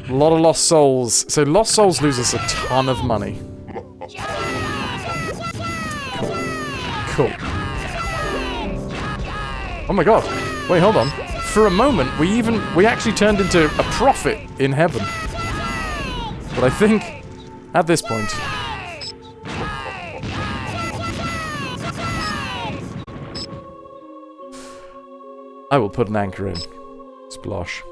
A lot of lost souls. So lost souls lose us a ton of money. Cool. Cool. Oh my god. Wait, hold on. For a moment, we actually turned into a prophet in heaven. But I think, at this point... I will put an anchor in. Splosh.